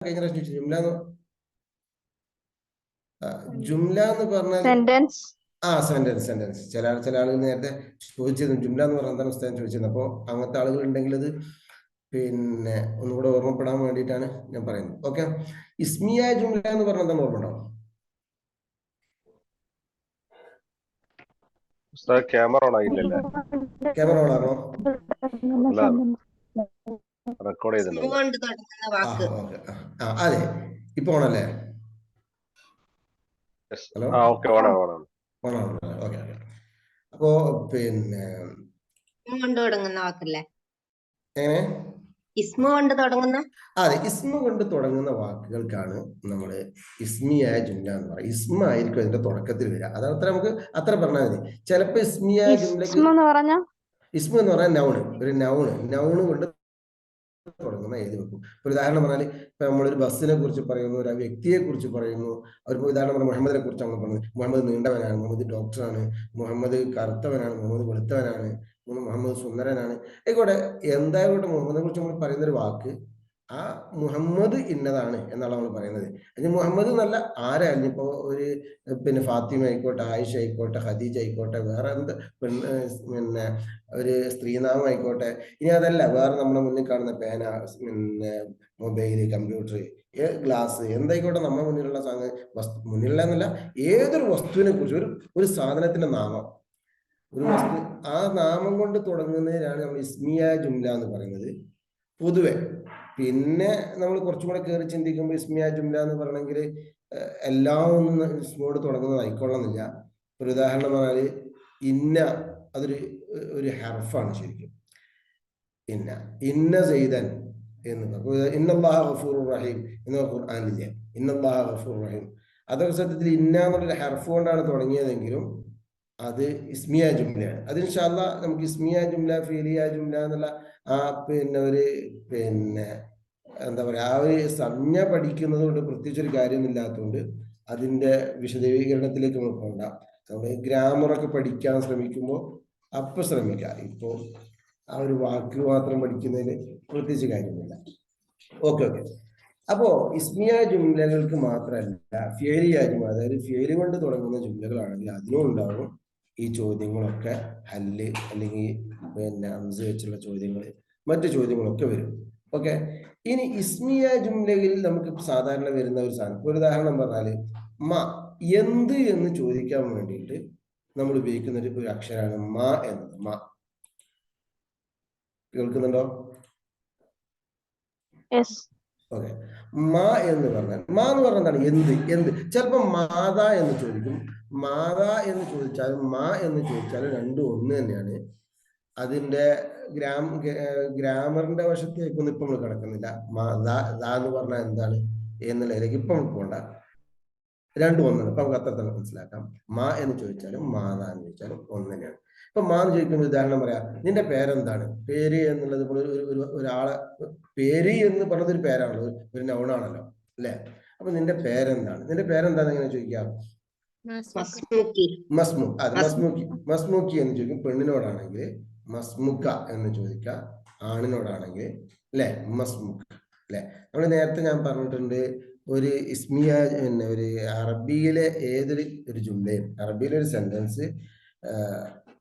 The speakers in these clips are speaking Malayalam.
കഴിഞ്ഞ പ്രാവശ്യം ചോദിച്ചു ജുംല എന്ന് പറഞ്ഞാൽ സെന്റൻസ്. സെന്റൻസ്. ചില ആളുകൾ നേരത്തെ ചോദിച്ചിരുന്നു ജുംല എന്ന് പറഞ്ഞാൽ എന്താണ് ഉസ്താദ് ചോദിച്ചിരുന്നു. അപ്പോൾ അങ്ങനത്തെ ആളുകൾ ഉണ്ടെങ്കിൽ അത് പിന്നെ ഒന്നുകൂടെ ഓർമ്മപ്പെടാൻ വേണ്ടിയിട്ടാണ് ഞാൻ പറയുന്നത്. ഓക്കെ, ഇസ്മിയ ജുംല എന്ന് പറഞ്ഞാൽ എന്താണ് ഓർമ്മ ഉണ്ടാവും? ക്യാമറ ഓൺ ആയില്ലല്ലേ? ക്യാമറ ഓൺ ആണോ? റെക്കോർഡ് ചെയ്തിട്ടുണ്ട്. അതെ, ഇപ്പൊ ഓണല്ലേ? ഹലോ, ഓക്കെ, ഓണാണ്. ഓണാണ്. ഓക്കെ. അപ്പോ പിന്നെ കൊണ്ട് തുടങ്ങുന്ന വാക്കല്ലേ? എങ്ങനെ? ഇസ്മു കൊണ്ട് തുടങ്ങുന്ന? അതെ, ഇസ്മ കൊണ്ട് തുടങ്ങുന്ന വാക്കുകൾക്കാണ് നമ്മൾ ഇസ്മിയായ ജുംല എന്ന് പറയുന്നത്. ഇസ്മ ആയിരിക്കും അതിന്റെ തുടക്കത്തിൽ വരിക. അതത്ര നമുക്ക് അത്ര പറഞ്ഞാൽ മതി. ചിലപ്പോ ഇസ്മിയായ ജുംലക്ക് ഇസ്മ എന്ന് പറഞ്ഞാൽ നൗണ്, ഒരു നൗണ് കൊണ്ട് തുടങ്ങുന്ന എഴുതി വെക്കും. ഒരു ഉദാഹരണം പറഞ്ഞാൽ ഇപ്പൊ നമ്മളൊരു ബസ്സിനെ കുറിച്ച് പറയുന്നു, ഒരു വ്യക്തിയെ കുറിച്ച് പറയുന്നു. അവർക്ക് ഉദാഹരണം പറഞ്ഞാൽ മുഹമ്മദിനെ കുറിച്ച് നമ്മൾ പറയുന്നത്, മുഹമ്മദ് നീണ്ടവനാണ്, മുഹമ്മദ് ഡോക്ടറാണ്, മുഹമ്മദ് കറുത്തവനാണ്, മുഹമ്മദ് വെളുത്തവനാണ്, മുഹമ്മദ് സുന്ദരനാണ്. ആയിക്കോട്ടെ, എന്തായാലും മുഹമ്മദിനെ കുറിച്ച് നമ്മൾ പറയുന്ന ഒരു വാക്ക് ആ മുഹമ്മദ് ഇന്നതാണ് എന്നാണ് നമ്മൾ പറയുന്നത്. അതിന് മുഹമ്മദ് എന്നല്ല, ആരായാലും ഇപ്പോ ഒരു പിന്നെ ഫാത്തിമ ആയിക്കോട്ടെ, ആയിഷ ആയിക്കോട്ടെ, ഖദീജ ആയിക്കോട്ടെ, വേറെ എന്ത് പിന്നെ ഒരു സ്ത്രീനാമം ആയിക്കോട്ടെ. ഇനി അതല്ല, വേറെ നമ്മുടെ മുന്നിൽ കാണുന്ന പേന, പിന്നെ മൊബൈല്, കമ്പ്യൂട്ടർ, ഗ്ലാസ്, എന്തായിക്കോട്ടെ നമ്മുടെ മുന്നിലുള്ള വസ്തു, മുന്നിലുള്ള എന്നല്ല, ഏതൊരു വസ്തുവിനെ കുറിച്ച് ഒരു സാധനത്തിന്റെ നാമം, ഒരു വസ്തു, ആ നാമം കൊണ്ട് തുടങ്ങുന്നതിനാണ് നമ്മൾ ഇസ്മിയ ജുംല എന്ന് പറയുന്നത് പൊതുവെ. പിന്നെ നമ്മൾ കുറച്ചും കൂടെ കയറി ചിന്തിക്കുമ്പോൾ ഇസ്മിയ ജുംല എന്ന് പറയണമെങ്കിൽ എല്ലാം ഒന്നും ഇസ്മോട് തുടങ്ങുന്നതായിക്കൊള്ളുന്നില്ല. ഒരു ഉദാഹരണം പറഞ്ഞാൽ ഇന്ന, അതൊരു ഹർഫാണ് ശരിക്കും. ഇന്ന സെയ്തൻ എന്ന് പറഞ്ഞു. ഇന്നല്ലാഹ ഗഫൂറുർ റഹീം എന്ന് ഖുർആനിലില്ല. ഇന്നല്ലാഹ ഗഫൂറുർ റഹീം, അതൊക്കെ സത്യത്തിൽ ഇന്ന എന്നുള്ളൊരു ഹർഫ് കൊണ്ടാണ് തുടങ്ങിയതെങ്കിലും അത് ഇസ്മിയ ജുംലയാണ്. അത് ഇൻഷാ അല്ലാഹ് നമുക്ക് ഇസ്മിയ ജുംല, ഫീലിയ ജുംല എന്നുള്ള പിന്നെ എന്താ പറയാ, ആ ഒരു സംജ്ഞ പഠിക്കുന്നത് കൊണ്ട് പ്രത്യേകിച്ച് ഒരു കാര്യമില്ലാത്തതുകൊണ്ട് അതിന്റെ വിശദീകരണത്തിലേക്ക് നമ്മൾ പോകണ്ട. നമ്മൾ ഗ്രാമറൊക്കെ പഠിക്കാൻ ശ്രമിക്കുമ്പോൾ അപ്പൊ ശ്രമിക്കാം. ഇപ്പോ ആ ഒരു വാക്ക് മാത്രം പഠിക്കുന്നതിന് പ്രത്യേകിച്ച് കാര്യമില്ല. ഓക്കെ. അപ്പോ ഇസ്മിയ ജുംലകൾക്ക് മാത്രമല്ല, ഫിയലിയ ജുംല, അതായത് ഫിയല് കൊണ്ട് തുടങ്ങുന്ന ജുംലകളാണെങ്കിൽ അതിനും ഉണ്ടാവും ഈ ചോദ്യങ്ങളൊക്കെ, ഹല്ല് അല്ലെങ്കിൽ പിന്നെ അംസ വെച്ചുള്ള ചോദ്യങ്ങൾ, മറ്റു ചോദ്യങ്ങളൊക്കെ വരും. ഓക്കെ, ഇനി ഇസ്മിയ ജുംലയിൽ നമുക്ക് സാധാരണ വരുന്ന ഒരു സാധനം, ഒരു ഉദാഹരണം പറഞ്ഞാല് എന്ത് എന്ന് ചോദിക്കാൻ വേണ്ടിയിട്ട് നമ്മൾ ഉപയോഗിക്കുന്ന ഒരു അക്ഷരമാണ് എന്നത്. കേൾക്കുന്നുണ്ടോ? ഓക്കെ, എന്ന് പറഞ്ഞാൽ എന്ന് പറഞ്ഞാൽ എന്താണ്? എന്ത്. ചിലപ്പോ മാതാ എന്ന് ചോദിക്കും. മാതാ എന്ന് ചോദിച്ചാലും എന്ന് ചോദിച്ചാലും രണ്ടും ഒന്ന് തന്നെയാണ്. അതിന്റെ ഗ്രാമറിന്റെ വശത്തേക്കൊന്നും ഇപ്പൊ നമ്മൾ കിടക്കുന്നില്ല. എന്ന് പറഞ്ഞാൽ എന്താണ് എന്നുള്ളതിലേക്ക് ഇപ്പൊ നമ്മൾ പോകണ്ട. രണ്ടും ഒന്നാണ്. ഇപ്പൊ നമുക്ക് അത്ര തന്നെ മനസ്സിലാക്കാം. എന്ന് ചോദിച്ചാലും മാതാ എന്ന് ചോദിച്ചാലും ഒന്ന് തന്നെയാണ്. ഇപ്പൊ എന്ന് ചോദിക്കുമ്പോൾ ഉദാഹരണം പറയാം, നിന്റെ പേരെന്താണ്? പേര് എന്നുള്ളത് ഒരാളെ പേര് എന്ന് പറഞ്ഞത് ഒരു പേരാണല്ലോ, ഒരു നൗണാണല്ലോ അല്ലെ? അപ്പൊ നിന്റെ പേരെന്താണ്? എങ്ങനെ ചോദിക്കാം? മസ്മൂക്കി എന്ന് ചോദിക്കും പെണ്ണിനോടാണെങ്കിൽ, മസ്മുക്ക എന്ന് ചോദിക്കാം ആണിനോടാണെങ്കിൽ, അല്ലെ? മസ്മുക്ക, അല്ലെ? നമ്മൾ നേരത്തെ ഞാൻ പറഞ്ഞിട്ടുണ്ട്, ഒരു ഇസ്മിയ ഒരു അറബിയിലെ ഒരു ജുംലയും, അറബിയിലെ ഒരു സെന്റൻസ്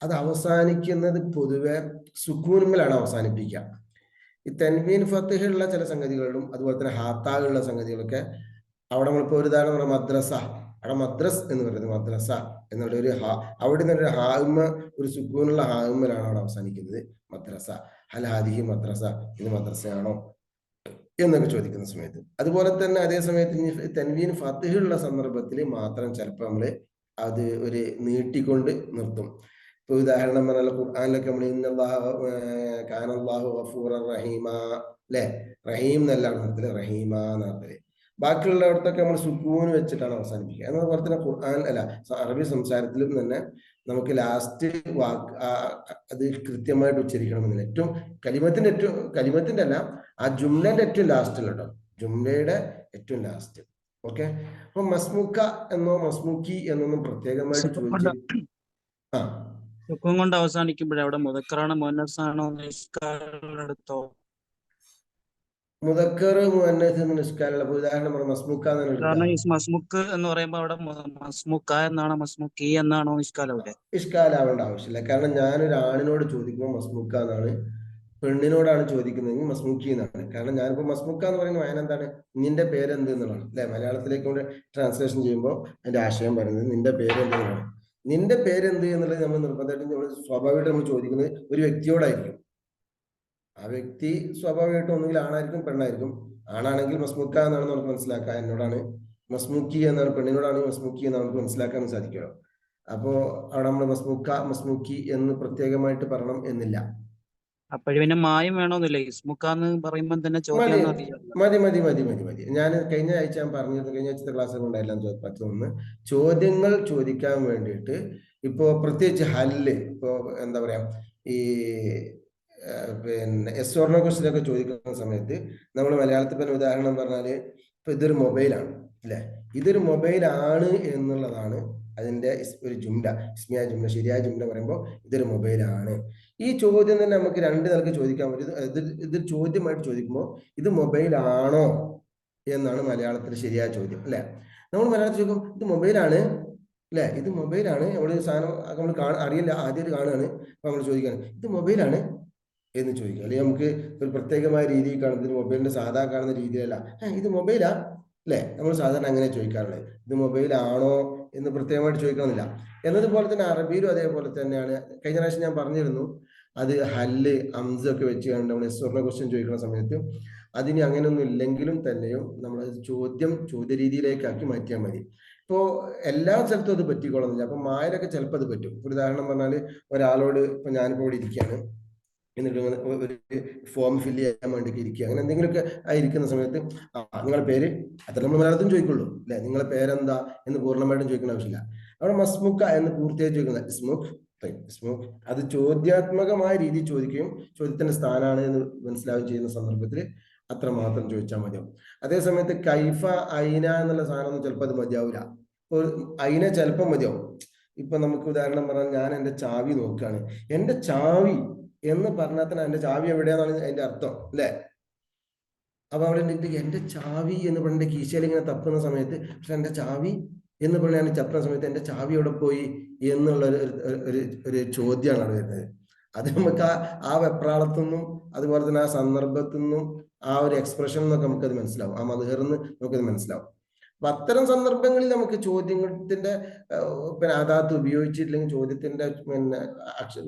അത് അവസാനിക്കുന്നത് പൊതുവെ സുക്കൂനുകളാണ് അവസാനിപ്പിക്കുക. ഈ തൻവീൻ ഫത്ഹുള്ള ചില സംഗതികളിലും അതുപോലെ തന്നെ ഹാത്തായുള്ള സംഗതികളൊക്കെ അവിടെ നമ്മളിപ്പോ ഒരു ഉദാഹരണം മദ്രസ, അവിടെ മദ്രസ് എന്ന് പറയുന്നത് മദ്രസ എന്നുള്ള അവിടെ നിന്നൊരു ഹായ്മ, ഒരു സുക്കൂനുള്ള ഹായ്മലാണ് അവിടെ അവസാനിക്കുന്നത്. മദ്രസ, ഹൽ ഹാദിഹി മദ്രസ, ഇത് മദ്രസയാണോ എന്നൊക്കെ ചോദിക്കുന്ന സമയത്ത്. അതുപോലെ തന്നെ അതേ സമയത്ത് തൻവീൻ ഫത്ഹുള്ള സന്ദർഭത്തിൽ മാത്രം ചിലപ്പോൾ നമ്മള് അത് ഒരു നീട്ടിക്കൊണ്ട് നിർത്തും. ഇപ്പൊ ഉദാഹരണം പറഞ്ഞാൽ ഖുർആനിലൊക്കെ നമ്മൾ കാനല്ലാഹു ഗഫൂറൻ റഹീമ, അല്ലെ? റഹീം എന്നല്ലാണ് അർത്ഥത്തില്, റഹീമ എന്ന അർത്ഥത്തില്. ബാക്കിയുള്ളയിടത്തൊക്കെ നമ്മൾ സുക്കൂന് വെച്ചിട്ടാണ് അവസാനിപ്പിക്കുക. അതുപോലെ തന്നെ ഖുർആൻ അറബി സംസാരത്തിലും തന്നെ നമുക്ക് ലാസ്റ്റ് വാക്ക് അത് കൃത്യമായിട്ട് ഉച്ചരിക്കണമെന്നില്ല. കലിമത്തിന്റെ അല്ല, ആ ജുംലന്റെ ഏറ്റവും ലാസ്റ്റിൽ കേട്ടോ, ജുംലയുടെ ഏറ്റവും ലാസ്റ്റ്. ഓക്കെ, അപ്പൊ മസ്മുക്ക എന്നോ മസ്മുക്കി എന്നൊന്നും പ്രത്യേകമായിട്ട് ചോദിച്ചു കൊണ്ട് അവസാനിക്കുമ്പോഴേ അവിടെ മുതക്കറാണോ മുഅന്നസാണോ എടുത്തോ? മുദക്കർ മുഅന്നസ് എന്ന് ഇഷ്കാലുള്ള ഉദാഹരണം പറഞ്ഞ മസ്മുക്ക എന്നാണ് കാരണം എടുക്കുക. ഈ മസ്മുക്ക് എന്ന് പറയുമ്പോൾ അവിടെ മസ്മുക്ക എന്നാണോ മസ്മുക്കി എന്നാണോ ഇഷ്കാലവിടെ? ഇഷ്കാലാവേണ്ട ആവശ്യമില്ല. കാരണം ഞാനൊരു ആണിനോട് ചോദിക്കുമ്പോൾ മസ്മുക്ക എന്നാണ്, പെണ്ണിനോടാണ് ചോദിക്കുന്നതെങ്കിൽ മസ്മുക്കി എന്നാണ്. കാരണം ഞാനിപ്പോ മസ്മുക്ക എന്ന് പറയുന്ന വായന എന്താണ്, നിന്റെ പേരെന്ത് എന്നുള്ളതാണ് അല്ലെ. മലയാളത്തിലേക്ക് കൊണ്ട് ട്രാൻസ്ലേഷൻ ചെയ്യുമ്പോൾ അതിന്റെ ആശയം പറയുന്നത് നിന്റെ പേരെന്ത് എന്നാണ്. നിന്റെ പേരെന്ത് എന്നുള്ളത് നമ്മൾ നിർബന്ധമായിട്ടും നമ്മൾ സ്വാഭാവികമായിട്ട് നമ്മൾ ചോദിക്കുന്നത് ഒരു വ്യക്തിയോടായിരിക്കും. ആ വ്യക്തി സ്വാഭാവികമായിട്ടും ഒന്നുകിൽ ആണായിരിക്കും പെണ്ണായിരിക്കും. ആണാണെങ്കിൽ മസ്മുക്ക എന്നാണ് നമുക്ക് മനസ്സിലാക്കാം, എന്നോടാണ്. മസ്മുക്കി എന്നാണ് പെണ്ണിനോടാണെങ്കിൽ മസ്മുക്കി എന്നാണ് നമുക്ക് മനസ്സിലാക്കാൻ സാധിക്കുമല്ലോ. അപ്പോ അവിടെ നമ്മൾ മസ്മുക്ക മസ്മുക്കി എന്ന് പ്രത്യേകമായിട്ട് പറയണം എന്നില്ല. അപ്പോഴും പിന്നെ മായം വേണമെന്നില്ല. ഇസ്മുക്കാന്ന് പറയുമ്പോൾ തന്നെ മതി ചോദ്യം മതി മതി മതി മതി മതി. ഞാൻ കഴിഞ്ഞ ആഴ്ച ഞാൻ പറഞ്ഞിരുന്നു, കഴിഞ്ഞ ആഴ്ചത്തെ ക്ലാസ് കൊണ്ടെല്ലാം പറ്റുന്ന ചോദ്യങ്ങൾ ചോദിക്കാൻ വേണ്ടിയിട്ട് ഇപ്പോ പ്രത്യേകിച്ച് ഹല്ല്, ഇപ്പോ എന്താ പറയാ, ഈ പിന്നെ എസ് ഓർ നോ ക്വസ്റ്റ്യൻ ഒക്കെ ചോദിക്കുന്ന സമയത്ത് നമ്മൾ മലയാളത്തിൽ പറഞ്ഞ ഉദാഹരണം പറഞ്ഞാല് ഇപ്പൊ ഇതൊരു മൊബൈലാണ് അല്ലെ, ഇതൊരു മൊബൈലാണ് എന്നുള്ളതാണ് അതിന്റെ ഒരു ജുംല, ഇസ്മിയ ജുംല, ശരിയായ ജുംല പറയുമ്പോൾ ഇതൊരു മൊബൈലാണ്. ഈ ചോദ്യം തന്നെ നമുക്ക് രണ്ട് നിലക്ക് ചോദിക്കാൻ പറ്റും. ഇത് ചോദ്യമായിട്ട് ചോദിക്കുമ്പോൾ ഇത് മൊബൈലാണോ എന്നാണ് മലയാളത്തിൽ ശരിയായ ചോദ്യം അല്ലെ. നമ്മൾ മലയാളത്തിൽ ചോദിക്കും ഇത് മൊബൈലാണ് അല്ലെ, ഇത് മൊബൈലാണ്. നമ്മൾ സാധനം നമ്മൾ അറിയില്ല, ആദ്യമായിട്ട് കാണുകയാണ്, അപ്പൊ നമ്മൾ ചോദിക്കുകയാണ് ഇത് മൊബൈലാണ് എന്ന് ചോദിക്കുക. അല്ലെങ്കിൽ നമുക്ക് ഒരു പ്രത്യേകമായ രീതിയിൽ കാണുന്നത് മൊബൈലിന്റെ സാധാ കാണുന്ന രീതിയിലല്ല, ഇത് മൊബൈലാ അല്ലെ, നമ്മൾ സാധാരണ അങ്ങനെ ചോദിക്കാറുള്ളത്. ഇത് മൊബൈലാണോ എന്ന് പ്രത്യേകമായിട്ട് ചോദിക്കണമെന്നില്ല. എന്നതുപോലെ തന്നെ അറബിയിലും അതേപോലെ തന്നെയാണ്. കഴിഞ്ഞ പ്രാവശ്യം ഞാൻ പറഞ്ഞിരുന്നു, അത് ഹല്ല് അംസ് ഒക്കെ വെച്ച് കണ്ട് നമ്മൾ എസ്വർണ ക്വസ്റ്റ്യൻ ചോദിക്കുന്ന സമയത്ത് അതിന് അങ്ങനെയൊന്നും ഇല്ലെങ്കിലും തന്നെയും നമ്മൾ ചോദ്യ രീതിയിലേക്കാക്കി മാറ്റിയാൽ മതി. ഇപ്പോ എല്ലാ സ്ഥലത്തും അത് പറ്റിക്കോളുന്നില്ല. അപ്പൊ മായരൊക്കെ ചിലപ്പോൾ അത് പറ്റും. ഒരു ഉദാഹരണം പറഞ്ഞാൽ ഒരാളോട് ഇപ്പൊ ഞാനിപ്പോ ഇവിടെ ഇരിക്കുകയാണ്, എന്നിട്ട് ഒരു ഫോം ഫില്ല് ചെയ്യാൻ വേണ്ടി ഇരിക്കുക, അങ്ങനെ എന്തെങ്കിലുമൊക്കെ ആയിരിക്കുന്ന സമയത്ത് നിങ്ങളുടെ പേര്, അത്ര നമ്മൾ മലയാളത്തിലും ചോദിക്കുള്ളൂ അല്ലെ, നിങ്ങളെ പേരെന്താ എന്ന് പൂർണ്ണമായിട്ടും ചോദിക്കേണ്ട ആവശ്യമില്ല. അവിടെ മസ്മുക്ക എന്ന് പൂർത്തിയായി ചോദിക്കുന്നത് ഇസ്മുഖ്, അത് ചോദ്യാത്മകമായ രീതിയിൽ ചോദിക്കുകയും ചോദ്യത്തിന്റെ സ്ഥാനാണ് എന്ന് മനസ്സിലാവുകയും ചെയ്യുന്ന സന്ദർഭത്തിൽ അത്രമാത്രം ചോദിച്ചാൽ മതിയാവും. അതേസമയത്ത് കൈഫ ഐന എന്നുള്ള സാധനം ചിലപ്പോൾ അത് മതിയാവില്ല. ഇപ്പോൾ ഐന ചിലപ്പോൾ മതിയാവും. ഇപ്പൊ നമുക്ക് ഉദാഹരണം പറഞ്ഞാൽ ഞാൻ എന്റെ ചാവി നോക്കുകയാണ്, എന്റെ ചാവി എന്ന് പറഞ്ഞാൽ തന്നെ എന്റെ ചാവി എവിടെയാണെന്നാണ് അതിന്റെ അർത്ഥം അല്ലെ. അപ്പൊ അവിടെ എന്റെ ചാവി എന്ന് പറഞ്ഞ കീശയിൽ ഇങ്ങനെ തപ്പുന്ന സമയത്ത്, പക്ഷെ എന്റെ ചാവി എന്ന് പറഞ്ഞാൽ തപ്പുന്ന സമയത്ത് എന്റെ ചാവി എവിടെ പോയി എന്നുള്ള ഒരു ചോദ്യമാണ് അവിടെ വരുന്നത്. അത് നമുക്ക് ആ വെപ്രാളത്തുനിന്നും അതുപോലെ തന്നെ ആ സന്ദർഭത്തിൽ നിന്നും ആ ഒരു എക്സ്പ്രഷൻ എന്നൊക്കെ നമുക്കത് മനസ്സിലാവും, ആ മധുഹറിന്ന് നമുക്കത് മനസ്സിലാവും. അപ്പൊ അത്തരം സന്ദർഭങ്ങളിൽ നമുക്ക് ചോദ്യത്തിന്റെ പിന്നെ അതാത്ത് ഉപയോഗിച്ചിട്ടില്ലെങ്കിൽ, ചോദ്യത്തിന്റെ പിന്നെ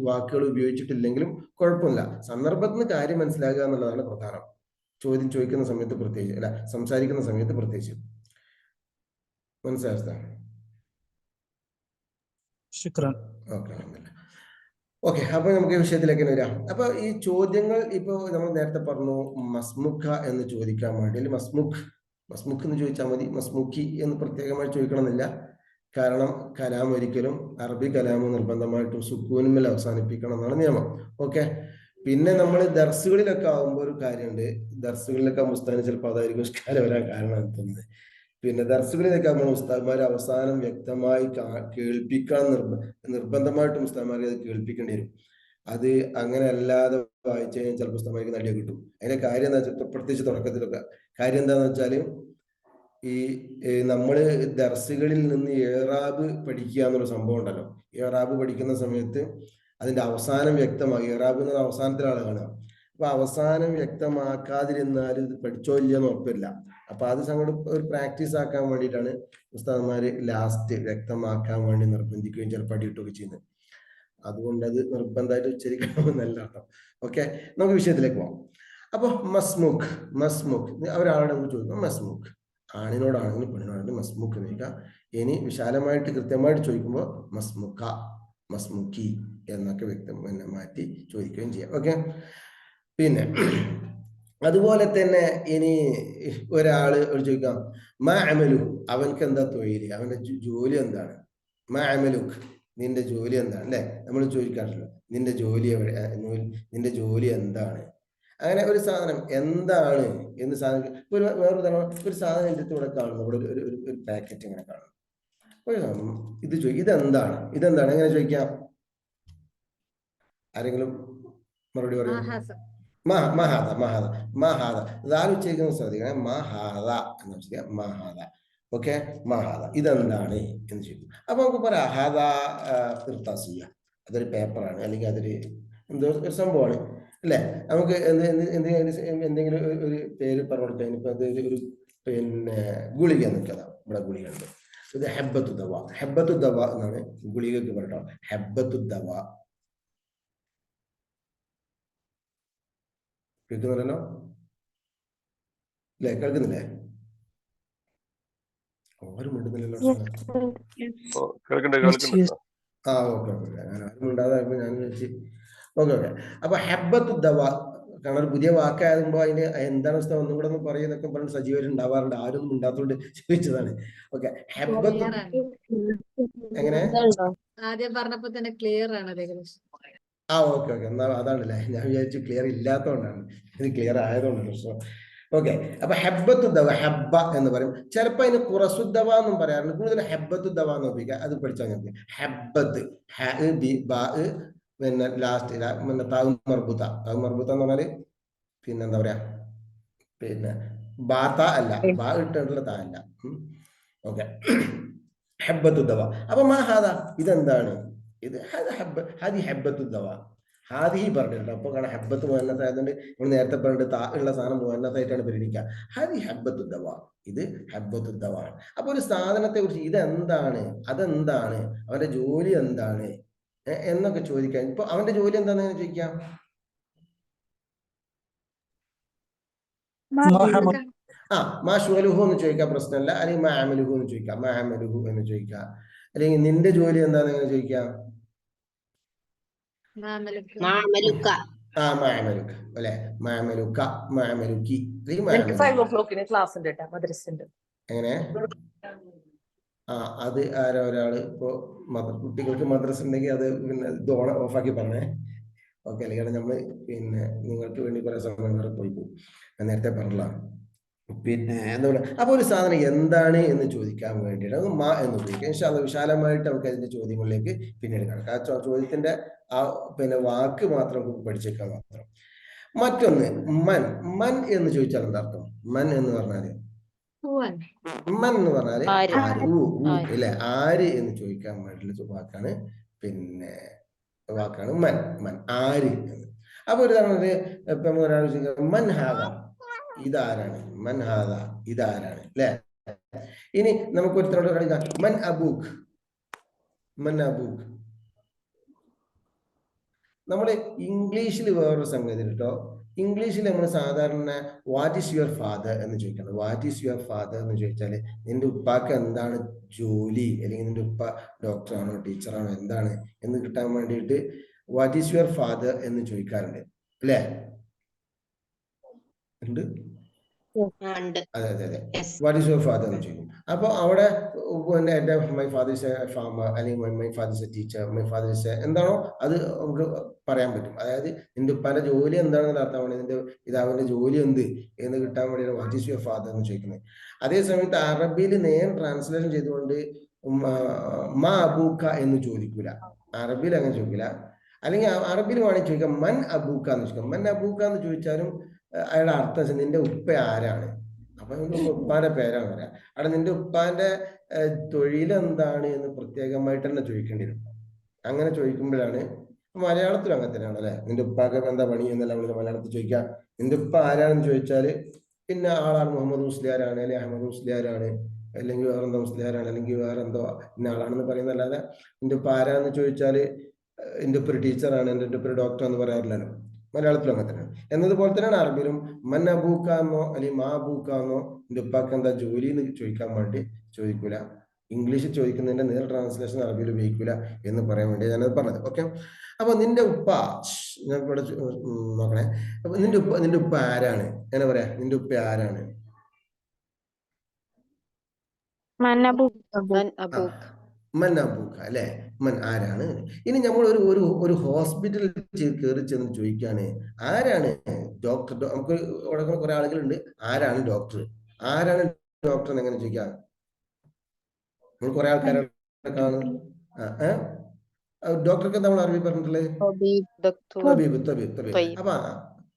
വാക്കുകൾ ഉപയോഗിച്ചിട്ടില്ലെങ്കിലും കുഴപ്പമില്ല. സന്ദർഭത്തിന് കാര്യം മനസ്സിലാക്കുക എന്നുള്ളതാണ് പ്രധാനം. ചോദ്യം ചോദിക്കുന്ന സമയത്ത് പ്രത്യേകിച്ച്, അല്ല സംസാരിക്കുന്ന സമയത്ത് പ്രത്യേകിച്ച്. മനസ്സിലായ? ഓക്കെ, അപ്പൊ നമുക്ക് ഈ വിഷയത്തിലേക്ക് വരാം. അപ്പൊ ഈ ചോദ്യങ്ങൾ ഇപ്പൊ നമ്മൾ നേരത്തെ പറഞ്ഞു, മസ്മുഖ എന്ന് ചോദിക്കാൻ വേണ്ടി, അല്ലെങ്കിൽ മസ്മുഖ് എന്ന് ചോദിച്ചാൽ മതി, മസ്മുഖി എന്ന് പ്രത്യേകമായി ചോദിക്കണമെന്നില്ല. കാരണം കലാം ഒരിക്കലും അറബി കലാം നിർബന്ധമായിട്ടും സുക്കൂനുമേൽ അവസാനിപ്പിക്കണം എന്നാണ് നിയമം. ഓക്കെ, പിന്നെ നമ്മൾ ദർസുകളിലൊക്കെ ആകുമ്പോൾ ഒരു കാര്യമുണ്ട്. ദർസുകളിലൊക്കെ ഉസ്താദിന് ചിലപ്പോൾ അതായിരിക്കും ഇഷ്കാലം വരാൻ കാരണം എത്തുന്നത്. പിന്നെ ദർസുകളിലൊക്കെ ആകുമ്പോൾ ഉസ്താദ്മാർ അവസാനം വ്യക്തമായി കേൾപ്പിക്കാൻ നിർബന്ധമായിട്ടും ഉസ്താദ്മാരെ അത് കേൾപ്പിക്കേണ്ടി വരും. അത് അങ്ങനെ അല്ലാതെ വായിച്ചു കഴിഞ്ഞാൽ ചിലപ്പോൾ ഉസ്താദ്മാർക്ക് നടിയെ കിട്ടും. അതിന്റെ കാര്യം എന്താ വെച്ചാൽ, പ്രത്യേകിച്ച് തുടക്കത്തിലൊക്കെ കാര്യം എന്താന്ന് വെച്ചാല്, ഈ നമ്മള് ദർസുകളിൽ നിന്ന് ഏറാബ് പഠിക്കുക എന്നൊരു സംഭവം ഉണ്ടല്ലോ. ഏറാബ് പഠിക്കുന്ന സമയത്ത് അതിന്റെ അവസാനം വ്യക്തമാക്കി, ഏറാബ് എന്ന അവസാനത്തിലാണ് കാണുക. അപ്പൊ അവസാനം വ്യക്തമാക്കാതിരുന്നാൽ ഇത് പഠിച്ചോ ഇല്ലയെന്ന് ഉറപ്പില്ല. അപ്പൊ അത് സംഗതി ഒരു പ്രാക്ടീസ് ആക്കാൻ വേണ്ടിയിട്ടാണ് ഉസ്താദ്മാര് ലാസ്റ്റ് വ്യക്തമാക്കാൻ വേണ്ടി നിർബന്ധിക്കുകയും ചിലപ്പോൾ അടിയിട്ടൊക്കെ ചെയ്യുന്നത്. അതുകൊണ്ട് അത് നിർബന്ധമായിട്ട് ഉച്ചരിക്കണമെന്നല്ല അർത്ഥം. ഓക്കെ, നമുക്ക് വിഷയത്തിലേക്ക് പോകാം. അപ്പൊ മസ്മുഖ് ഒരാളോട് നമുക്ക് ചോദിക്കാം, മസ്മുഖ് ആണിനോടാണെങ്കിലും പെണ്ണിനോടാണെങ്കിലും മസ്മുഖ് ചോദിക്കാം. ഇനി വിശാലമായിട്ട് കൃത്യമായിട്ട് ചോദിക്കുമ്പോൾ മസ്മുഖ, മസ്മുഖി എന്നൊക്കെ മാറ്റി ചോദിക്കുകയും ചെയ്യാം. ഓക്കെ, പിന്നെ അതുപോലെ തന്നെ ഇനി ഒരാള് ചോദിക്കാം, മാ അമലു, അവൻക്ക് എന്താ തൊഴില്, അവന്റെ ജോലി എന്താണ്? മാ അമലുക്ക്, നിന്റെ ജോലി എന്താണ് അല്ലെ, നമ്മൾ ചോദിക്കാറില്ല നിന്റെ ജോലി എവിടെ, നിന്റെ ജോലി എന്താണ്. അങ്ങനെ ഒരു സാധനം എന്താണ് എന്ന് സാധനം വേറൊരു സാധനം എൻ്റെ ഇവിടെ കാണുന്നു, ഇവിടെ ഒരു പാക്കറ്റ് ഇങ്ങനെ കാണുന്നു. ഇതെന്താണ് എങ്ങനെ ചോദിക്കാം? ആരെങ്കിലും മറുപടി പറയാം? മഹാദ മഹാദ മഹാദ ദാൽ ഉച്ചരിക്കുന്നത് ശ്രദ്ധിക്കണം. മഹാദ എന്ന് വെച്ചാൽ മഹാദ. ഓക്കെ, മഹാദ ഇതെന്താണ് എന്ന് ചോദിക്കും. അപ്പൊ നമുക്ക് പറയാം അഹാദ ഇർത്താസിയ, അതൊരു പേപ്പറാണ്, അല്ലെങ്കിൽ അതൊരു എന്തോ ഒരു സംഭവമാണ് അല്ലെ. നമുക്ക് എന്തെങ്കിലും ഒരു പേര് പറഞ്ഞു കൊടുക്കാൻ, ഇപ്പൊ അത് ഒരു പിന്നെ ഗുളിക നിൽക്കതാ, ഇവിടെ ഗുളിക ഉണ്ട്, ഇത് ഹെബത്തു ദവ. ഹെബത്തു ദവ എന്നാണ് ഗുളികക്ക് പറയട്ടോ, ഹെബത്തു ദവ. കേൾക്കുന്നില്ലല്ലോ അല്ലേ? കേൾക്കുന്നില്ലേ? ആരും മിണ്ടുന്നില്ലല്ലോ. ആ ഓക്കെ ഓക്കെ, ഞാൻ ആരും മിണ്ടാതായപ്പോ ഞാൻ വിളിച്ച്. Okay okay. അപ്പൊ ഹെബത്തു ദവ കാരണം ഒരു പുതിയ വാക്കായതുമ്പോ അതിന് എന്താണ് അവസ്ഥ ഒന്നും കൂടെ ഒന്ന് പറയുന്നൊക്കെ പറഞ്ഞ് സജീവരും ഉണ്ടാവാറുണ്ട്. ആരും ഉണ്ടാത്തോണ്ട് ചോദിച്ചതാണ്. ഓക്കെ, ഹെബത്തു എങ്ങനെ ആദ്യം പറഞ്ഞപ്പോ തന്നെ ക്ലിയർ ആണ്. ആ ഓക്കെ ഓക്കെ, എന്നാ അതാണല്ലേ, ഞാൻ വിചാരിച്ചു ക്ലിയർ ഇല്ലാത്തതുകൊണ്ടാണ്, ഇത് ക്ലിയർ ആയതുകൊണ്ടാണ് പ്രശ്നം. ഓക്കെ, അപ്പൊ ഹെബത്തുദ്ദവ, ഹെബ്ബ എന്ന് പറയും. ചിലപ്പോ അതിന് കുറസുദ്ദവ എന്നും പറയാറുണ്ട്. കൂടുതൽ ഹെബത്തുദ്ദവ എന്ന് ഉപയോഗിക്കുക. അത് പഠിച്ചാൽ ഞങ്ങൾക്ക് ഹെബത്ത്, പിന്നെ ലാസ്റ്റ് പിന്നെ താവ് മർബൂത്ത. താവ് മർബൂത്ത എന്ന് പറഞ്ഞാല് പിന്നെ എന്താ പറയാ, പിന്നെ ബാത്ത അല്ല, ബാ ഇട്ടുള്ള താ അല്ല. ഓക്കെ, ഹെബത്തുദ്ദവ. അപ്പൊ മാഹാദ ഇതെന്താണ്? ഇത് ഹാദി ഹെബത്തുദ്ദവ. ഹാദി പറഞ്ഞിട്ടുണ്ട്. അപ്പൊ കാരണം ഹെബത്ത് മുഅന്നത്ത് ആയതുകൊണ്ട് നമ്മൾ നേരത്തെ പറഞ്ഞിട്ട് താ ഉള്ള സാധനം മുഅന്നത്തായിട്ടാണ് പരിഗണിക്കുക. ഹാദി ഹെബത്തുദ്ദവ, ഇത് ഹെബത്തുദ്ദവ ആണ്. അപ്പൊ ഒരു സാധനത്തെ കുറിച്ച് ഇതെന്താണ്, അതെന്താണ്, അവന്റെ ജോലി എന്താണ് എന്നൊക്കെ ചോദിക്കാം. ഇപ്പൊ അവന്റെ ജോലി എന്താണെന്ന് ചോദിക്കാം. മാഷുലുഹു എന്ന് ചോദിക്കാം, പ്രശ്നമല്ല. അല്ലെങ്കിൽ മാഅമലുഹു എന്ന് ചോദിക്കാം, മാഅമലുഹു എന്ന് ചോദിക്കാം. അല്ലെങ്കിൽ നിന്റെ ജോലി എന്താന്ന് എങ്ങനെ ചോദിക്കാം? മാമലുക്ക അല്ലെ, മാമലുക്ക, മാമലുക്കി. എങ്ങനെ? ആ അത് ആരോ ഒരാള് ഇപ്പൊ കുട്ടികൾക്ക് മദ്രസ ഉണ്ടെങ്കിൽ അത് പിന്നെ ഇത് ഓഫാക്കി പറഞ്ഞേ. ഓക്കെ, അല്ലെങ്കിൽ നമ്മള് പിന്നെ നിങ്ങൾക്ക് വേണ്ടി കുറെ സമയം വരെ പോയി പോകും. ഞാൻ നേരത്തെ പറഞ്ഞതാണ്. പിന്നെ എന്താ പറയുക, അപ്പൊ ഒരു സാധനം എന്താണ് എന്ന് ചോദിക്കാൻ വേണ്ടിയിട്ട് അത് മാ എന്ന് ഉപയോഗിക്കാം. ഇൻഷാ അല്ലാഹ് വിശാലമായിട്ട് നമുക്ക് അതിന്റെ ചോദ്യങ്ങളിലേക്ക് പിന്നീട് കാണാം. ആ ചോദ്യത്തിന്റെ ആ പിന്നെ വാക്ക് മാത്രം പഠിച്ചേക്കാൻ മാത്രം. മറ്റൊന്ന് മൻ. മൻ എന്ന് ചോദിച്ചാൽ എന്താ അർത്ഥം? മൻ എന്ന് പറഞ്ഞാല്, മൻ എന്ന് പറഞ്ഞാല് അല്ലെ, ആര് എന്ന് ചോദിക്കാൻ വേണ്ടിയിട്ടുള്ള വാക്കാണ്, പിന്നെ വാക്കാണ് മൻ. മൻ ആര് എന്ന്. അപ്പൊ ഒരു ഇപ്പൊ ഒരാൾ ചോദിക്കുക മൻ ഹാദ, ഇതാരാണ്? മൻ ഹാദ, ഇതാരാണ് അല്ലെ. ഇനി നമുക്ക് ഒരുത്തരോട് കളിക്കാം, മൻ അബൂഖ്, മൻ അബൂഖ്. നമ്മള് ഇംഗ്ലീഷിൽ വേറൊരു സംഗതി കേട്ടോ. ഇംഗ്ലീഷിൽ നമ്മൾ സാധാരണ വാട്ട് ഈസ് യുവർ ഫാദർ എന്ന് ചോദിക്കണം. വാട്ട് ഈസ് യുവർ ഫാദർ എന്ന് ചോദിച്ചാല് നിന്റെ ഉപ്പാക്ക് എന്താണ് ജോലി, അല്ലെങ്കിൽ നിന്റെ ഉപ്പ ഡോക്ടറാണോ ടീച്ചറാണോ എന്താണ് എന്ന് കിട്ടാൻ വേണ്ടിയിട്ട് വാട്ട് ഈസ് യുവർ ഫാദർ എന്ന് ചോദിക്കാറുണ്ട് അല്ലേ? ഉണ്ട്. അതെ അതെ അതെ, വാട്ട് ഈസ് യുവർ ഫാദർ എന്ന് ചോദിക്കും. അപ്പൊ അവിടെ എന്റെ my father is a farmer, അല്ലെങ്കിൽ my father is a teacher, my father is a എന്താണോ അത് നമുക്ക് പറയാൻ പറ്റും. അതായത് നിന്റെ ഉപ്പാന്റെ ജോലി എന്താണെന്ന് അർത്ഥം വേണ്ടി നിന്റെ പിതാവിന്റെ ജോലി എന്ത് എന്ന് കിട്ടാൻ വേണ്ടിയാണ് വാട്ട് ഈസ് യുവർ ഫാദർ എന്ന് ചോദിക്കുന്നത്. അതേ സമയത്ത് അറബിയിൽ നേരെ ട്രാൻസ്ലേഷൻ ചെയ്തുകൊണ്ട് മാ അബൂക്ക എന്ന് ചോദിക്കൂല. അറബിയിൽ അങ്ങനെ ചോദിക്കില്ല. അല്ലെങ്കിൽ അറബിയിൽ വേണമെങ്കിൽ ചോദിക്കാം മൻ അബൂക്ക എന്ന് ചോദിക്കാം. മൻ അബൂക്ക എന്ന് ചോദിച്ചാലും അയാളുടെ അർത്ഥം നിന്റെ ഉപ്പ ആരാണ്. അപ്പൊ നിന്റെ ഉപ്പാന്റെ പേരാണ് പറയാം. അവിടെ നിന്റെ ഉപ്പാന്റെ തൊഴിലെന്താണ് എന്ന് പ്രത്യേകമായിട്ട് തന്നെ ചോദിക്കേണ്ടി വരും. അങ്ങനെ ചോദിക്കുമ്പോഴാണ്, മലയാളത്തിലും അങ്ങനെ തന്നെയാണ് അല്ലെ, നിന്റെ ഉപ്പാക്ക് എന്താ പണി എന്നല്ല നമ്മൾ മലയാളത്തിൽ ചോദിക്കാം. നിന്റെ ഉപ്പ ആരാണെന്ന് ചോദിച്ചാല് പിന്നെ ആളാണ് മുഹമ്മദ് മുസ്ലിയാരാണ്, അല്ലെങ്കിൽ അഹമ്മദ് മുസ്ലിയാരാണ്, അല്ലെങ്കിൽ വേറെന്തോ മുസ്ലിയാരാണ്, അല്ലെങ്കിൽ വേറെന്തോ ഇന്ന ആളാണെന്ന് പറയുന്നതല്ലാതെ നിന്റെ ഉപ്പ ആരാന്ന് ചോദിച്ചാല് എന്റെ ഉപ്പ ഒരു ടീച്ചറാണ്, എന്റെ ഉപ്പ ഒരു ഡോക്ടർ എന്ന് പറയാറില്ലല്ലോ. മലയാളത്തിലും അങ്ങനെ തന്നെയാണ്. എന്നതുപോലെ തന്നെയാണ് അറബിയിലും മൻ അബൂക്കാന്നോ അല്ലെങ്കിൽ മാ അബൂക്കാന്നോ നിന്റെ ഉപ്പാക്ക് എന്താ ജോലി എന്ന് ചോദിക്കാൻ വേണ്ടി ചോദിക്കൂല. ഇംഗ്ലീഷിൽ ചോദിക്കുന്നതിന്റെ നേർ ട്രാൻസ്ലേഷൻ അറബിയിൽ ഉപയോഗിക്കൂല എന്ന് പറയാൻ വേണ്ടി ഞാനത് പറഞ്ഞത്. ഓക്കെ, അപ്പൊ നിന്റെ ഉപ്പ, ഞാൻ ഇവിടെ നോക്കണേ. അപ്പൊ നിന്റെ ഉപ്പ ആരാണ്? എങ്ങനെ പറയാ നിന്റെ ഉപ്പ ആരാണ്? മൻ അബൂക്ക അല്ലെ, മൻ ആരാണ്. ഇനി നമ്മൾ ഒരു ഹോസ്പിറ്റലിൽ കയറി ചെന്ന് ചോദിക്കാണ് ആരാണ് ഡോക്ടർ. നമുക്ക് ഇവിടെ കുറെ ആളുകളുണ്ട്, ആരാണ് ഡോക്ടർ, ആരാണ് ഡോക്ടർ എന്ന് എങ്ങനെ ചോദിക്കാം? നമ്മൾ കുറെ ആൾക്കാരെ കാണും. ഡോക്ടർക്ക് എന്താ നമ്മൾ അറബി പറഞ്ഞിട്ടുള്ളത്? അപ്പൊ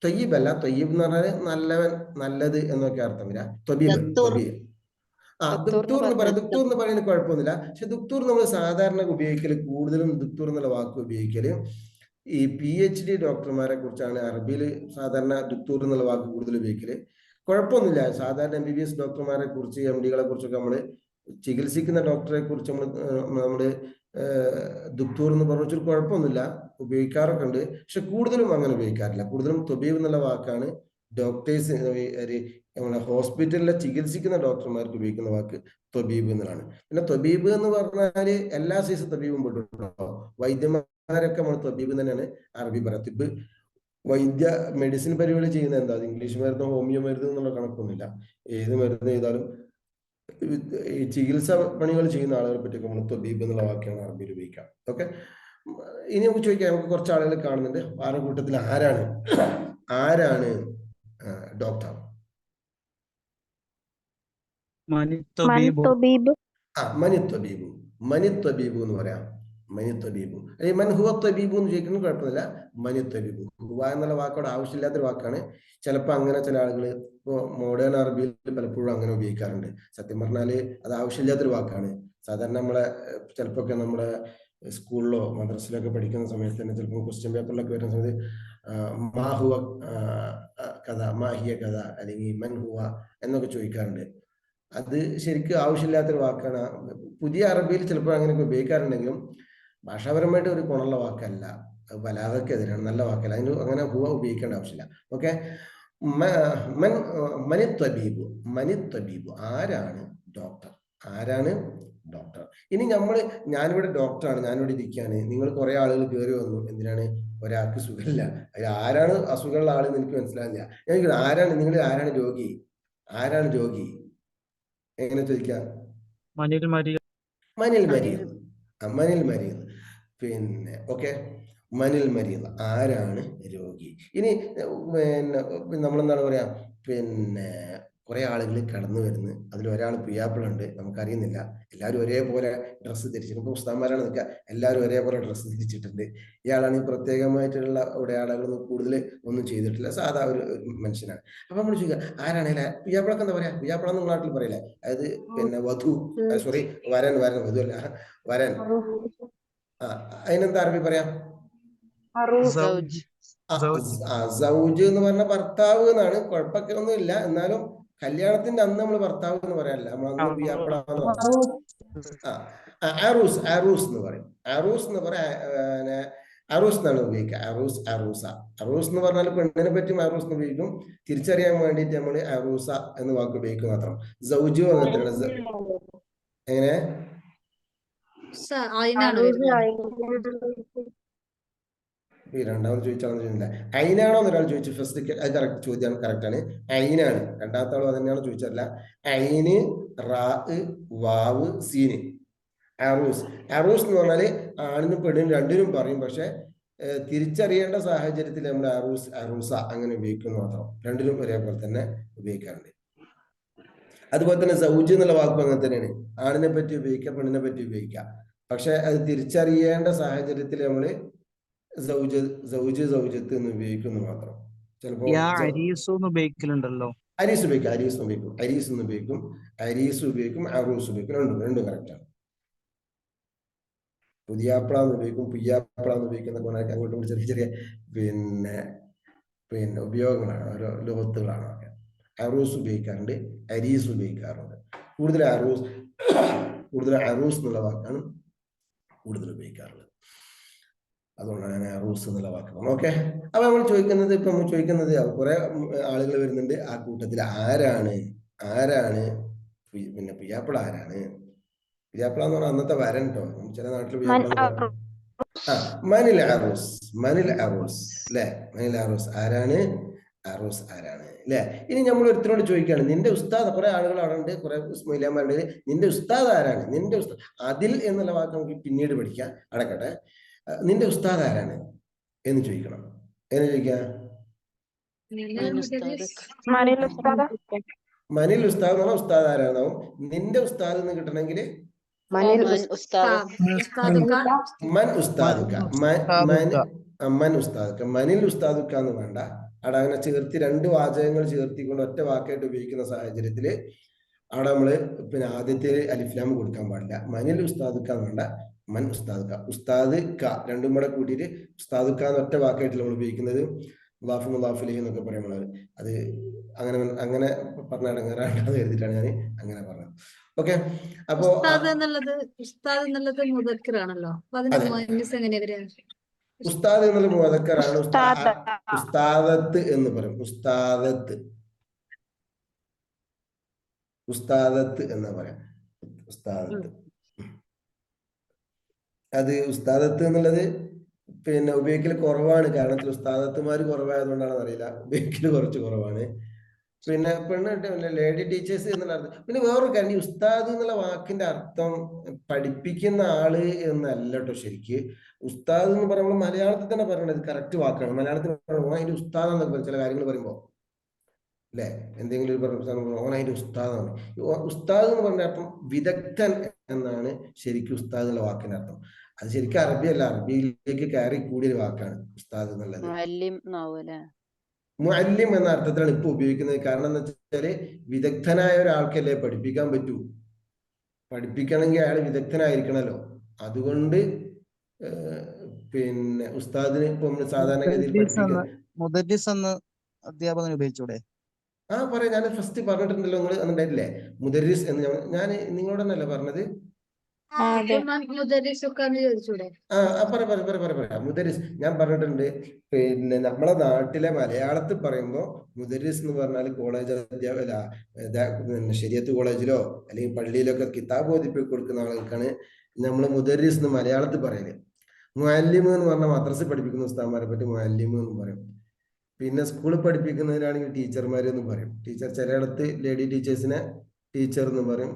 ത്വയ്യിബ് അല്ല, ത്വയ്യിബ് എന്ന് പറഞ്ഞാൽ നല്ലവൻ, നല്ലത് എന്നൊക്കെ അർത്ഥം വരാ. ത്വബീബ്, ദക്തൂർ. ത്വബീബ്. ദുക്തൂർ എന്ന് പറയാം. ദുക്തൂർ എന്ന് പറയുന്നത് കുഴപ്പമൊന്നുമില്ല. പക്ഷെ ദുക്തൂർ നമ്മൾ സാധാരണ ഉപയോഗിക്കല്, കൂടുതലും ദുക്തൂർ എന്നുള്ള വാക്ക് ഉപയോഗിക്കല് ഈ PhD ഡോക്ടർമാരെ കുറിച്ചാണ്. അറബിയിൽ സാധാരണ ദുക്തൂർ എന്നുള്ള വാക്ക് കൂടുതൽ ഉപയോഗിക്കല്. കുഴപ്പമൊന്നുമില്ല. സാധാരണ MBBS ഡോക്ടർമാരെ കുറിച്ച്, MD-കളെ കുറിച്ചൊക്കെ നമ്മൾ, ചികിത്സിക്കുന്ന ഡോക്ടറെ കുറിച്ച് നമ്മള് ദുക്തൂർ എന്ന് പറഞ്ഞാൽ കുഴപ്പമൊന്നുമില്ല, ഉപയോഗിക്കാറൊക്കെ ഉണ്ട്. പക്ഷെ കൂടുതലും അങ്ങനെ ഉപയോഗിക്കാറില്ല. കൂടുതലും ത്വബീബ് എന്നുള്ള വാക്കാണ് ഡോക്ടേഴ്സ്, നമ്മളെ ഹോസ്പിറ്റലിലെ ചികിത്സിക്കുന്ന ഡോക്ടർമാർക്ക് ഉപയോഗിക്കുന്ന വാക്ക് ത്വബീബ് എന്നുള്ളതാണ്. പിന്നെ ത്വബീബ് എന്ന് പറഞ്ഞാല് എല്ലാ സൈസ് ത്വബീബും പെട്ടിട്ടുണ്ടോ? വൈദ്യന്മാരൊക്കെ നമ്മൾ ത്വബീബ് തന്നെയാണ് അറബി പറയാം. തിബ് മെഡിസിൻ പരിപാടി ചെയ്യുന്ന എന്താ, ഇംഗ്ലീഷ് മരുന്ന്, ഹോമിയോ മരുന്ന് എന്നുള്ള കണക്കൊന്നുമില്ല. ഏത് മരുന്ന് ചെയ്താലും ഈ ചികിത്സ പണികൾ ചെയ്യുന്ന ആളുകളെ പറ്റി നമ്മൾ ത്വബീബ് എന്നുള്ള വാക്കാണ് അറബിയിൽ ഉപയോഗിക്കാം. ഓക്കെ, ഇനി നമുക്ക് ചോദിക്കാം. നമുക്ക് കുറച്ച് ആളുകൾ കാണുന്നുണ്ട്. ആരുടെ കൂട്ടത്തിൽ ആരാണ് ഡോക്ടർ? മനിത്വബീബ്. മനിത്വബീബ് എന്ന് പറയാം. മനിത്വബീബ് അല്ലെങ്കിൽ മൻഹുവ ത്വബീബ് എന്ന് ചോദിക്കുന്നത് കുഴപ്പമില്ല. മനിത്വബീബ്, ഹുവ എന്നുള്ള വാക്കോട് ആവശ്യമില്ലാത്തൊരു വാക്കാണ്. ചിലപ്പോൾ അങ്ങനെ ചില ആളുകൾ ഇപ്പോൾ മോഡേൺ അറബിയിൽ പലപ്പോഴും അങ്ങനെ ഉപയോഗിക്കാറുണ്ട്. സത്യം പറഞ്ഞാല് അത് ആവശ്യമില്ലാത്തൊരു വാക്കാണ്. സാധാരണ നമ്മളെ ചിലപ്പോൾ ഒക്കെ നമ്മുടെ സ്കൂളിലോ മദ്രസിലൊക്കെ പഠിക്കുന്ന സമയത്ത് തന്നെ ചിലപ്പോൾ ക്വസ്റ്റ്യൻ പേപ്പറിലൊക്കെ വരുന്ന സമയത്ത് മാഹുവ കഥ, മാഹിയ കഥ, അല്ലെങ്കിൽ മൻഹുവ എന്നൊക്കെ ചോദിക്കാറുണ്ട്. അത് ശരിക്കും ആവശ്യമില്ലാത്തൊരു വാക്കാണ്. പുതിയ അറബിയിൽ ചിലപ്പോൾ അങ്ങനെയൊക്കെ ഉപയോഗിക്കാറുണ്ടെങ്കിലും ഭാഷാപരമായിട്ട് ഒരു ഗുണമുള്ള വാക്കല്ല. ബലാഗക്കെതിരാണ്, നല്ല വാക്കല്ല. അതിന് അങ്ങനെ ഹുവ ഉപയോഗിക്കേണ്ട ആവശ്യമില്ല. ഓക്കെ, മനിത്വബീബ്, ആരാണ് ഡോക്ടർ? ആരാണ് ഡോക്ടർ? ഇനി ഞാനിവിടെ ഡോക്ടറാണ്, ഞാനിവിടെ ഇരിക്കുകയാണ്. നിങ്ങൾ കുറെ ആളുകൾ കയറി വന്നു. എന്തിനാണ്? ഒരാൾക്ക് സുഖമില്ല. അതിൽ ആരാണ് അസുഖമുള്ള ആളെന്ന് എനിക്ക് മനസ്സിലാവില്ല. എനിക്ക് ആരാണ് നിങ്ങൾ, ആരാണ് രോഗി? ആരാണ് രോഗി? എങ്ങനെ ചോദിക്കാം? മനിൽ മരീദ്. പിന്നെ ഓക്കെ, മനിൽ മരീദ്, ആരാണ് രോഗി? ഇനി പിന്നെ നമ്മളെന്താണ് പറയാ, പിന്നെ കുറെ ആളുകൾ കടന്നു വരുന്നു. അതിൽ ഒരാൾ പിയാപ്പിളുണ്ട്, നമുക്കറിയുന്നില്ല. എല്ലാവരും ഒരേപോലെ ഡ്രസ്സ് ധരിച്ചിട്ടുണ്ട്. ഇപ്പൊ ഉസ്താദ്മാരാണ് നിൽക്കുക, എല്ലാവരും ഒരേപോലെ ഡ്രസ്സ് ധരിച്ചിട്ടുണ്ട്. ഇയാളാണെങ്കിൽ പ്രത്യേകമായിട്ടുള്ള അടയാളങ്ങളൊന്നും കൂടുതൽ ഒന്നും ചെയ്തിട്ടില്ല, സാധാ ഒരു മനുഷ്യനാണ്. അപ്പൊ നമ്മൾ ചോദിക്കുക ആരാണല്ലേ പിയാപ്പിളൊക്കെ എന്താ പറയാ? പിയാപ്പിള എന്ന് നാട്ടിൽ പറയില്ലേ? അതായത് പിന്നെ വധു, സോറി വരൻ, വധു അല്ല, വരൻ. അതിനെന്താ അറബി പറയാം? സൗജ് എന്ന് പറഞ്ഞ ഭർത്താവ് എന്നാണ്. കുഴപ്പമൊക്കെ ഒന്നും ഇല്ല. എന്നാലും കല്യാണത്തിന്റെ അന്ന് നമ്മൾ ഭർത്താവ് എന്ന് പറയാറില്ല, നമ്മൾ അന്ന് പിയാപ്പിള എന്ന് പറയും. അറൂസ് എന്ന് പറയും. അറൂസ് എന്ന് പറയാ, അറൂസ് എന്നാണ് ഉപയോഗിക്കുക. അറൂസ് എന്ന് പറഞ്ഞാൽ പെണ്ണിനെ പറ്റി അറൂസ് എന്ന് ഉപയോഗിക്കും. തിരിച്ചറിയാൻ വേണ്ടിയിട്ട് നമ്മൾ അറൂസ എന്ന് വാക്ക് ഉപയോഗിക്കും മാത്രം. സൗജു അങ്ങനത്തെ എങ്ങനെ രണ്ടാമത് ചോദിച്ചാണെന്ന് അയിനാണോ ഒരാൾ ചോദിച്ചു. ഫസ്റ്റ് അത് കറക്റ്റ് ചോദ്യം, കറക്റ്റ് ആണ്. അയിനാണ്. രണ്ടാമത്തെ ആളും അതന്നെയാണ് ചോദിച്ചല്ല. അയിന്, റാ, വാവ്, സീന്. അറൂസ് എന്ന് പറഞ്ഞാല് ആണിനും പെണ്ണിനും രണ്ടിനും പറയും. പക്ഷെ തിരിച്ചറിയേണ്ട സാഹചര്യത്തിൽ നമ്മൾ അറൂസ അങ്ങനെ ഉപയോഗിക്കുന്നു മാത്രം. രണ്ടിനും ഒരേപോലെ തന്നെ ഉപയോഗിക്കാറുണ്ട്. അതുപോലെ തന്നെ സൗജ് എന്നുള്ള വാക്കും അങ്ങനെ തന്നെയാണ്. ആണിനെ പറ്റി ഉപയോഗിക്കാം, പെണ്ണിനെ പറ്റി ഉപയോഗിക്കാം. പക്ഷെ അത് തിരിച്ചറിയേണ്ട സാഹചര്യത്തിൽ നമ്മള് സൗജത്ത് എന്ന് ഉപയോഗിക്കുന്നു മാത്രം. ചിലപ്പോ ഉപയോഗിക്കലുണ്ടല്ലോ. അരീസ് ഉപയോഗിക്കും, അറൂസ് ഉപയോഗിക്കും. രണ്ടും കറക്റ്റാണ്. പുതിയാപ്പിള എന്ന് ഉപയോഗിക്കും, പുയ്യാപ്പിള എന്ന് ഉപയോഗിക്കുന്ന അങ്ങോട്ടും ചെറിയ ചെറിയ പിന്നെ ഉപയോഗങ്ങളാണ്, ഓരോ ലോകത്തുകളാണ്. അറൂസ് ഉപയോഗിക്കാറുണ്ട്, അരീസ് ഉപയോഗിക്കാറുണ്ട്. കൂടുതൽ അറൂസ് എന്നുള്ള വാക്കാണ് കൂടുതൽ ഉപയോഗിക്കാറുള്ളത്. അതുകൊണ്ടാണ് ഞാൻ അറൂസ് എന്നുള്ള വാക്ക്. ഓക്കെ, അപ്പൊ നമ്മൾ ചോദിക്കുന്നത് കുറെ ആളുകൾ വരുന്നുണ്ട്. ആ കൂട്ടത്തിൽ ആരാണ് പിന്നെ പിയാപ്പിള? ആരാണ് പിയാപ്പിള എന്ന് പറഞ്ഞാൽ അന്നത്തെ വരൻ കേട്ടോ. ചില നാട്ടിൽ പിയാപ്പിള മനിൽ അറൂസ് അല്ലെ? മനിൽ അറൂസ് ആരാണ്? അറൂസ് ആരാണ് അല്ലെ? ഇനി നമ്മൾ ഒരുത്തരോട് ചോദിക്കുകയാണ്, നിന്റെ ഉസ്താദ്, കുറെ ആളുകൾ അവിടെ ഉണ്ട്, കുറെ മൊയ്ലാന്മാരുണ്ട്, നിന്റെ ഉസ്താദ് ആരാണ്? നിന്റെ ഉസ്താദ്, അതിൽ എന്നുള്ള വാക്ക് നമുക്ക് പിന്നീട് പഠിക്കാം, അടക്കട്ടെ. നിന്റെ ഉസ്താദ് ആരാണ് എന്ന് ചോദിക്കണം. എന്ന് ചോദിക്കാം? മനിൽ ഉസ്താദ് എന്ന് പറഞ്ഞാൽ ഉസ്താദ് ആരാണെന്നാവും. നിന്റെ ഉസ്താദ് എന്ന് കിട്ടണമെങ്കിൽ മൻ ഉസ്താദുക്ക. മനിൽ ഉസ്താദുക്ക എന്ന് വേണ്ട. അവിടെ അങ്ങനെ ചേർത്തി 2 വാചകങ്ങൾ ചേർത്തിക്കൊണ്ട് ഒറ്റ വാക്കായിട്ട് ഉപയോഗിക്കുന്ന സാഹചര്യത്തിൽ അവിടെ നമ്മള് പിന്നെ ആദ്യത്തെ അലിഫ്ലാം കൊടുക്കാൻ പാടില്ല. മനിൽ ഉസ്താദുക്ക വേണ്ട, മൻ ഉസ്താദുക്ക. ഉസ്താദ് ക രണ്ടും കൂടെ കൂട്ടിയിട്ട് ഉസ്താദുക്ക എന്ന ഒറ്റ വാക്കായിട്ട് നമ്മൾ ഉപയോഗിക്കുന്നത്. മുദാഫ് മുദാഫിലി എന്നൊക്കെ പറയുമ്പോൾ അത് അങ്ങനെ അങ്ങനെ പറഞ്ഞ ഇടങ്ങാറാണെന്ന് കരുതിയിട്ടാണ് ഞാൻ അങ്ങനെ പറഞ്ഞത്. ഓക്കെ, അപ്പോ ഉസ്താദ് എന്നുള്ളത് മുദക്കിറാണല്ലോ. അപ്പൊ അതിന്റെ മുഅന്നസ് എങ്ങനെയാ വരിക? ഉസ്താദ് എന്നുള്ള മുദക്കറാണ്. ഉസ്താദത്ത് എന്ന് പറയും. ഉസ്താദത്ത് എന്ന് പറയാം. ഉസ്താദത്ത്. അത് ഉസ്താദത്ത് എന്നുള്ളത് പിന്നെ ഉപയോഗിക്കൽ കുറവാണ്. കാരണം ഉസ്താദത്തുമാര് കുറവായതുകൊണ്ടാണെന്ന് അറിയില്ല, ഉപയോഗിക്കൽ കുറച്ച് കുറവാണ്. പിന്നെ ലേഡി ടീച്ചേഴ്സ് എന്നുള്ള അർത്ഥം. പിന്നെ വേറൊരു കാര്യം, ഉസ്താദ് എന്നുള്ള വാക്കിന്റെ അർത്ഥം പഠിപ്പിക്കുന്ന ആള് എന്നല്ല കേട്ടോ. ശരിക്ക് ഉസ്താദ് എന്ന് പറയുമ്പോൾ മലയാളത്തിൽ തന്നെ പറയണത് കറക്റ്റ് വാക്കാണ്. മലയാളത്തിൽ പറയുമ്പോൾ അതിന്റെ ഉസ്താദ് എന്നൊക്കെ പറയും ചില കാര്യങ്ങൾ പറയുമ്പോൾ, അല്ലെ? എന്തെങ്കിലും ഒരു ഓൻ അതിന്റെ ഉസ്താദാണ്. ഉസ്താദ് എന്ന് പറഞ്ഞ അർത്ഥം വിദഗ്ധൻ എന്നാണ് ശരിക്കും ഉസ്താദ് എന്നുള്ള വാക്കിന്റെ അർത്ഥം. അത് ശരിക്കും അറബിയല്ല, അറബിയിലേക്ക് കയറി കൂടിയൊരു വാക്കാണ് ഉസ്താദ് എന്നുള്ളത്. മുഅല്ലിം എന്ന അർത്ഥത്തിലാണ് ഇപ്പൊ ഉപയോഗിക്കുന്നത്. കാരണം എന്താ വെച്ചാല് വിദഗ്ധനായ ഒരാൾക്കല്ലേ പഠിപ്പിക്കാൻ പറ്റൂ. പഠിപ്പിക്കണമെങ്കിൽ അയാൾ വിദഗ്ധനായിരിക്കണല്ലോ. അതുകൊണ്ട് പിന്നെ ഉസ്താദിന് ഇപ്പൊ നമ്മള് സാധാരണഗതിയിൽ മുദരിസ് എന്ന അധ്യാപകൻ ഉപയോഗിച്ചൂടെ? പറയാം. ഞാൻ ഫസ്റ്റ് പറഞ്ഞിട്ടുണ്ടല്ലോ, നിങ്ങൾ ഉണ്ടായിട്ടില്ലേ മുദരിസ് എന്ന്. ഞാൻ നിങ്ങളോട് തന്നെയല്ലേ പറഞ്ഞത്? മുദരിസ് ഞാൻ പറഞ്ഞിട്ടുണ്ട്. പിന്നെ നമ്മളെ നാട്ടിലെ മലയാളത്തിൽ പറയുമ്പോ മുദരിസ് എന്ന് പറഞ്ഞാൽ കോളേജ് അധ്യാപക ശരിയത്ത് കോളേജിലോ അല്ലെങ്കിൽ പള്ളിയിലൊക്കെ കിതാബ് ഓതി കൊടുക്കുന്ന ആളുകൾക്കാണ് നമ്മൾ മുദരിസ് എന്ന് മലയാളത്തിൽ പറയല്. മുഅല്ലിം എന്ന് പറഞ്ഞാൽ മദ്രസ പഠിപ്പിക്കുന്ന ഉസ്താദ്മാരെ പറ്റി മുഅല്ലിം എന്ന് പറയും. പിന്നെ സ്കൂളിൽ പഠിപ്പിക്കുന്നതിനാണെങ്കിൽ ടീച്ചർമാരെന്നും പറയും. ചിലയിടത്ത് ലേഡി ടീച്ചേഴ്സിനെ ടീച്ചർ എന്ന് പറയും,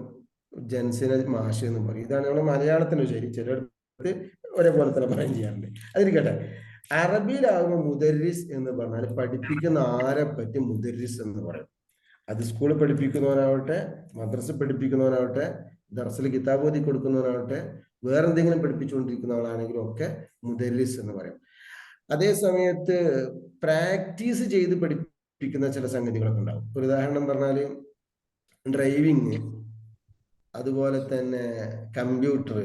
ജെൻസിനെ മാഷ് എന്ന് പറയും. ഇതാണ് നമ്മുടെ മലയാളത്തിന് ശരി. ചിലയിടത്ത് ഒരേപോലെ തന്നെ പറയാൻ ചെയ്യാറുണ്ട്. അതിരിക്കട്ടെ. അറബിയിലാകുമ്പോൾ മുദരിസ് എന്ന് പറഞ്ഞാൽ പഠിപ്പിക്കുന്ന ആരെ പറ്റി മുദരിസ് എന്ന് പറയും. അത് സ്കൂളിൽ പഠിപ്പിക്കുന്നവനാവട്ടെ, മദ്രസ പഠിപ്പിക്കുന്നവനാവട്ടെ, ദർസിൽ കിതാബ് ഓതി കൊടുക്കുന്നവനാവട്ടെ, വേറെന്തെങ്കിലും പഠിപ്പിച്ചുകൊണ്ടിരിക്കുന്ന ആളാണെങ്കിലും ഒക്കെ മുദരിസ് എന്ന് പറയും. അതേ സമയത്ത് പ്രാക്ടീസ് ചെയ്ത് പഠിപ്പിക്കുന്ന ചില സംഗതികളൊക്കെ ഉണ്ടാവും. ഒരു ഉദാഹരണം പറഞ്ഞാല് ഡ്രൈവിങ്, അതുപോലെ തന്നെ കമ്പ്യൂട്ടർ,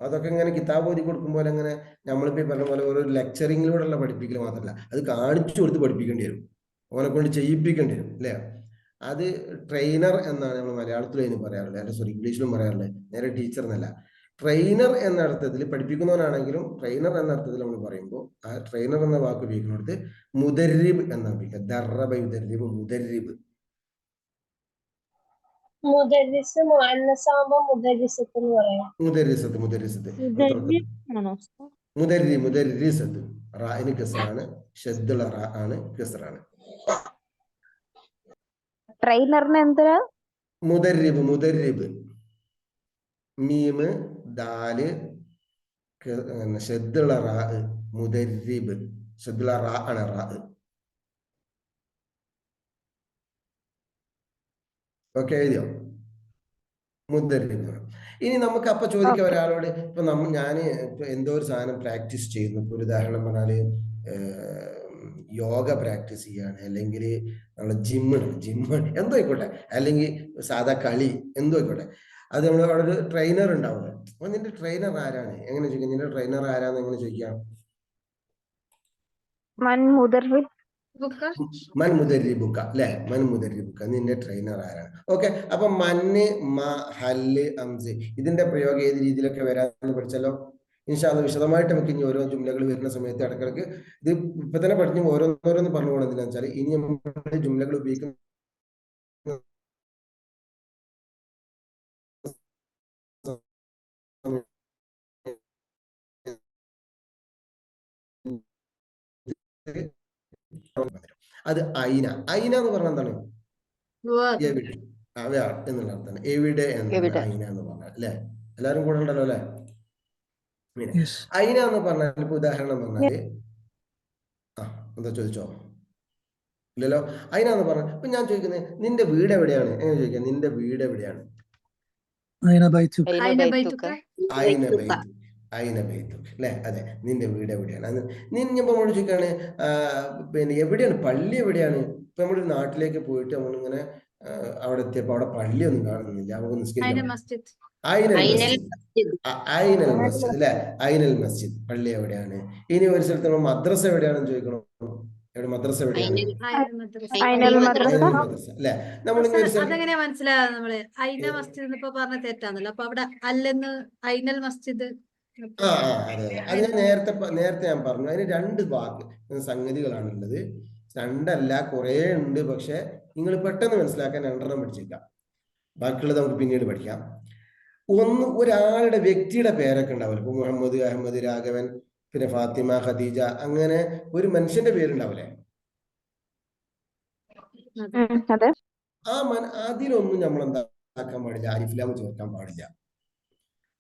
അതൊക്കെ ഇങ്ങനെ കിതാബ് ഓതി കൊടുക്കുമ്പോൾ അങ്ങനെ നമ്മളിപ്പോ പറഞ്ഞ പോലെ ഒരു ലെക്ചറിങ്ങിലൂടെയുള്ള പഠിപ്പിക്കൽ മാത്രമല്ല, അത് കാണിച്ചു കൊടുത്ത് പഠിപ്പിക്കേണ്ടി വരും, ഓനെ കൊണ്ട് ചെയ്യിപ്പിക്കേണ്ടി വരും, അല്ലേ? അത് ട്രെയിനർ എന്നാണ് നമ്മൾ മലയാളത്തിൽ അതിന് പറയാറുള്ളത്. അല്ല സോറി, ഇംഗ്ലീഷിലും പറയാറുള്ളത്. നേരെ ടീച്ചർ എന്നല്ല. ട്രെയിനർ എന്ന അർത്ഥത്തിൽ പഠിപ്പിക്കുന്നവനാണെങ്കിലും ട്രെയിനർ എന്ന അർത്ഥത്തിൽ നമ്മൾ പറയുമ്പോൾ ആ ട്രെയിനർ എന്ന വാക്ക് ഉപയോഗിക്കുന്നിടത്ത് മുദരിബ് എന്നാ ഉപയോഗിക്കുക. ദറബ യുദരിബ്, മുദരിബ്. മുദരിസത്ത് റായിന് കസറാണ്, ഷദ്ദുള്ള റാ ആണ്, കസറാണ്. ട്രെയിനറിന് എന്താ? മുദരിബ് മീമ് ദാല് ഷദ്ദുള്ള റാ, മുദരിബ് ഷദ്ദുള്ള റാ ആണ്, റാ. ഓക്കെ, എഴുതിയോ? മുദരിബ്. ഇനി നമുക്ക് അപ്പൊ ചോദിക്കാം ഒരാളോട്, ഇപ്പൊ ഞാൻ എന്തോ ഒരു സാധനം പ്രാക്ടീസ് ചെയ്യുന്നു. ഇപ്പൊ ഒരു ഉദാഹരണം പറഞ്ഞാല് യോഗ പ്രാക്ടീസ് ചെയ്യാണ്, അല്ലെങ്കിൽ നമ്മളെ ജിമ്മ് എന്തോ ആയിക്കോട്ടെ, അല്ലെങ്കിൽ സാധാ കളി എന്തോ ആയിക്കോട്ടെ. അത് നമ്മൾ അവിടെ ഒരു ട്രെയിനർ ഉണ്ടാവുന്നത്. അപ്പൊ നിന്റെ ട്രെയിനർ ആരാണ് എങ്ങനെ ചോദിക്കാം? നിന്റെ ട്രെയിനർ ആരാന്ന് എങ്ങനെ ചോദിക്കാം? മൻ മുദരിബുക്ക, അല്ലെ? മൻ മുദരിബുക്ക, നിന്റെ ട്രെയിനർ ആരാണ്? ഓക്കെ, അപ്പൊ മന്ന്, മ, ഹല്ല്, അംസ്, ഇതിന്റെ പ്രയോഗം ഏത് രീതിയിലൊക്കെ വരാന്ന് പഠിച്ചല്ലോ. ഇൻഷാ അല്ലാഹ് വിശദമായിട്ട് നമുക്ക് ഇനി ഓരോ ജുംലകൾ വരുന്ന സമയത്ത് ഇടക്കിടക്ക് ഇത് ഇപ്പൊ തന്നെ പഠിച്ചു ഓരോന്നോരോന്ന് പറഞ്ഞു പോകണം. എന്താണെന്ന് വെച്ചാൽ ഇനി നമ്മൾ ജുംലകൾ ഉപയോഗിക്കുന്ന അത് ഐന എന്ന് പറഞ്ഞാൽ എന്താണ്? എവിടെ, എന്നുള്ള അർത്ഥമാണ്. എവിടെ എന്നാണ് ഐന എന്ന് പറഞ്ഞാൽ, അല്ലെ? എല്ലാരും കൂടെ ഉണ്ടല്ലോ, അല്ലെ? ഐന എന്ന് പറഞ്ഞാൽ ഇപ്പൊ ഉദാഹരണം പറഞ്ഞാല് എന്താ ചോദിച്ചോ? ഇല്ലല്ലോ. ഐന എന്ന് പറഞ്ഞാൽ ഇപ്പൊ ഞാൻ ചോദിക്കുന്നത് നിന്റെ വീട് എവിടെയാണ്, എങ്ങനെ ചോദിക്കാം? നിന്റെ വീട് എവിടെയാണ്? അയിന ബൈത്തുക്ക് അല്ലെ, അതെ, നിന്റെ വീട് എവിടെയാണ്? അത് നിന്നിപ്പോ നമ്മൾ ചോദിക്കാണ് പിന്നെ എവിടെയാണ് പള്ളി, എവിടെയാണ്? ഇപ്പൊ നമ്മുടെ നാട്ടിലേക്ക് പോയിട്ട് നമ്മളിങ്ങനെ അവിടെ എത്തിയപ്പോ അവിടെ പള്ളിയൊന്നും കാണുന്നില്ല, നമുക്ക് നിസ്കരിക്കാം. മസ്ജിദ്. ഐനൽ ഐനൽ മസ്ജിദ്, മസ്ജിദ്. ഐനൽ മസ്ജിദ് അല്ലെ, ഐനൽ മസ്ജിദ് പള്ളി എവിടെയാണ്? ഇനി ഒരു സ്ഥലത്ത് നമ്മൾ മദ്രസ എവിടെയാണെന്ന് ചോദിക്കണം. എവിടെ മദ്രസ എവിടെയാണ്? ഐനൽ മദ്രസ. ഐനൽ മദ്രസ അല്ലെ. നമ്മളിങ്ങനെ ഒരു അതെങ്ങനെയാ മനസ്സിലാകാതെ നമ്മള് ഐന മസ്ജിദ് ഇപ്പൊ പറഞ്ഞ തെറ്റാന്നല്ലോ, അപ്പൊ അവിടെ അല്ലെന്ന് ഐനൽ മസ്ജിദ്. അതെ അതെ, അത് ഞാൻ നേരത്തെ ഞാൻ പറഞ്ഞു. അതിന് രണ്ട് സംഗതികളാണുള്ളത്. രണ്ടല്ല, കുറെ ഉണ്ട്. പക്ഷെ നിങ്ങൾ പെട്ടെന്ന് മനസ്സിലാക്കാൻ രണ്ടെണ്ണം പഠിച്ചേക്കാം, ബാക്കിയുള്ളത് നമുക്ക് പിന്നീട് പഠിക്കാം. ഒന്ന്, ഒരാളുടെ വ്യക്തിയുടെ പേരൊക്കെ ഉണ്ടാവില്ല. ഇപ്പൊ മുഹമ്മദ്, അഹമ്മദ്, രാഘവൻ, പിന്നെ ഫാത്തിമ, ഖദീജ, അങ്ങനെ ഒരു മനുഷ്യന്റെ പേരുണ്ടാവില്ലേ? അതെ. അതിലൊന്നും നമ്മൾ എന്താക്കാൻ പാടില്ല, അലിഫ്ലാം ചേർക്കാൻ പാടില്ല.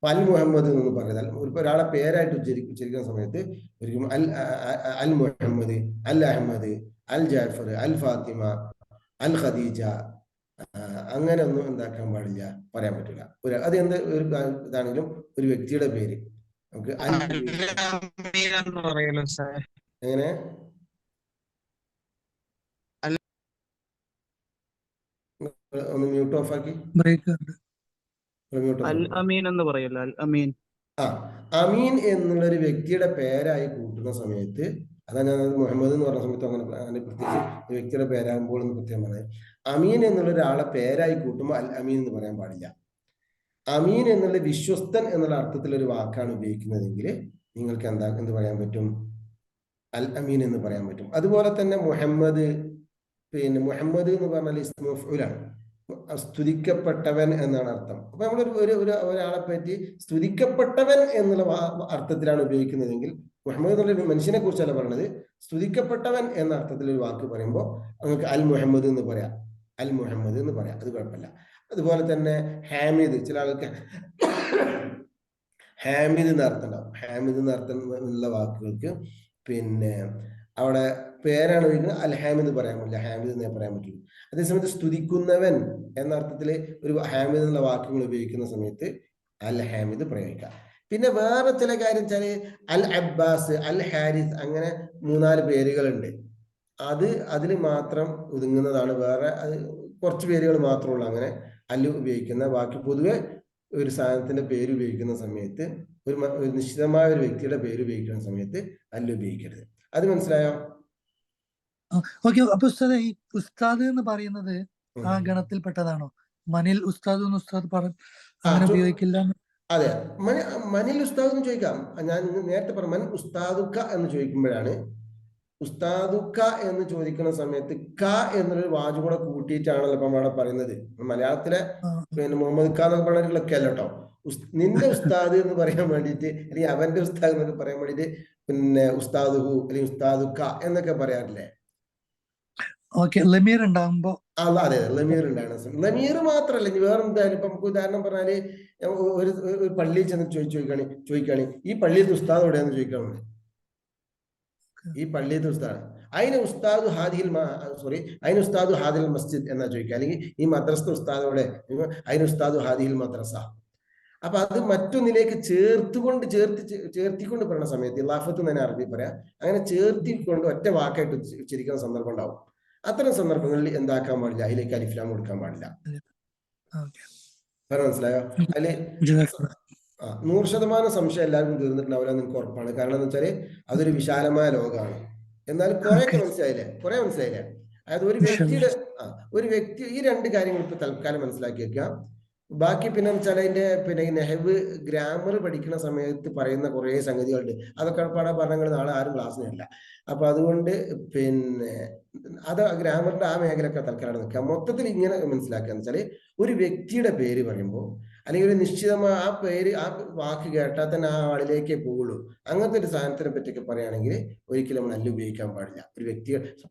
അൽ മുഹമ്മദ് എന്ന് പറഞ്ഞാൽ ഒരാളെ പേരായിട്ട് ഉച്ചരിക്കുന്ന സമയത്ത് ഒരിക്കലും അൽ മുഹമ്മദ്, അൽ അഹമ്മദ്, അൽ ജാഫർ, അൽ ഫാത്തിമ, അൽ ഖദീജ, അങ്ങനെ ഒന്നും എന്താക്കാൻ പാടില്ല, പറയാൻ പറ്റില്ല. അത് എന്ത് ഒരു ഇതാണെങ്കിലും ഒരു വ്യക്തിയുടെ പേര് നമുക്ക് എങ്ങനെ ഒന്ന് മ്യൂട്ട് ഓഫ് ആക്കി. അൽ അമീൻ എന്ന് പറയല്ലോ, അൽ അമീൻ. അമീൻ എന്നുള്ള ഒരു വ്യക്തിയുടെ പേരായി കൂട്ടുന്ന സമയത്ത്, അതാ ഞാൻ മുഹമ്മദ് എന്ന് പറഞ്ഞ സമയത്ത് അങ്ങനെ പ്രത്യേകിച്ച് വ്യക്തിയുടെ പേരാകുമ്പോൾ എന്ന് പ്രത്യേകം പറഞ്ഞത്. അമീൻ എന്നുള്ള ഒരാളെ പേരായി കൂട്ടുമ്പോൾ അൽ അമീൻ എന്ന് പറയാൻ പാടില്ല. അമീൻ എന്നുള്ള വിശ്വസ്തൻ എന്നുള്ള അർത്ഥത്തിൽ ഒരു വാക്കാണ് ഉപയോഗിക്കുന്നതെങ്കിൽ നിങ്ങൾക്ക് എന്ത് പറയാൻ പറ്റും? അൽ അമീൻ എന്ന് പറയാൻ പറ്റും. അതുപോലെ തന്നെ മുഹമ്മദ്, പിന്നെ മുഹമ്മദ് എന്ന് പറഞ്ഞാൽ ഇസ്മു മഫ്ഊലാണ്, സ്തുതിക്കപ്പെട്ടവൻ എന്നാണ് അർത്ഥം. അപ്പൊ നമ്മൾ ഒരാളെ പറ്റി സ്തുതിക്കപ്പെട്ടവൻ എന്നുള്ള അർത്ഥത്തിലാണ് ഉപയോഗിക്കുന്നതെങ്കിൽ, മുഹമ്മദ് എന്നുള്ള മനുഷ്യനെ കുറിച്ചല്ല പറയണത്, സ്തുതിക്കപ്പെട്ടവൻ എന്ന അർത്ഥത്തിൽ ഒരു വാക്ക് പറയുമ്പോൾ നമുക്ക് അൽ മുഹമ്മദ് എന്ന് പറയാം, അൽ മുഹമ്മദ് എന്ന് പറയാം, അത് കുഴപ്പമില്ല. അതുപോലെ തന്നെ ഹാമിദ്, ചില ആൾക്ക് ഹാമിദ് എന്ന അർത്ഥം ഉണ്ടാവും. ഹാമിദ് എന്ന അർത്ഥം ഉള്ള വാക്കുകൾക്ക് പിന്നെ അവിടെ പേരാണ് വരുന്നത്, അൽ ഹാമിദ് പറയാൻ പറ്റില്ല, ഹാമിദ് എന്നേ പറയാൻ പറ്റുള്ളൂ. അതേസമയത്ത് സ്തുതിക്കുന്നവൻ എന്ന അർത്ഥത്തില് ഒരു ഹാമിദ് എന്നുള്ള വാക്കുകൾ ഉപയോഗിക്കുന്ന സമയത്ത് അൽ ഹാമിദ് പ്രയോഗിക്കാം. പിന്നെ വേറെ ചില കാര്യം വെച്ചാല് അൽ അബ്ബാസ്, അൽ ഹാരിസ്, അങ്ങനെ 3-4 പേരുകളുണ്ട്. അതിൽ മാത്രം ഒതുങ്ങുന്നതാണ്. വേറെ കുറച്ച് പേരുകൾ മാത്രമുള്ളൂ അങ്ങനെ അല്ല് ഉപയോഗിക്കുന്ന. ബാക്കി പൊതുവെ ഒരു സാധനത്തിന്റെ പേര് ഉപയോഗിക്കുന്ന സമയത്ത്, ഒരു നിശ്ചിതമായ ഒരു വ്യക്തിയുടെ പേര് ഉപയോഗിക്കുന്ന സമയത്ത് അല്ല് ഉപയോഗിക്കരുത്. അത് മനസ്സിലായോ? ഓക്കെ. അപ്പൊ ഉസ്താദ്, ഈ ഉസ്താദ് എന്ന് പറയുന്നത് ആ ഗണത്തിൽപ്പെട്ടതാണോ? മനിൽ ഉസ്താദ് എന്ന് ഉസ്താദ് അങ്ങനെ ഉപയോഗിക്കില്ല? അതെ, മനിൽ ഉസ്താദ് എന്ന് ചോദിക്കാം. ഞാൻ നേരത്തെ പറഞ്ഞു മൻ ഉസ്താദുക്ക എന്ന് ചോദിക്കുമ്പോഴാണ്, ഉസ്താദുക്ക എന്ന് ചോദിക്കുന്ന സമയത്ത് ക എന്നൊരു വാചകം കൂടെ കൂട്ടിയിട്ടാണല്ലോ ഇപ്പം അവിടെ പറയുന്നത്. മലയാളത്തിലെ പിന്നെ മുഹമ്മദ് ഖാൻ എന്നൊക്കെ പറഞ്ഞിട്ടുള്ളൊക്കെ അല്ല കേട്ടോ. നിന്റെ ഉസ്താദ് എന്ന് പറയാൻ വേണ്ടിയിട്ട്, അല്ലെങ്കിൽ അവന്റെ ഉസ്താദ് എന്നൊക്കെ പറയാൻ വേണ്ടിയിട്ട് പിന്നെ ഉസ്താദുഹു അല്ലെങ്കിൽ ഉസ്താദുക്ക എന്നൊക്കെ പറയാറില്ലേ? ലമീർ ഉണ്ടാകുമ്പോ അതെ, ലമീർ ഉണ്ടാകണം. ലമീർ മാത്രല്ല, ഇനി വേറെ എന്തായാലും ഇപ്പൊ നമുക്ക് ഉദാഹരണം പറഞ്ഞാല് ഒരു പള്ളിയിൽ ചെന്ന് ചോദിക്കുകയാണ് ഈ പള്ളിയിലത്തെ ഉസ്താദ് എവിടെയാന്ന് ചോദിക്കാറുണ്ട്. ഈ പള്ളിയിലത്തെ ഉസ്താദ് അതിന് ഉസ്താദ് ഹാദിൽ മസ്ജിദ് എന്നാ ചോദിക്കുക. അല്ലെങ്കിൽ ഈ മദ്രസ ഉസ്താദ് എവിടെ, അതിന് ഉസ്താദ് ഹാദിൽ മദ്രസ. അപ്പൊ അത് മറ്റൊന്നിലേക്ക് ചേർത്തിക്കൊണ്ട് പറയുന്ന സമയത്ത് ഇലാഫത്ത് തന്നെ അറബി പറയാം. അങ്ങനെ ചേർത്തിക്കൊണ്ട് ഒറ്റ വാക്കായിട്ട് ഉച്ചരിക്കുന്ന സന്ദർഭം ഉണ്ടാവും. അത്തരം സന്ദർഭങ്ങളിൽ എന്താക്കാൻ പാടില്ല, അതിലേക്ക് അലിഫ്ലാം കൊടുക്കാൻ പാടില്ല. മനസ്സിലായോ? അതില് 100% സംശയം എല്ലാവർക്കും തീർന്നിട്ടുണ്ടാവില്ല, നിങ്ങൾക്ക് ഉറപ്പാണ്. കാരണം എന്ന് വെച്ചാല് അതൊരു വിശാലമായ ലോകമാണ്. എന്നാലും കുറെ മനസ്സിലായില്ലേ? അതായത് ഒരു വ്യക്തി ഈ 2 കാര്യങ്ങൾ ഇപ്പൊ തൽക്കാലം മനസ്സിലാക്കി വെക്കാം. ബാക്കി പിന്നെ വെച്ചാൽ അതിന്റെ പിന്നെ നെഹ്വ് ഗ്രാമർ പഠിക്കുന്ന സമയത്ത് പറയുന്ന കുറെ സംഗതികളുണ്ട്. അതൊക്കെ പറഞ്ഞങ്ങൾ നാളെ ആരും ക്ലാസ്സിനില്ല. അപ്പൊ അതുകൊണ്ട് പിന്നെ അത് ഗ്രാമറിന്റെ ആ മേഖലയൊക്കെ തൽക്കാലം നിൽക്കാം. മൊത്തത്തിൽ ഇങ്ങനെ മനസ്സിലാക്കുക എന്ന് വെച്ചാല് ഒരു വ്യക്തിയുടെ പേര് പറയുമ്പോൾ, അല്ലെങ്കിൽ ഒരു നിശ്ചിതമായ ആ പേര്, ആ വാക്ക് കേട്ടാൽ തന്നെ ആ ആളിലേക്കേ പോകുള്ളൂ. അങ്ങനത്തെ ഒരു സാധനത്തിനെ പറ്റിയൊക്കെ പറയുകയാണെങ്കിൽ ഒരിക്കലും നമ്മൾ അല്ല ഉപയോഗിക്കാൻ പാടില്ല. ഒരു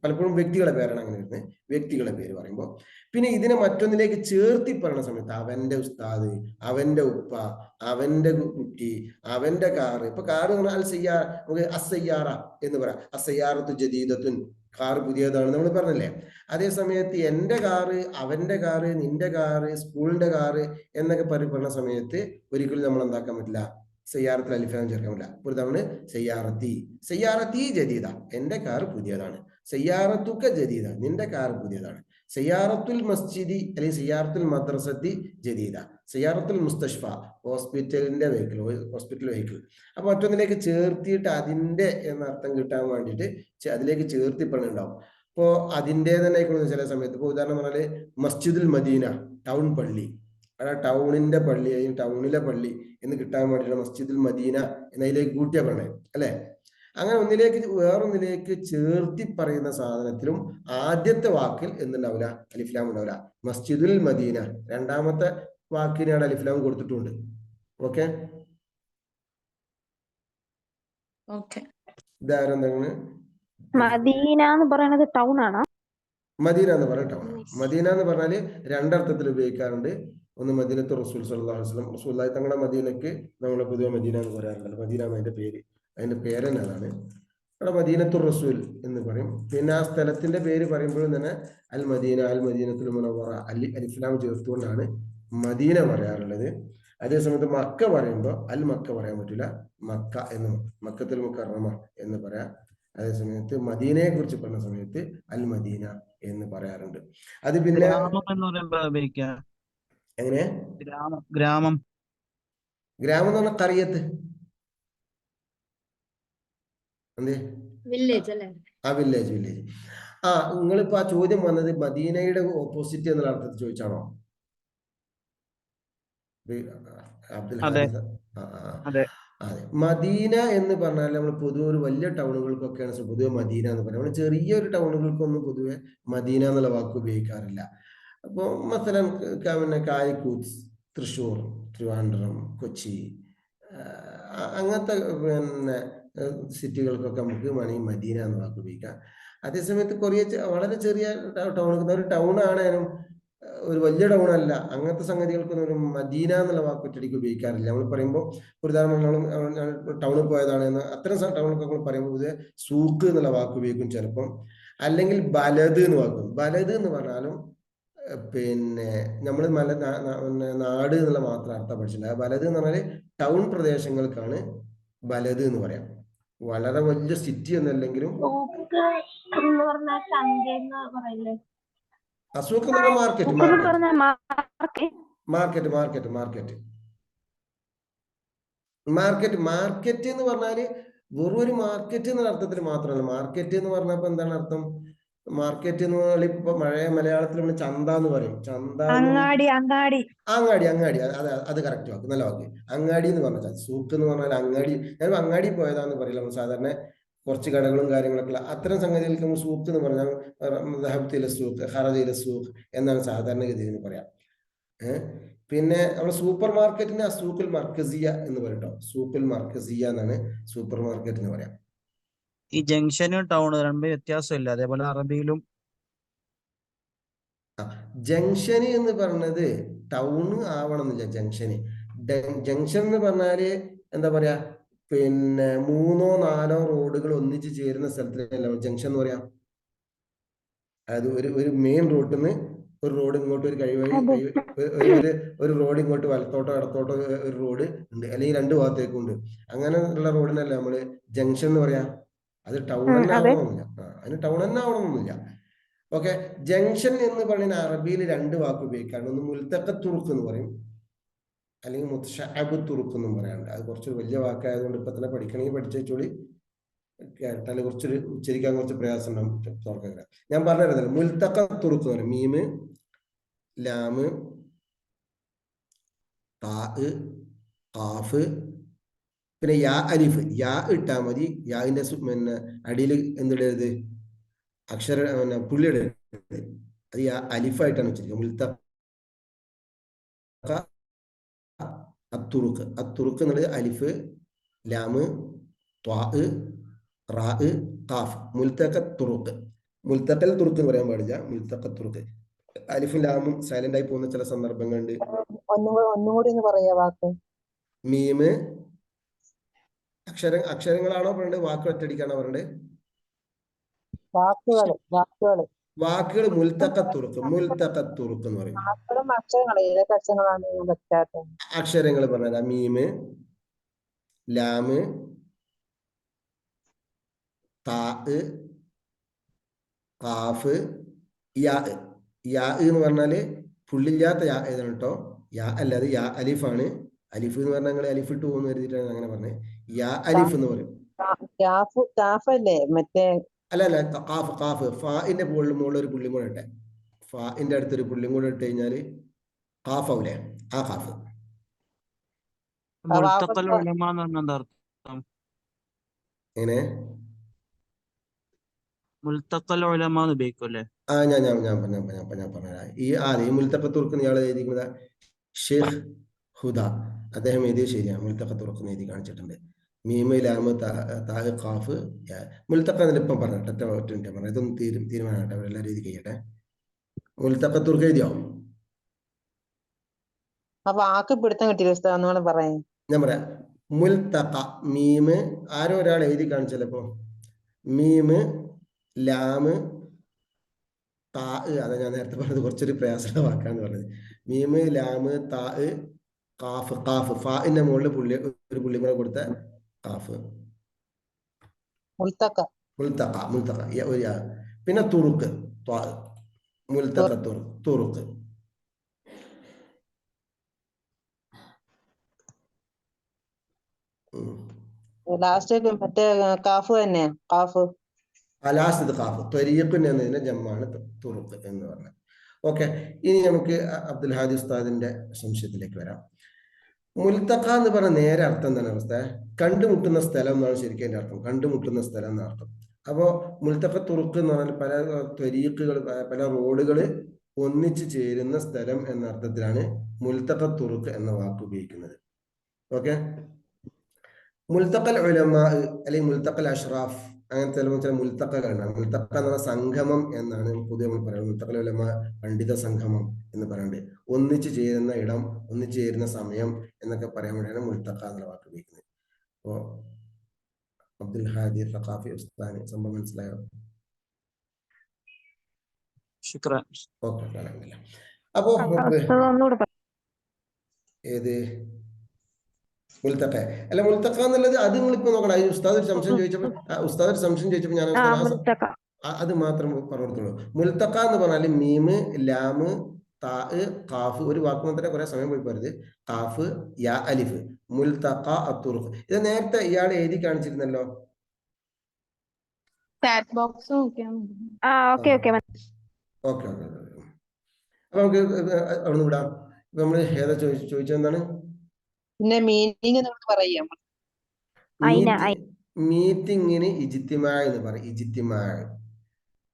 പലപ്പോഴും വ്യക്തികളുടെ പേരാണ് അങ്ങനെ വരുന്നത്, വ്യക്തികളുടെ പേര് പറയുമ്പോൾ. പിന്നെ ഇതിനെ മറ്റൊന്നിലേക്ക് ചേർത്തി പറയുന്ന സമയത്ത് അവന്റെ ഉസ്താദ്, അവന്റെ ഉപ്പ, അവന്റെ കുട്ടി, അവന്റെ കാറ്. ഇപ്പൊ കാറ് നമുക്ക് അസയ്യാറ എന്ന് പറയാം. അസയ്യാറത്തു ജദീദത്തുൻ, കാറ് പുതിയതാണ് നമ്മൾ പറഞ്ഞല്ലേ. അതേ സമയത്ത് എന്റെ കാറ്, അവന്റെ കാറ്, നിന്റെ കാറ്, സ്കൂളിന്റെ കാറ് എന്നൊക്കെ പറഞ്ഞ സമയത്ത് ഒരിക്കലും നമ്മൾ എന്താക്കാൻ പറ്റില്ല, സയ്യാറത്തിൽ അലിഫ്ലാം ചേർക്കാൻ പറ്റില്ല. ഒരു തവണ സയ്യാറത്തി, സയ്യാറത്തി ജദീദ, എന്റെ കാർ പുതിയതാണ്. സയ്യാറത്തുക ജദീദ, നിന്റെ കാർ പുതിയതാണ്. സയ്യാറത്തുൽ മസ്ജിദി അല്ലെങ്കിൽ സയ്യാറത്തുൽ മദ്രസത്തി ജദീദ, സയ്യാറത്തുൽ മുസ്തഷ്ഫ, ഹോസ്പിറ്റലിന്റെ വെഹിക്കിൾ, ഹോസ്പിറ്റൽ വെഹിക്കിൾ. അപ്പൊ മറ്റൊന്നിലേക്ക് ചേർത്തിയിട്ട് അതിന്റെ എന്നർത്ഥം കിട്ടാൻ വേണ്ടിയിട്ട് അതിലേക്ക് ചേർത്തി പറഞ്ഞിട്ടുണ്ടാവും. ഇപ്പോ അതിൻ്റെ തന്നെ ആയിക്കോളും ചില സമയത്ത്. ഇപ്പൊ ഉദാഹരണം പറഞ്ഞാല് മസ്ജിദുൽ മദീന, ടൗൺ പള്ളി, അവിടെ ടൗണിന്റെ പള്ളി അല്ലെങ്കിൽ ടൗണിലെ പള്ളി എന്ന് കിട്ടാൻ വേണ്ടിയിട്ട് മസ്ജിദുൽ മദീന എന്നതിലേക്ക് കൂട്ടിയാ പറഞ്ഞേ അല്ലെ. അങ്ങനെ ഒന്നിലേക്ക് വേറൊന്നിലേക്ക് ചേർത്തി പറയുന്ന സാധനത്തിലും ആദ്യത്തെ വാക്കിൽ എന്തുണ്ടാവില്ല, അലിഫ്ലാം ഉണ്ടാവില്ല. മസ്ജിദുൽ മദീന രണ്ടാമത്തെ വാക്കിനാണ് അലിഫ്ലാം കൊടുത്തിട്ടുണ്ട്. ഓക്കെ, ഇതാരെന്താണ് മദീന എന്ന് പറയുന്നത് ടൗൺ ആണോ? മദീന എന്ന് പറയുന്ന ടൗൺ. മദീന എന്ന് പറഞ്ഞാല് രണ്ടർത്ഥത്തിൽ ഉപയോഗിക്കാറുണ്ട്. ഒന്ന് മദീനത്ത് റസൂൽ സല്ലല്ലാഹു അലൈഹി വസല്ലം, റസൂലുള്ളാഹി തങ്ങളുടെ മദീനക്ക് നമ്മൾ പൊതുവെ മദീന എന്ന് പറയാറുണ്ടല്ലോ. മദീന അതിന്റെ പേര്, അതിന്റെ പേര് തന്നെ അതാണ്. അവിടെ മദീനത്തു റസൂൽ എന്ന് പറയും. പിന്നെ ആ സ്ഥലത്തിന്റെ പേര് പറയുമ്പോഴും തന്നെ അൽ മദീന, അൽ മദീനത്തുൽ മുനവ്വറ, അലിഫ്ലാം ചേർത്തുകൊണ്ടാണ് മദീന പറയാറുള്ളത്. അതേസമയത്ത് മക്ക പറയുമ്പോൾ അൽ മക്ക പറയാൻ പറ്റില്ല, മക്ക എന്ന്, മക്കത്തുൽ മുക്കറമ എന്ന് പറയാം. അതേസമയത്ത് മദീനയെ കുറിച്ച് പറഞ്ഞ സമയത്ത് അൽ മദീന എന്ന് പറയാറുണ്ട്. അത് പിന്നെ എങ്ങനെ ഗ്രാമം ഗ്രാമം എന്ന് പറഞ്ഞ കറിയത്ത് എന്തേ, വില്ലേജ് അല്ലേ? ആ വില്ലേജ്, വില്ലേജ്. ആ നിങ്ങളിപ്പോ ആ ചോദ്യം വന്നത് മദീനയുടെ ഓപ്പോസിറ്റ് എന്നുള്ള അർത്ഥത്തിൽ ചോദിച്ചാണോ അബ്ദുൽ ഹാരിസ്? അതെ. മദീന എന്ന് പറഞ്ഞാൽ നമ്മൾ പൊതുവെ ഒരു വലിയ ടൗണുകൾക്കൊക്കെയാണ് പൊതുവെ മദീന എന്ന് പറയുന്നത്. നമ്മൾ ചെറിയൊരു ടൗണുകൾക്കൊന്നും പൊതുവെ മദീന എന്നുള്ള വാക്ക് ഉപയോഗിക്കാറില്ല. അപ്പോൾ മസലൻ പിന്നെ കായക്കൂത്ത്, തൃശ്ശൂർ, ട്രിവാൻഡ്രം, കൊച്ചി, അങ്ങനത്തെ പിന്നെ സിറ്റികൾക്കൊക്കെ നമുക്ക് വേണമെങ്കിൽ മദീന എന്ന വാക്ക് ഉപയോഗിക്കാം. അതേസമയത്ത് വളരെ ചെറിയ ടൗൺ, ഒരു ടൗൺ ആണേലും ഒരു വലിയ ടൗൺ അല്ല, അങ്ങനത്തെ സംഗതികൾക്കൊന്നും ഒരു മദീന എന്നുള്ള വാക്ക് ഒറ്റയടിക്ക് ഉപയോഗിക്കാറില്ല. നമ്മൾ പറയുമ്പോൾ ഒരു ഉദാഹരണം ടൗണിൽ പോയതാണ് എന്ന്, അത്തരം ടൗണിലൊക്കെ നമ്മൾ പറയുമ്പോൾ ഇത് സൂക്ക് എന്നുള്ള വാക്ക് ഉപയോഗിക്കും ചിലപ്പം. അല്ലെങ്കിൽ ബലത് എന്ന് വാക്കും. ബലത് എന്ന് പറഞ്ഞാലും പിന്നെ നമ്മൾ നാട് എന്നുള്ള മാത്രം അർത്ഥം പഠിച്ചിട്ടുണ്ട്. ബലത് എന്ന് പറഞ്ഞാൽ ടൗൺ പ്രദേശങ്ങൾക്കാണ് ബലത് എന്ന് പറയാം. വളരെ വലിയ സിറ്റി എന്നല്ലെങ്കിലും അസൂക്ക് എന്ന് പറഞ്ഞാൽ market, market, market, market, market, market എന്ന് പറഞ്ഞാല് വെറും ഒരു മാർക്കറ്റ് എന്ന അർത്ഥത്തിൽ മാത്രമല്ല. മാർക്കറ്റ് എന്ന് പറഞ്ഞപ്പോ എന്താണ് അർത്ഥം? മാർക്കറ്റ് എന്ന് പറഞ്ഞാൽ ഇപ്പൊ മലയാളത്തിൽ നമ്മൾ ചന്ത എന്ന് പറയും. ചന്ത, അങ്ങാടി, അങ്ങാടി, അങ്ങാടി, അത് കറക്റ്റ് വാക്ക്, നല്ല വാക്ക്. അങ്ങാടി എന്ന് പറഞ്ഞാൽ സൂക്ക് എന്ന് പറഞ്ഞാൽ അങ്ങാടി. ഞാൻ അങ്ങാടി പോയതാന്ന് പറയില്ല. നമ്മൾ സാധാരണ കുറച്ച് കടകളും കാര്യങ്ങളൊക്കെ അത്തരം സംഗതികൾക്ക് നമ്മൾ സൂക്ക് എന്ന് പറഞ്ഞാൽ ദഹബ്തിലെ സൂക്ക്, ഖറജയിലെ സൂക്ക് എന്നാണ് സാധാരണഗതിയിൽ പറയാം. പിന്നെ നമ്മൾ സൂപ്പർ മാർക്കറ്റിന് സൂക്കുൽ മർക്കസിയ എന്ന് പറയട്ടോ. സൂക്കുൽ മർക്കസിയ എന്നാണ് സൂപ്പർ മാർക്കറ്റ് എന്ന് പറയാം. ഈ ജംഗ്ഷനും ടൗൺ രണ്ടും വ്യത്യാസമില്ല, അതേപോലെ അറബിയിലും. ജംഗ്ഷന് എന്ന് പറഞ്ഞത് ടൗൺ ആവണമെന്നില്ല. ജംഗ്ഷന്, ജംഗ്ഷൻ എന്ന് പറഞ്ഞാല് എന്താ പറയാ, പിന്നെ 3-4 റോഡുകൾ ഒന്നിച്ച് ചേരുന്ന സ്ഥലത്തിനല്ല ജംഗ്ഷൻ എന്ന് പറയാം. അത് ഒരു മെയിൻ റോഡിൽ നിന്ന് ഒരു റോഡ് ഇങ്ങോട്ട് ഒരു ഒരു റോഡ് ഇങ്ങോട്ട് വലത്തോട്ടോ ഇടത്തോട്ടോ ഒരു റോഡ് ഉണ്ട്, അല്ലെങ്കിൽ 2 ഭാഗത്തേക്കും ഉണ്ട്. അങ്ങനെ ഉള്ള റോഡിനല്ല നമ്മള് ജംഗ്ഷൻ എന്ന് പറയാം. അത് ടൗൺ തന്നെ ആവണമെന്നില്ല. അതിന് ടൗൺ തന്നെ ആവണമെന്നില്ല. ഓക്കെ, ജംഗ്ഷൻ എന്ന് പറയുന്ന അറബിയിൽ 2 വാക്ക് ഉപയോഗിക്കാറുണ്ട്. ഒന്ന് മുൽത്തഖത്തുറുഖ് എന്ന് പറയും, അല്ലെങ്കിൽ മുത്ശഅബുത്തുറുഖ് എന്നും പറയാറുണ്ട്. അത് കുറച്ചൊരു വലിയ വാക്കായതുകൊണ്ട് ഇപ്പൊ തന്നെ പഠിക്കണമെങ്കിൽ പഠിച്ചോളി. കേട്ടാൽ കുറച്ചൊരു ഉച്ചരിക്കാൻ കുറച്ച് പ്രയാസം ഉണ്ടാവും തുറക്കാൻ. ഞാൻ പറഞ്ഞിരുന്നല്ലോ, മുൽത്തഖത്തുറുഖ് എന്ന് പറയും. മീമ്, ലാമ്, താ, ഖാഫ്, പിന്നെ യാ അലിഫ്. യാ ഇട്ടാ മതി. യാന്റെ പിന്നെ അടിയിൽ എന്തിടരുത്, അക്ഷര പുള്ളിയിടരുത്. അത് യാ അലിഫായിട്ടാണ് വെച്ചിരിക്കുന്നത്. മുൽത്തഖ അത്തുറുഖ്. അത്തുറുഖ് എന്നുള്ളത് അലിഫ്, ലാമ്, ത്വാ, റാ, ഖാഫ്. മുൽത്തഖത്തുറുഖ്. മുൽത്തഖൽ തുറുഖ് എന്ന് പറയാൻ പാടില്ല, മുൽത്തഖത്തുറുഖ്. അലിഫും ലാമും സൈലന്റ് ആയി പോകുന്ന ചില സന്ദർഭങ്ങളുണ്ട്. മീമ് അക്ഷരങ്ങളാണോ പറയേണ്ടത്, വാക്ക് ഒറ്റടിക്കാണോ പറയേണ്ടത്? വാക്കുകൾ. മുൽത്തഖത്തുറുഖ്, മുൽത്തഖത്തുറുഖ് എന്ന് പറയും. അക്ഷരങ്ങൾ പറഞ്ഞാൽ മീമ്, ലാമ്, താ, കാഫ്, യാ. യാ എന്ന് പറഞ്ഞാല് പുള്ളില്ലാത്ത യാ ഏതാണ് കേട്ടോ. യാ അല്ലാതെ യാ അലിഫാണ്. അലിഫ് എന്ന് പറഞ്ഞാൽ നിങ്ങൾ അലിഫ് ഇട്ട് പോകുന്ന കരുതിയിട്ടാണ് അങ്ങനെ പറഞ്ഞത്. യാ അലിഫ് എന്ന് പറയും. കാഫല്ലേ മറ്റേ? അല്ല കാഫ് കാഫ്. ഫാഇന്റെ മുകളിൽ ഒരു പുള്ളിയും കൂടെ ഇട്ടെ. ഫാഇന്റെ അടുത്തൊരു പുള്ളിയും കൂടെ ഇട്ട് കഴിഞ്ഞാല് കാഫാവൂലേ? ആ കാഫ്. മുൽത്തഖൽ ഉലമ എന്ന് പറഞ്ഞാൽ എന്താ അർത്ഥം? എങ്ങനെ? മുൽത്തഖൽ ഉലമ എന്ന് ഉപയോഗിക്കും അല്ലേ? ഞാൻ പറഞ്ഞ ഈ മുൽത്തഖത്തുർക്ക് ഇയാൾ എഴുതിക്കുന്നത് ഷെയ്ഖ് ഹുദ, അദ്ദേഹം എഴുതിയത് ശരിയാണ്. മുൽത്തഖത്തുർക്ക് എഴുതി കാണിച്ചിട്ടുണ്ട്. മീമ്, ലാമ്, താഹ്, ഖാഫ്, മുൽത്തഖ ഇപ്പം പറഞ്ഞിട്ട് പറഞ്ഞു. ഇതൊന്നും തീരുമാനമാകട്ടെ, അവരെല്ലാവരും എഴുതി കഴിയട്ടെ. മുൽത്തഖത്തുർക്ക് എഴുതിയോ? വാക്ക് പിടുത്തം കിട്ടിയ പറയാം. ഞാൻ പറയാം. മുൽത്തഖ മീമ് ആരോ ഒരാൾ എഴുതി കാണിച്ചല്ലോ. മീമ്, ലാമ്, താ. അതാ ഞാൻ നേരത്തെ പറഞ്ഞത്, കുറച്ചൊരു പ്രയാസമുള്ള വാക്കാന്ന് പറഞ്ഞത്. മീമ്, ലാമ്, താ, കാഫ്. കാഫ് ഫാഇന്റെ മുകളിൽ ഒരു പുള്ളി കൂടെ കൊടുത്ത കാഫ്. മുൽത്തഖ. പിന്നെ തുറുക്ക്. മുൽത്തഖ തുറുക്ക്. ലാസ്റ്റ് മറ്റേ കാഫ് തന്നെ. കാഫ് ലാസ്റ്റ് കാഫ്. ത്വരീഖ് എന്നതിന്റെ ജമ്മാണ് തുറുക്ക് എന്ന് പറഞ്ഞത്. ഓക്കെ, ഇനി നമുക്ക് അബ്ദുൽ ഹാദി ഉസ്താദിന്റെ സംശയത്തിലേക്ക് വരാം. മുൽത്തഖ എന്ന് പറഞ്ഞ നേരെ അർത്ഥം എന്താണ് അവസ്ഥ? കണ്ടുമുട്ടുന്ന സ്ഥലം എന്നാണ് ശരിക്കും അതിന്റെ അർത്ഥം. കണ്ടുമുട്ടുന്ന സ്ഥലം എന്ന അർത്ഥം. അപ്പോ മുൽത്തഖ തുറുക്ക് എന്ന് പറഞ്ഞാൽ പല ത്വരീഖുകൾ, പല റോഡുകൾ ഒന്നിച്ചു ചേരുന്ന സ്ഥലം എന്ന അർത്ഥത്തിലാണ് മുൽത്തഖ തുറുക്ക് എന്ന വാക്ക് ഉപയോഗിക്കുന്നത്. ഓക്കെ, മുൽത്തഖൽ ഉലമാ അല്ലെങ്കിൽ മുൽത്തഖൽ അഷ്റാഫ് അങ്ങനത്തെ ചില മുൽത്തഖകളാണ്. മുൽത്തഖ എന്ന് പറഞ്ഞ സംഗമം എന്നാണ് പൊതുവെ നമ്മൾ പറയുന്നത്. മുൽത്തഖൽ ഉലമാ പണ്ഡിത സംഗമം എന്ന് പറയുന്നത് ഒന്നിച്ചു ചേരുന്ന ഇടം, ഒന്നിച്ചു ചേരുന്ന സമയം എന്നൊക്കെ പറയാൻ വേണ്ടിയാണ് മുൽത്തഖ എന്നുള്ള വാക്ക് ഉപയോഗിക്കുന്നത്. അപ്പോ അബ്ദുൽ ഹാദി സഖാഫി ഉസ്താദ് സംഭവം മനസ്സിലായോ? ശുക്രാൻ. ഓക്കെ, അപ്പോ ഏത് മുൽത്തഖ അല്ല മുൽത്തഖ എന്നുള്ളത് അത് നിങ്ങളിപ്പോ നോക്കണം. ഈ ഉസ്താദ് ഒരു സംശയം ചോദിച്ചപ്പോ ഞാൻ അത് മാത്രം പറഞ്ഞു കൊടുത്തുള്ളൂ. മുൽത്തഖ എന്ന് പറഞ്ഞാല് മീമ്, ലാമ്, താ, കാഫ്. ഒരു വാക്ക് മാത്രമേ കുറെ സമയം പോയി പോരുത്. കാഫ്, യാ, അലിഫ്. മുൽത്തഖ അത്തുറുഖ്. ഇത് നേരത്തെ ഇയാൾ എഴുതി കാണിച്ചിരുന്നല്ലോ. ഓക്കെ, അപ്പൊ നമുക്ക് അവിടുന്ന് വിടാം. നമ്മള് ഏതാ ചോദിച്ചെന്താണ്? പിന്നെ മീനിങ് നമുക്ക് പറയാം. മീറ്റിങ്ങിന് ഇജ്തിമാ എന്ന് പറയും. ഇജ്തിമാ.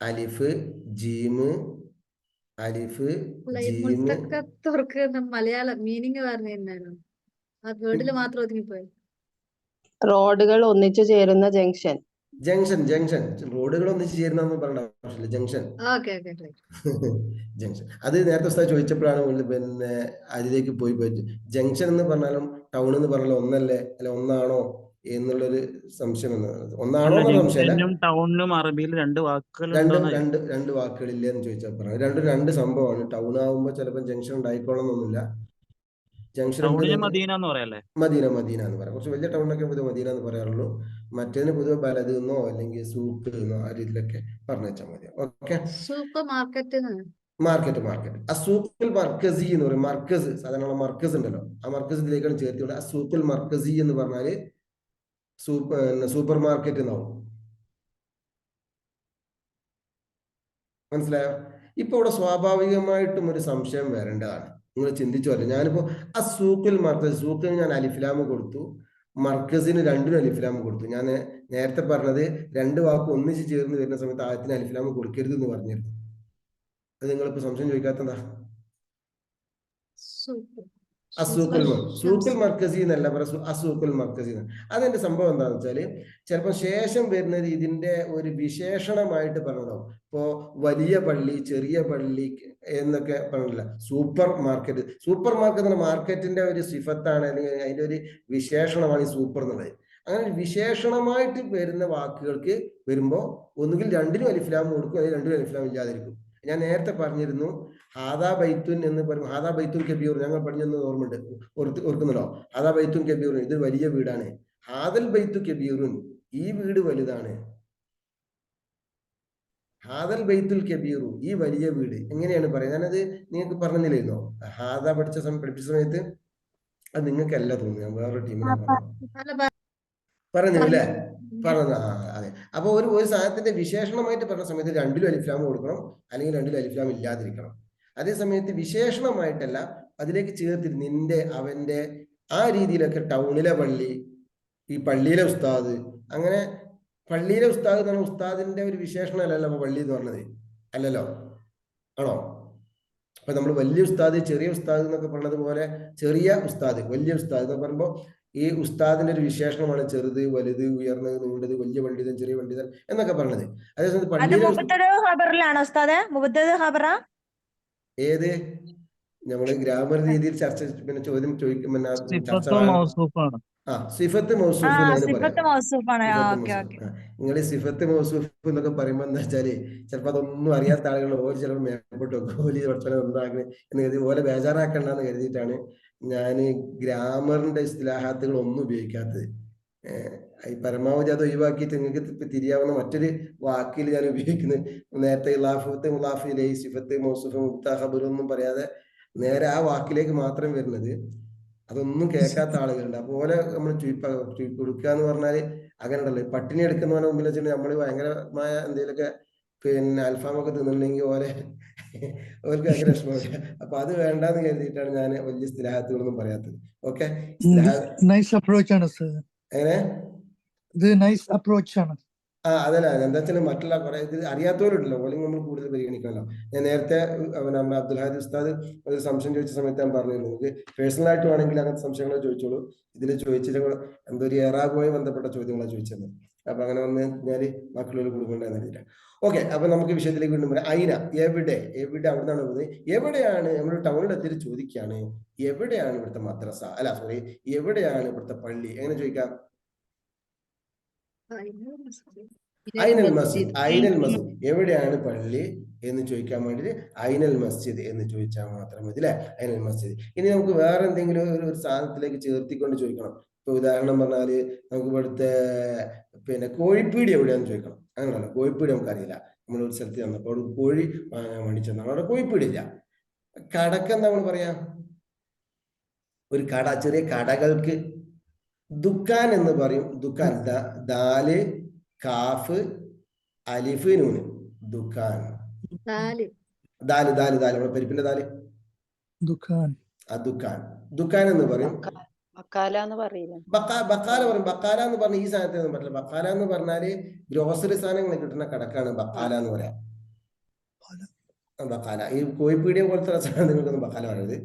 അലിഫ്, ജീമ്, അലിഫ്, ജീമ്. മലയാളം മീനിങ് പറഞ്ഞു ആ വേർഡില് മാത്രം ഒതുങ്ങിപ്പോയി. റോഡുകൾ ഒന്നിച്ചു ചേരുന്ന ജംഗ്ഷൻ. ജംഗ്ഷൻ റോഡുകൾ ഒന്നിച്ച് ചേരുന്ന പറയേണ്ട ആവശ്യമില്ല. ജംഗ്ഷൻ. അത് നേരത്തെ ഉസ്താദ് ചോദിച്ചപ്പോഴാണ് പിന്നെ അതിലേക്ക് പോയിട്ട് ജംഗ്ഷൻ എന്ന് പറഞ്ഞാലും ടൗൺ എന്ന് പറഞ്ഞാലും ഒന്നല്ലേ, അല്ല ഒന്നാണോ എന്നുള്ളൊരു സംശയം. ഒന്നാണോ എന്നുള്ള സംശയമല്ല. ടൗണിനും അറബിയിൽ രണ്ട് വാക്കുകൾ രണ്ട് വാക്കുകളില്ല എന്ന് ചോദിച്ചാൽ പറഞ്ഞു. രണ്ട് സംഭവമാണ്. ടൗൺ ആവുമ്പോ ചിലപ്പോൾ ജംഗ്ഷൻ ഉണ്ടായിക്കോളണമെന്നൊന്നുമില്ല. ജംഗ്ഷൻ മദീന എന്ന് പറയല്ലേ? മദീന എന്ന് പറയാം. കുറച്ച് വലിയ ടൗണിലൊക്കെ പൊതുവെ മദീന എന്ന് പറയാറുള്ളൂ. മറ്റേതിന് പൊതുവെ ബലദ് എന്നോ അല്ലെങ്കിൽ സൂക്ക് എന്നോ ആ രീതിയിലൊക്കെ പറഞ്ഞു വെച്ചാൽ മതി. Okay, supermarket. അസൂഖുൽ മർക്കസി എന്ന് പറയും. മർക്കസ്, സാധാരണ മർക്കസ് ഉണ്ടല്ലോ, ആ മർക്കസ് ഇതിലേക്കാണ് ചേർത്തുള്ളത്. അസൂഖുൽ മർക്കസി എന്ന് പറഞ്ഞാല് സൂപ്പർ മാർക്കറ്റ് എന്നാവും. മനസ്സിലായോ? ഇപ്പൊ ഇവിടെ സ്വാഭാവികമായിട്ടും ഒരു സംശയം വരേണ്ടതാണ്. നിങ്ങൾ ചിന്തിച്ചു വല്ല. ഞാനിപ്പോ അസൂഖുൽ മർക്കസ്, സൂഖിന് ഞാൻ അലിഫ്ലാമ് കൊടുത്തു, മർക്കസിന് രണ്ടിനും അലിഫ്ലാമ് കൊടുത്തു. ഞാൻ നേരത്തെ പറഞ്ഞത് രണ്ട് വാക്ക് ഒന്നിച്ച് ചേർന്ന് വരുന്ന സമയത്ത് ആദ്യത്തിന് അലിഫ്ലാമ് കൊടുക്കരുത് എന്ന് പറഞ്ഞിരുന്നു. അത് നിങ്ങളിപ്പോ സംശയം ചോദിക്കാത്തതാ. സൂഖുൽ മർക്കസി എന്നല്ല പറയുക, അസൂഖുൽ മർക്കസി. അതിന്റെ സംഭവം എന്താന്ന് വെച്ചാല് ചിലപ്പോ ശേഷം വരുന്നത് ഇതിന്റെ ഒരു വിശേഷണമായിട്ട് പറഞ്ഞതാവും. ഇപ്പോ വലിയ പള്ളി, ചെറിയ പള്ളി എന്നൊക്കെ പറഞ്ഞില്ല. സൂപ്പർ മാർക്കറ്റ് മാർക്കറ്റിന്റെ ഒരു സിഫത്താണ്, അല്ലെങ്കിൽ അതിന്റെ ഒരു വിശേഷണമാണ് ഈ സൂപ്പർ എന്നുള്ളത്. അങ്ങനെ വിശേഷണമായിട്ട് വരുന്ന വാക്കുകൾക്ക് വരുമ്പോ ഒന്നുകിൽ രണ്ടിനും അലിഫ്ലാം കൊടുക്കും, അല്ലെങ്കിൽ രണ്ടിനും അലിഫ്ലാം ഇല്ലാതിരിക്കും. ഞാൻ നേരത്തെ പറഞ്ഞിരുന്നു ഹാദാ ബൈത്തുൻ എന്ന് പറയും. ഹാദാ ബൈത്തുൻ കബീർ ഞങ്ങൾ പറഞ്ഞെന്ന് ഓർമ്മയുണ്ട്, ഓർക്കുന്നല്ലോ. ഹാദാ ബൈത്തുൻ കബീർ, ഇത് വലിയ വീടാണ്. ഹാദൽ ബൈത്തു കബീറുൻ, ഈ വീട് വലുതാണ്. ഹാദൽ ബൈത്തുൽ കബീറു, ഈ വലിയ വീട്. എങ്ങനെയാണ് പറയുന്നത്? ഞാനത് നിങ്ങൾക്ക് പറഞ്ഞില്ലായിരുന്നോ ഹാദ പഠിപ്പിച്ച സമയത്ത്? അത് നിങ്ങൾക്കല്ല തോന്നുന്നു, ഞാൻ വേറൊരു ടീമിനാണ് പറഞ്ഞു അല്ലേ? പറഞ്ഞു. അതെ. അപ്പൊ ഒരു സാധനത്തിന്റെ വിശേഷണമായിട്ട് പറഞ്ഞ സമയത്ത് രണ്ടിലും അലിഫ്ലാം കൊടുക്കണം, അല്ലെങ്കിൽ രണ്ടിലും അലിഫ്ലാം ഇല്ലാതിരിക്കണം. അതേ സമയത്ത് വിശേഷണമായിട്ടല്ല, അതിലേക്ക് ചേർത്തിട്ട് നിന്റെ, അവന്റെ, ആ രീതിയിലൊക്കെ ടൗണിലെ പള്ളി, ഈ പള്ളിയിലെ ഉസ്താദ്, അങ്ങനെ പള്ളിയിലെ ഉസ്താദ് എന്ന് പറഞ്ഞ ഉസ്താദിന്റെ ഒരു വിശേഷണം അല്ലല്ലോ അപ്പൊ പള്ളി എന്ന് പറഞ്ഞത്, അല്ലല്ലോ, ആണോ? അപ്പൊ നമ്മൾ വലിയ ഉസ്താദ്, ചെറിയ ഉസ്താദ് എന്നൊക്കെ പറഞ്ഞത് പോലെ ചെറിയ ഉസ്താദ്, വലിയ ഉസ്താദ് എന്ന് പറയുമ്പോൾ ഈ ഉസ്താദിന്റെ ഒരു വിശേഷണമാണ് ചെറുത്, വലുത്, ഉയർന്നത്, നീണ്ടത്, വലിയ പണ്ഡിതൻ, ചെറിയ പണ്ഡിതൻ എന്നൊക്കെ പറഞ്ഞത്. അതേസമയത്ത് പള്ളിയിലെ ഏത് നമ്മള് ഗ്രാമർ രീതിയിൽ ചർച്ച, പിന്നെ ചോദ്യം ചോദിക്കുമ്പോൾ സിഫത്ത് മൗസൂഫ് നിങ്ങൾ സിഫത്ത് മൗസൂഫ് എന്നൊക്കെ പറയുമ്പോ എന്താ വെച്ചാല് ചിലപ്പോ അതൊന്നും അറിയാത്ത ആളുകൾ ഓര് ചിലപ്പോൾ മേപ്പോട്ട് ഓലി എന്താകുന്നത് എന്ന് കരുതി ഓലെ ബേജാറാക്കണ്ടെന്ന് കരുതിയിട്ടാണ് ഞാൻ ഗ്രാമറിന്റെ ഇസ്തിലാഹാത്തുകൾ ഒന്നും ഉപയോഗിക്കാത്തത്. ഈ പരമാവധി അത് ഒഴിവാക്കിയിട്ട് നിങ്ങൾക്ക് തിരിയാവുന്ന മറ്റൊരു വാക്കിൽ ഞാൻ ഉപയോഗിക്കുന്നത്. നേരത്തെ മുലാഫിലെ സിഫത്ത് മൗസൂഫ് മുബ്ത ഖബർ ഒന്നും പറയാതെ നേരെ ആ വാക്കിലേക്ക് മാത്രം വരുന്നത്. അതൊന്നും കേൾക്കാത്ത ആളുകളുണ്ട്. അതുപോലെ നമ്മൾ കൊടുക്കുക എന്ന് പറഞ്ഞാല് അങ്ങനെ ഉണ്ടല്ലോ, പട്ടിണി എടുക്കുന്നവരുടെ മുമ്പിൽ വെച്ചിട്ട് നമ്മൾ ഭയങ്കരമായ എന്തെങ്കിലുമൊക്കെ പിന്നെ അൽഫാമൊക്കെ തിന്നിട്ടുണ്ടെങ്കിൽ ഓർക്ക് ഭയങ്കര വിഷമമില്ല. അപ്പൊ അത് വേണ്ടാന്ന് കരുതിയിട്ടാണ് ഞാൻ വലിയ സ്ഥിരാഹത്തുകളൊന്നും പറയാത്തത്. ഓക്കെ, എങ്ങനെ അതല്ല, എന്താ വെച്ചാൽ മറ്റുള്ള കുറെ ഇത് അറിയാത്തവരുണ്ടല്ലോ, ഓലും നമ്മൾ കൂടുതൽ പരിഗണിക്കണല്ലോ. ഞാൻ നേരത്തെ നമ്മുടെ അബ്ദുൽ ഹാദി ഉസ്താദ് ഒരു സംശയം ചോദിച്ച സമയത്ത് ഞാൻ പറഞ്ഞിരുന്നു, നിങ്ങൾക്ക് പേഴ്സണൽ ആയിട്ട് വേണമെങ്കിൽ അങ്ങനത്തെ സംശയങ്ങൾ ചോദിച്ചോളൂ. ഇതിൽ ചോദിച്ചിട്ട് എന്തോ ഒരു എറാഗുമായി ബന്ധപ്പെട്ട ചോദ്യങ്ങളാണ് ചോദിച്ചത്. അപ്പൊ അങ്ങനെ വന്ന് ഞാൻ മക്കളോട് കൊടുക്കേണ്ടതെന്നില്ല. ഓക്കെ, അപ്പൊ നമുക്ക് വിഷയത്തിലേക്ക് വീണ്ടും പറയാം. അയിന, എവിടെ അവിടെ നിന്നാണ് പോകുന്നത്? എവിടെയാണ് നമ്മൾ ടൗണിൽ എത്തിയിട്ട് ചോദിക്കുകയാണ്, എവിടെയാണ് ഇവിടുത്തെ മദ്രസ, അല്ല സോറി, എവിടെയാണ് ഇവിടുത്തെ പള്ളി? എങ്ങനെ ചോദിക്കാം? ഐനൽ മസ്ജിദ്, ഐനൽ മസ്ജിദ്, എവിടെയാണ് പള്ളി എന്ന് ചോദിക്കാൻ വേണ്ടിട്ട് ഐനൽ മസ്ജിദ് എന്ന് ചോദിച്ചാൽ മാത്രം മതി അല്ലെ? ഐനൽ മസ്ജിദ്. ഇനി നമുക്ക് വേറെ എന്തെങ്കിലും ഒരു സാധനത്തിലേക്ക് ചേർത്തിക്കൊണ്ട് ചോദിക്കണം. ഇപ്പൊ ഉദാഹരണം പറഞ്ഞാല് നമുക്ക് ഇവിടുത്തെ പിന്നെ കോഴിപ്പീടി എവിടെയാന്ന് ചോദിക്കണം. അങ്ങനെയല്ല, കോഴിപ്പീടി നമുക്കറിയില്ല. നമ്മൾ ഒരു സ്ഥലത്ത് ചെന്നപ്പോൾ അവിടെ കോഴി വാങ്ങാൻ വേണ്ടി ചെന്നാൽ അവിടെ കോഴിപ്പീടി ഇല്ല. കടക്ക് എന്താ നമ്മൾ പറയാ? ഒരു കട, ചെറിയ കടകൾക്ക് ദുക്കാൻ എന്ന് പറയും. ദുക്കാൻ, ദാല് കാഫ് അലിഫ് നൂന്, ദുക്കാൻ. ദാല് നമ്മുടെ പരിപ്പിന്റെ ദാല്, ദുക്കാൻ. ദുക്കാൻ എന്ന് പറയും. ബക്കാല എന്ന് പറയും. ബക്കാല എന്ന് പറഞ്ഞ ഈ സാധനത്തെ ഒന്നും പറ്റില്ല. ബക്കാല എന്ന് പറഞ്ഞാല് ഗ്രോസറി സാധനങ്ങൾ കിട്ടുന്ന കടക്കാണ് ബക്കാല എന്ന് പറയാം. ബക്കാല ഈ കോഴിപ്പീടിയ പോലത്തെ സാധനങ്ങൾക്കൊന്നും ബക്കാല പറയുന്നത്.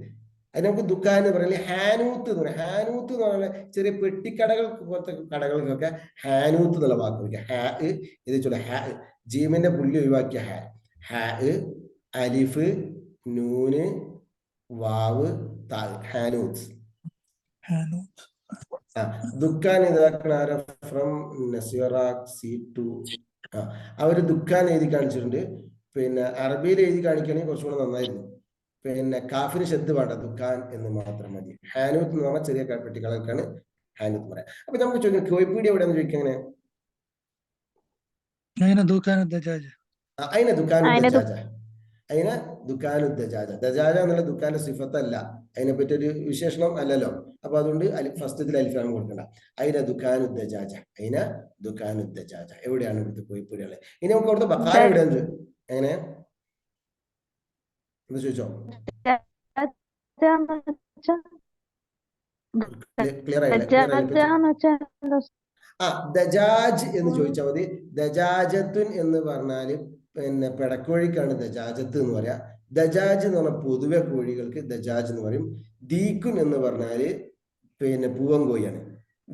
അത് നമുക്ക് ദുക്കാൻ എന്ന് പറയില്ല. ഹാനൂത്ത് എന്ന് പറയാം. ഹാനൂത്ത് എന്ന് പറഞ്ഞാൽ ചെറിയ പെട്ടിക്കടകൾ പോലത്തെ കടകൾക്കൊക്കെ ഹാനൂത്ത് എന്നുള്ള വാക്ക് വയ്ക്കുക. ഹാ ഇത് ചൊല്ല, ഹാ ജീമിന്റെ പുള്ളി ഒഴിവാക്കിയ ഹാ അലിഫ് നൂന് വാവ് താ, ഹാനൂത്ത്. ദുക്കാൻ ഇതാക്കണ ഫ്രം നസിറാഖ് C2 അവര് ദുക്കാൻ എഴുതി കാണിച്ചിട്ടുണ്ട്. പിന്നെ അറബിയിൽ എഴുതി കാണിക്കുകയാണെങ്കിൽ കുറച്ചുകൂടെ നന്നായിരുന്നു. പിന്നെ കാഫിന് ശബ്ദ വേണ്ട, ദുക്കാൻ എന്ന് മാത്രം മതി. ഹാനൂത്ത് എന്ന് പറഞ്ഞാൽ ചെറിയ പെട്ടികളൊക്കെയാണ് ഹാനൂത്ത് പറയാം. അപ്പൊ നമുക്ക് ചോദിക്കാം, കോഴിപ്പീടി എവിടെയാന്ന് ചോദിക്കാം. എങ്ങനെ? അതിനെ ദുക്കാനുദ്ദജാജ. ദജാജ എന്നുള്ള ദുക്കാന്റെ സിഫത്തല്ല, അതിനെ പറ്റി ഒരു വിശേഷണം അല്ലല്ലോ. അപ്പൊ അതുകൊണ്ട് ഫസ്റ്റത്തിൽ അലിഫാം കൊടുക്കണ്ട. അതിനെ ദുക്കാനുദ്ദജാജ, അതിനെ ദുക്കാനുദ്ദജാജ. എവിടെയാണ് ഇവിടുത്തെ കോഴിപ്പീടികള്? ഇനി നമുക്ക് അവിടുത്തെ ബക്കാല എവിടെയാന്ന് എങ്ങനെ എന്താ ചോദിച്ചോ? ക്ലിയർ ആയില്ല. ദജാജ് എന്ന് ചോദിച്ചാൽ മതി. ദജാജത്തുൻ എന്ന് പറഞ്ഞാല് പിന്നെ പെടക്കോഴിക്കാണ് ദജാജത്ത് എന്ന് പറയാ. ദജാജ് എന്ന് പറഞ്ഞാൽ പൊതുവെ കോഴികൾക്ക് ദജാജ് എന്ന് പറയും. ദീക്കുൻ എന്ന് പറഞ്ഞാല് പിന്നെ പൂവൻകോഴിയാണ്.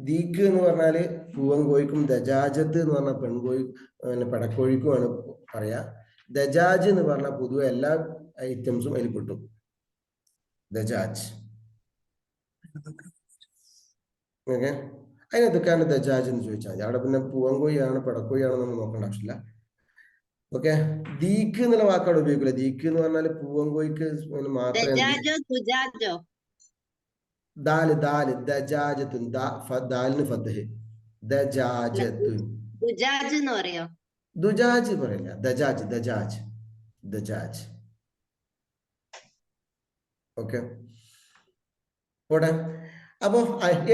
ദീക്ക് എന്ന് പറഞ്ഞാല് പൂവൻകോഴിക്കും, ദജാജത്ത് എന്ന് പറഞ്ഞാൽ പെൺകോഴി പിന്നെ പെടക്കോഴിക്കുമാണ് പറയാ. ദജാജ് എന്ന് പറഞ്ഞാൽ പൊതുവെ എല്ലാ ഐറ്റംസും അതിൽ പെട്ടും. ദജാജ് ഓക്കെ. അതിനെ ദുക്കാന് ദജാജ് എന്ന് ചോദിച്ചാൽ മതി. അവിടെ പിന്നെ പൂവൻകോഴിയാണ് പെടക്കോഴിയാണോ നമ്മൾ നോക്കേണ്ട ആവശ്യമില്ല. ഓക്കെ. ദീക്ക് എന്നുള്ള വാക്കവിടെ ഉപയോഗിക്കില്ല. ദീക്ക് എന്ന് പറഞ്ഞാല് പൂവൻകോഴിക്ക് മാത്രമേ. ദാല് ദജാജത്തുൻ, ദാലിന് ഫത്ഹ്. ദജാജത്തുൻ. ദുജാജ് എന്ന് പറയോ? ദുജാജ് പറയില്ല, ദജാജ് ദജാജ് ദജാജ്. ഓക്കെ, പോട്ടെ. അപ്പൊ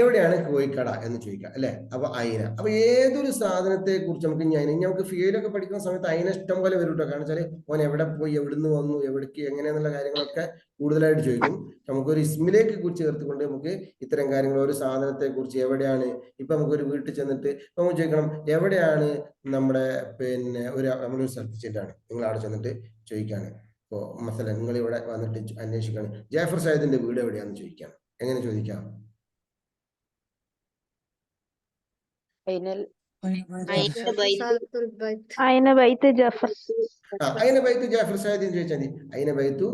എവിടെയാണ് കോഴിക്കട എന്ന് ചോദിക്കാം അല്ലെ. അപ്പൊ അയിന. അപ്പൊ ഏതൊരു സാധനത്തെ കുറിച്ച് നമുക്ക് ഇനി നമുക്ക് ഫിയോലൊക്കെ പഠിക്കുന്ന സമയത്ത് അയിന ഇഷ്ടം പോലെ വരും കേട്ടോ. കാരണം വെച്ചാൽ ഓൻ എവിടെ പോയി, എവിടുന്ന് വന്നു, എവിടേക്ക്, എങ്ങനെയാന്നുള്ള കാര്യങ്ങളൊക്കെ കൂടുതലായിട്ട് ചോദിക്കും. നമുക്കൊരു ഇസ്മിലേക്ക് കുറിച്ച് ചേർത്തുകൊണ്ട് നമുക്ക് ഇത്തരം കാര്യങ്ങൾ, ഒരു സാധനത്തെ കുറിച്ച് എവിടെയാണ്, ഇപ്പൊ നമുക്കൊരു വീട്ടിൽ ചെന്നിട്ട് നമുക്ക് ചോദിക്കണം എവിടെയാണ് നമ്മുടെ നമ്മളൊരു സ്ഥലത്ത് ചെല്ലാണ്, നിങ്ങൾ അവിടെ ചെന്നിട്ട് ചോദിക്കാണ്. ഇപ്പോ മസല നിങ്ങൾ ഇവിടെ വന്നിട്ട് അന്വേഷിക്കാണ് ജാഫർ സാഹിദിന്റെ വീട് എവിടെയാണെന്ന് ചോദിക്കാം. എങ്ങനെ ചോദിക്കാം? അയിന ബൈത്ത് ജഫർ. അയിന ബൈത്തു ജാഫർ സാഹിദ് എന്ന് ചോദിച്ചാൽ മതി. അയിന ബൈത്തു,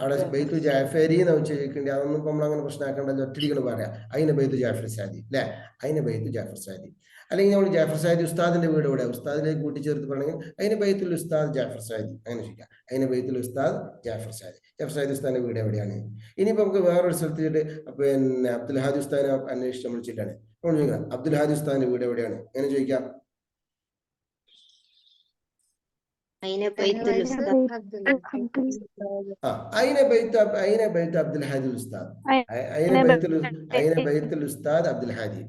അവിടെ ബൈത്തു ജാഫരി എന്ന് ചോദിക്കേണ്ടി, അതൊന്നും ഇപ്പൊ നമ്മളങ്ങനെ പ്രശ്നമാക്കേണ്ടല്ലോ, ഒറ്റടികൾ പറയാം. അയിന ബൈത്തു ജാഫർ സാഹിദ് അല്ലെ, അയിന ബൈത്തു ജാഫർ സാഹിദ്. അല്ലെങ്കിൽ നമ്മൾ ജാഫർ സാഹിദ് ഉസ്താദിന്റെ വീട് എവിടെ, ഉസ്താദിലേക്ക് കൂട്ടിച്ചേർത്ത് പറയണമെങ്കിൽ അയിന ബൈത്തുൽ ഉസ്താദ് ജാഫർ സാഹിദ് അങ്ങനെ ചോദിക്കാം. അയിന ബൈത്തുൽ ഉസ്താദ് ജാഫർ സാഹിദ്. ജാഫർ സാഹിദ് ഉസ്താദിന്റെ വീട് എവിടെയാണ്? ഇനിയിപ്പോ നമുക്ക് വേറൊരു സ്ഥലത്ത് അബ്ദുൽ ഹാദി ഉസ്താദിനെ അന്വേഷിച്ച് നമ്മൾ ചെല്ലാണ്. അപ്പോൾ ചോദിക്കാം അബ്ദുൽ ഹാദി ഉസ്താദിന്റെ വീട് എവിടെയാണ്, എങ്ങനെ ചോദിക്കാം? അയിന ബൈത്തുൽ അബ്ദുൽ ഹാദി ഉസ്താദ്, അയിന ബൈത്തുൽ ഉസ്താദ് അബ്ദുൽ ഹാദി.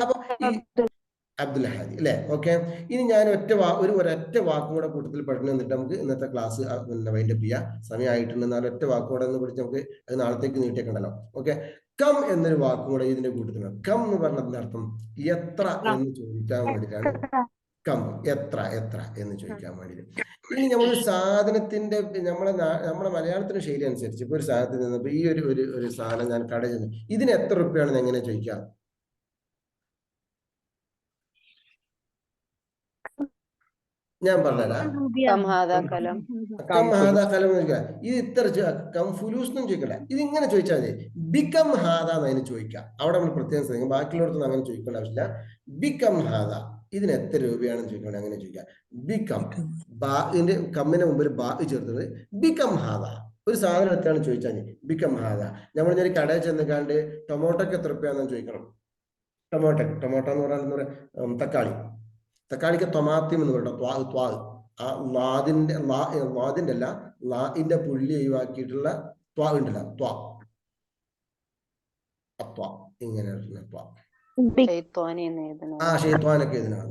അപ്പൊ ഈ അബ്ദുൽ ഹാദി അല്ലെ. ഓക്കെ, ഇനി ഞാൻ ഒരൊറ്റ വാക്കും കൂടെ കൂട്ടത്തിൽ പഠനം എന്നിട്ട് നമുക്ക് ഇന്നത്തെ ക്ലാസ് വൈൻഡപ്പ് ചെയ്യാം. സമയമായിട്ടുണ്ട്. എന്നാൽ ഒറ്റ വാക്കുകൂടെ എന്ന് പഠിച്ച് നമുക്ക് അത് നാളത്തേക്ക് നീട്ടിയേക്കണ്ടല്ലോ. ഓക്കെ, കം എന്നൊരു വാക്കും കൂടെ ഇതിന്റെ കൂട്ടത്തിലാണ്. കം എന്ന് പറഞ്ഞതിന്റെ അർത്ഥം എത്ര എന്ന് ചോദിക്കാൻ വേണ്ടിയിട്ടാണ്. കം, എത്ര, എത്ര എന്ന് ചോദിക്കാൻ വേണ്ടിയിട്ട്. ഇനി നമ്മൾ സാധനത്തിന്റെ നമ്മളെ മലയാളത്തിന്റെ ശൈലി അനുസരിച്ച് ഇപ്പൊ ഒരു സാധനത്തിൽ നിന്നപ്പോ ഈ ഒരു സാധനം ഞാൻ കടയിൽ ചെന്ന് ഇതിന് എത്ര റുപ്യാണെന്ന് എങ്ങനെ ചോദിക്കാം? ഞാൻ പറഞ്ഞുതരാം. ഇത് ഇത്ര കം ഫുലൂസ് എന്നും ചോദിക്കണ്ട, ഇത് ഇങ്ങനെ ചോദിച്ചാൽ മതി. ബിക്കം ഹാദ എന്നതിന് ചോദിക്കാം. അവിടെ നമ്മൾ പ്രത്യേകം ശ്രദ്ധിക്കും. ബാക്കിയുള്ളടത്തൊന്നും അങ്ങനെ ചോദിക്കേണ്ട ആവശ്യമില്ല. ബിക്കം ഹാദ, ഇതിന് എത്ര രൂപയാണെന്ന് ചോദിക്കണം, അങ്ങനെ ചോദിക്കാം. ബിക്കം, ബാന്റെ കമ്മിന് മുമ്പ് ഒരു ബാ ചേർത്തത്. ബിക്കം ഹാദ, ഒരു സാധനം എത്രയാണ് ചോദിച്ചാൽ മതി. ബിക്കം ഹാദ. നമ്മൾ ഞാൻ കടയിൽ ചെന്നിക്കാണ്ട് ടൊമാറ്റോക്ക് എത്ര റുപ്യാണെന്ന് ചോദിക്കണം. ടൊമാറ്റോ എന്ന് പറഞ്ഞാൽ തക്കാളിക്ക് തൊമാത്യം എന്ന് പറയട്ടോ. ആ വാദിന്റെ അല്ല, ലാഇന്റെ പുള്ളി ഒഴിവാക്കിയിട്ടുള്ള ത്വാ ഉണ്ടല്ലോ, ത്വാ. ഇങ്ങനെ ഷെയ്ത്വാനൊക്കെ എഴുതണം.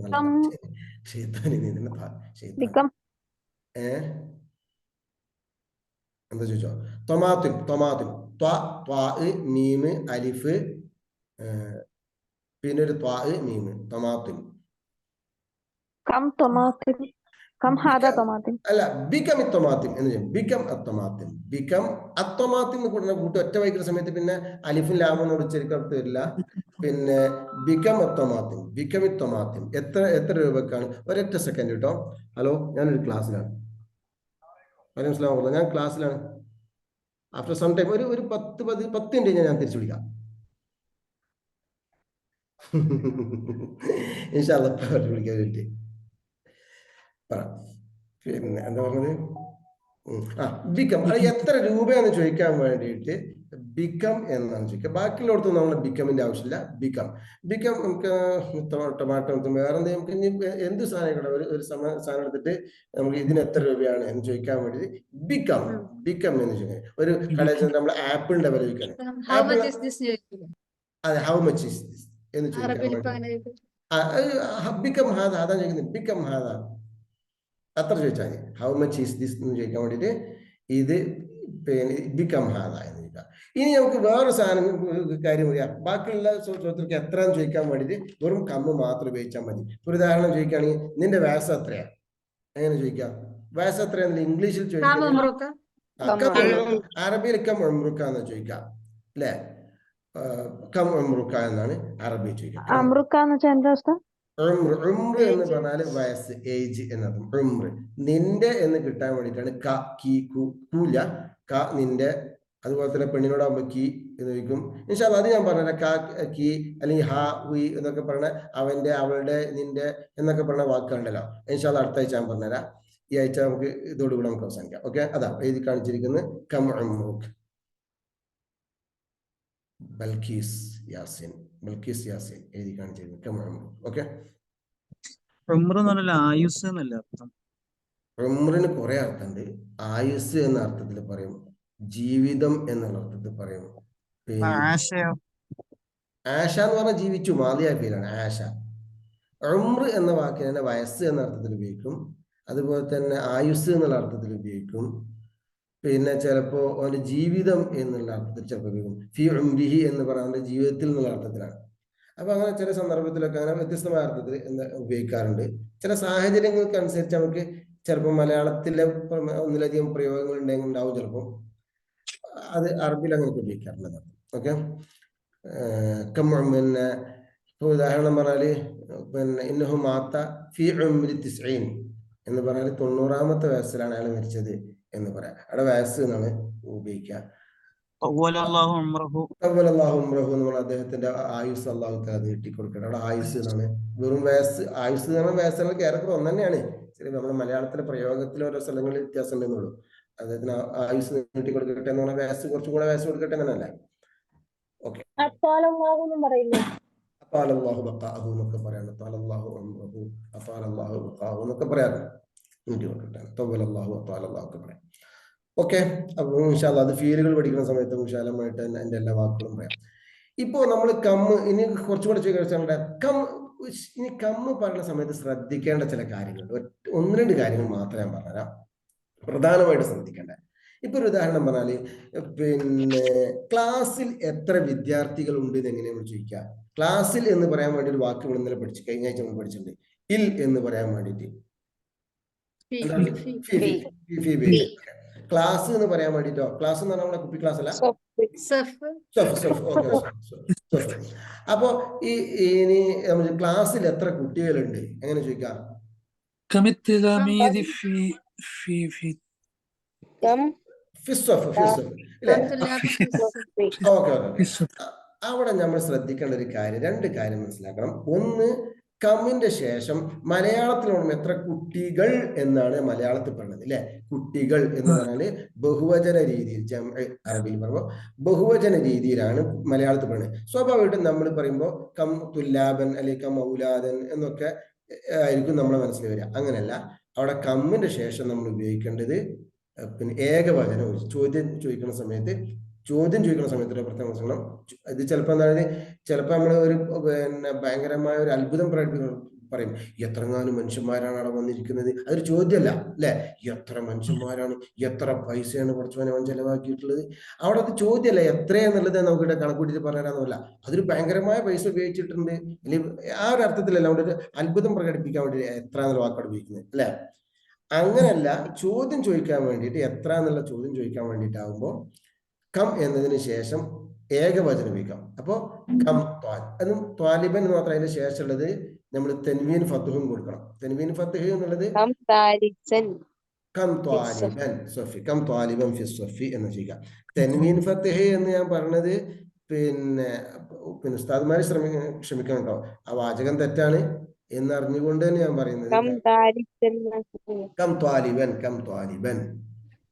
എന്താ ചോദിച്ചോ? തൊമാത്തും മീമ് അലിഫ് പിന്നെ ഒരു ത്വാ മീമ് തൊമാത്തും. അല്ല, ബിക്കം ഇത്തൊമാത്തിം എന്ന് ചോദിക്കും. ബിക്കം അത്തൊമാത്തിം, ബിക്കം അത്തൊമാത്തിം എന്ന് കൂട്ടുന്ന കൂട്ടി ഒറ്റ വൈക്കുന്ന സമയത്ത് പിന്നെ അലിഫും ലാമൊന്നും ഉച്ചരിക്കാൻ തരില്ല. പിന്നെ ബിക്കം അത്തൊമാത്തിം, ബിക്കം ഇത്തൊമാത്തിം. എത്ര രൂപക്കാണ്? ഒരൊറ്റ സെക്കൻഡ് കേട്ടോ. ഹലോ, ഞാനൊരു ക്ലാസ്സിലാണ്. വലൈക്കും സ്ലാം പറഞ്ഞത്. ഞാൻ ക്ലാസ്സിലാണ്. ആഫ്റ്റർ സം ടൈം ഒരു 10 മിനിറ്റ് ഞാൻ തിരിച്ചു വിളിക്കാം. ഇൻഷാ അല്ലാഹ് വിളിക്കാൻ വേണ്ടി പറ. പിന്നെ എന്താ പറഞ്ഞത്? ബിക്കം, എത്ര രൂപയാന്ന് ചോദിക്കാൻ വേണ്ടിയിട്ട് ബിക്കം എന്നാണ് ചോദിക്കുക. ബാക്കിയുള്ളടത്തൊന്നും നമ്മൾ ബിക്കമിന്റെ ആവശ്യമില്ല. ബിക്കം നമുക്ക് ടൊമാറ്റോ വേറെ എന്തെങ്കിലും നമുക്ക് ഇനി എന്ത് സാധനം ഒരു സാധനം എടുത്തിട്ട് നമുക്ക് ഇതിന് എത്ര രൂപയാണ് എന്ന് ചോദിക്കാൻ വേണ്ടി ബിക്കം എന്ന് ചോദിക്കുക. ഒരു കടയിൽ ചെന്ന് നമ്മൾ ആപ്പിളിന്റെ വില ചോദിക്കാൻ, അതെ, ഹൗ മച്ച് ഈസ് ദിസ് എന്ന് ചോദിക്കാൻ ബിക്കം ഹാദ, അതാ ചോദിക്കുന്നത്. ബിക്കം ഹാദ അത്ര ചോദിച്ചാൽ മതി. ഹൗ മച്ച് ഈസ് ദിസ് എന്ന് ചോദിക്കാൻ വേണ്ടിയിട്ട് ഇത് ബിക്കം ഹാദ എന്ന് ചോദിക്കാം. ഇനി നമുക്ക് വേറെ സാധനം കാര്യം പറയാം. ബാക്കിയുള്ള ചോദ്യത്തിലേക്ക് എത്ര എന്ന് ചോദിക്കാൻ വേണ്ടിയിട്ട് വെറും കമ്മ് മാത്രം ഉപയോഗിച്ചാൽ മതി. ഒരു ഉദാഹരണം ചോദിക്കുകയാണെങ്കിൽ നിന്റെ വയസ്സ് എത്രയാ, എങ്ങനെ ചോദിക്കാം? വയസ്സ് എത്രയാണെന്ന് ഇംഗ്ലീഷിൽ ചോദിക്കാം. അറബിയിൽ കം ഉംറുക എന്ന് ചോദിക്കാം അല്ലെ. കം ഉംറുക എന്നാണ് അറബി ചോദിക്കാം. ഉംറ് എന്ന് പറഞ്ഞാല് വയസ്സ്, ഏജ് എന്നതും. ഉംറ് നിന്റെ എന്ന് കിട്ടാൻ വേണ്ടിയിട്ടാണ് കൂല ക നിന്റെ. അതുപോലെ തന്നെ പെണ്ണിനോടാകുമ്പോ കി എന്ന് ചോദിക്കും. ഇൻഷാ അല്ലാഹ് അത് ഞാൻ പറഞ്ഞ ക കി അല്ലെങ്കിൽ ഹ ഉയി എന്നൊക്കെ പറഞ്ഞ അവന്റെ, അവളുടെ, നിന്റെ എന്നൊക്കെ പറഞ്ഞ വാക്കുകളുണ്ടല്ലോ. ഇൻഷാ അല്ലാഹ് അടുത്ത ആഴ്ച ഞാൻ പറഞ്ഞുതരാം. ഈ ആഴ്ച നമുക്ക് ഇതോടുകൂടി നമുക്ക് അവസാനിക്കാം. ഓക്കെ, അതാ എഴുതി കാണിച്ചിരിക്കുന്നത് കം ഉംറുക. ബൽക്കീസ് യാസിൻ, ബൽക്കീസ് യാസിൻ എഴുതി കാണിച്ചിരുന്നു. കം ഉംറു. ഓക്കെ, ഉംറ എന്ന് പറഞ്ഞാൽ ആയുസ് എന്നല്ല അർത്ഥം. ഉംറിന് കുറെ അർത്ഥമുണ്ട്. ആയുസ് എന്ന അർത്ഥത്തിൽ പറയും, ജീവിതം എന്നുള്ള അർത്ഥത്തിൽ പറയും. പിന്നെ ആശയോ? ആശ എന്ന് പറഞ്ഞാൽ ജീവിച്ചു, മാതിയായ പേരാണ് ആശ. ഉംറ് എന്ന വാക്കിന് തന്നെ വയസ്സ് എന്ന അർത്ഥത്തിൽ ഉപയോഗിക്കും. അതുപോലെ തന്നെ ആയുസ് എന്നുള്ള അർത്ഥത്തിൽ ഉപയോഗിക്കും. പിന്നെ ചിലപ്പോ അവന്റെ ജീവിതം എന്നുള്ള അർത്ഥത്തിൽ ചിലപ്പോൾ ഉപയോഗിക്കും. ഫി ഉംരിഹി എന്ന് പറയുന്നത് ജീവിതത്തിൽ എന്നുള്ള അർത്ഥത്തിലാണ്. അപ്പൊ അങ്ങനെ ചില സന്ദർഭത്തിലൊക്കെ അങ്ങനെ വ്യത്യസ്തമായ അർത്ഥത്തിൽ എന്താ ഉപയോഗിക്കാറുണ്ട്. ചില സാഹചര്യങ്ങൾക്ക് അനുസരിച്ച് നമുക്ക് ചിലപ്പോൾ മലയാളത്തിലെ ഒന്നിലധികം പ്രയോഗങ്ങൾ ഉണ്ടെങ്കിൽ ഉണ്ടാവും, ചിലപ്പോൾ അത് അറബിയിൽ അങ്ങനെ ഉപയോഗിക്കാറുണ്ട്. ഓക്കെ, പിന്നെ ഇപ്പൊ ഉദാഹരണം പറഞ്ഞാല് പിന്നെ ഇന്നഹു മാത്ത ഫി ഉംരി തിസ്ഈൻ എന്ന് പറഞ്ഞാൽ 90-ാമത്തെ വയസ്സിലാണ് അയാൾ മരിച്ചത് എന്ന് പറയാം. അവിടെ വയസ്സ് എന്നാണ് ഉപയോഗിക്കുക. അല്ലാഹു ഉംറഹു എന്ന് പറഞ്ഞാൽ അദ്ദേഹത്തിന്റെ ആയുസ് അള്ളാഹു തആല നീട്ടിക്കൊടുക്കട്ടെ. അവിടെ ആയുസ് എന്നാണ്, വെറും വയസ്സ്. ആയുസ് എന്ന് പറഞ്ഞാൽ വയസ്സുകൾക്ക് ഏറെക്കുറെ ഒന്ന് തന്നെയാണ്. ശരി, നമ്മുടെ മലയാളത്തിലെ പ്രയോഗത്തിൽ ഓരോ സ്ഥലങ്ങളിൽ വ്യത്യാസം ഉണ്ടെന്നുള്ളൂ. അദ്ദേഹത്തിന് ആയുസ് നീട്ടിക്കൊടുക്കട്ടെ എന്ന് പറഞ്ഞാൽ വയസ്സ് കുറച്ചും കൂടെ വയസ്സ് കൊടുക്കട്ടെ എന്നല്ല. ഓക്കെ, അത്താലല്ലാഹു ബഖാഅഹു എന്നൊക്കെ പറയാറുണ്ട്. അത്താലല്ലാഹു ഉംറഹു, അത്താലല്ലാഹു ബഖാഅഹു എന്നൊക്കെ പറയാറുണ്ട്. നീട്ടി കൊടുക്കട്ടെ, തവ്വലല്ലാഹു അത്താലല്ലാഹു ഒക്കെ പറയാം. ഓക്കെ, അപ്പൊ ഇൻഷാ അല്ലാഹ് അത് ഫീലുകൾ പഠിക്കുന്ന സമയത്ത് വിശാലമായിട്ട് അതിന്റെ എല്ലാ വാക്കുകളും പറയാം. ഇപ്പോ നമ്മൾ കമ്മ് ഇനി കുറച്ചുകൂടെ ചോദിച്ചാൽ ഇനി കമ്മ് പറയുന്ന സമയത്ത് ശ്രദ്ധിക്കേണ്ട ചില കാര്യങ്ങളുണ്ട്. 1-2 കാര്യങ്ങൾ മാത്രമേ ഞാൻ പറഞ്ഞുതരാം, പ്രധാനമായിട്ട് ശ്രദ്ധിക്കേണ്ട. ഇപ്പൊ ഒരു ഉദാഹരണം പറഞ്ഞാല് പിന്നെ ക്ലാസ്സിൽ എത്ര വിദ്യാർത്ഥികൾ ഉണ്ട് എന്ന് എങ്ങനെയാണ് ചോദിക്കുക. ക്ലാസ്സിൽ എന്ന് പറയാൻ വേണ്ടി ഒരു വാക്ക് നമ്മൾ ഇന്നലെ പഠിച്ചു, കഴിഞ്ഞ ആഴ്ച നമ്മൾ പഠിച്ചിട്ടുണ്ട്. ഇൽ എന്ന് പറയാൻ വേണ്ടിയിട്ട് ക്ലാസ് എന്ന് പറയാൻ വേണ്ടിട്ടോ. ക്ലാസ് എന്ന് പറഞ്ഞാൽ കുപ്പി ക്ലാസ് അല്ല, അപ്പൊ ഇനി ക്ലാസ്സിൽ എത്ര കുട്ടികളുണ്ട് എങ്ങനെ ചോദിക്കാം? അവിടെ നമ്മൾ ശ്രദ്ധിക്കേണ്ട ഒരു കാര്യം, 2 കാര്യം മനസ്സിലാക്കണം. ഒന്ന്, കമ്മിന്റെ ശേഷം മലയാളത്തിലോണം എത്ര കുട്ടികൾ എന്നാണ് മലയാളത്തിൽ പറയുന്നത് അല്ലെ. കുട്ടികൾ എന്ന് പറഞ്ഞാല് ബഹുവചന രീതിയിൽ, അറബിയിൽ പറയുമ്പോൾ ബഹുവചന രീതിയിലാണ് മലയാളത്തിൽ പറയുന്നത്. സ്വാഭാവികമായിട്ടും നമ്മൾ പറയുമ്പോൾ കം തുല്ലാബൻ അല്ലെങ്കിൽ കം ഔലാദൻ എന്നൊക്കെ ആയിരിക്കും നമ്മളെ മനസ്സിൽ വരിക. അങ്ങനെയല്ല, അവിടെ കമ്മിന്റെ ശേഷം നമ്മൾ ഉപയോഗിക്കേണ്ടത് പിന്നെ ഏകവചനം. ചോദ്യം ചോദിക്കുന്ന സമയത്ത് പ്രത്യേകം മനസ്സിലാക്കണം. ഇത് ചിലപ്പോൾ എന്താണ്, ചിലപ്പോൾ നമ്മൾ ഒരു പിന്നെ ഭയങ്കരമായ ഒരു അത്ഭുതം പറയും, എത്രങ്ങാനും മനുഷ്യന്മാരാണ് അവിടെ വന്നിരിക്കുന്നത്. അതൊരു ചോദ്യമല്ല അല്ലെ. എത്ര മനുഷ്യന്മാരാണ്, എത്ര പൈസയാണ് കുറച്ചുമനെ അവൻ ചെലവാക്കിയിട്ടുള്ളത്. അവിടെ അത് ചോദ്യമല്ല, എത്രയെന്നുള്ളത് നമുക്കിവിടെ കണക്കൂട്ടിട്ട് പറഞ്ഞുതരാന്നല്ല. അതൊരു ഭയങ്കരമായ പൈസ ഉപയോഗിച്ചിട്ടുണ്ട് അല്ലെങ്കിൽ ആ ഒരു അർത്ഥത്തിലല്ല, അവിടെ ഒരു അത്ഭുതം പ്രകടിപ്പിക്കാൻ വേണ്ടി എത്ര എന്നുള്ള വാക്കാണ് ഉപയോഗിക്കുന്നത് അല്ലെ. അങ്ങനെയല്ല, ചോദ്യം ചോദിക്കാൻ വേണ്ടിയിട്ട്, എത്ര എന്നുള്ള ചോദ്യം ചോദിക്കാൻ വേണ്ടിയിട്ടാകുമ്പോൾ കം എന്നതിന് ശേഷം ഏകവചനം ഉപയോഗിക്കാം. അപ്പോ കം അതും ത്വാലിബൻ എന്ന് മാത്രം. അതിന് ശേഷമുള്ളത് നമ്മൾ തെൻവീൻ ഫത്തുഹും കൊടുക്കണം. തെൻവീൻ ഫത്തുഹ് എന്നുള്ളത് കം ത്വാലിബൻ സൊഫി, കം ത്വാലിബൻ ഫി സൊഫി എന്ന് ചോദിക്കാം. തെൻവീൻ ഫത്തുഹ് എന്ന് ഞാൻ പറഞ്ഞത് പിന്നെ ഉസ്താദ്മാര് ക്ഷമിക്കണം കേട്ടോ, ആ വാചകം തെറ്റാണ് എന്നറിഞ്ഞുകൊണ്ട് തന്നെ ഞാൻ പറയുന്നത്. കം ത്വാലിബൻ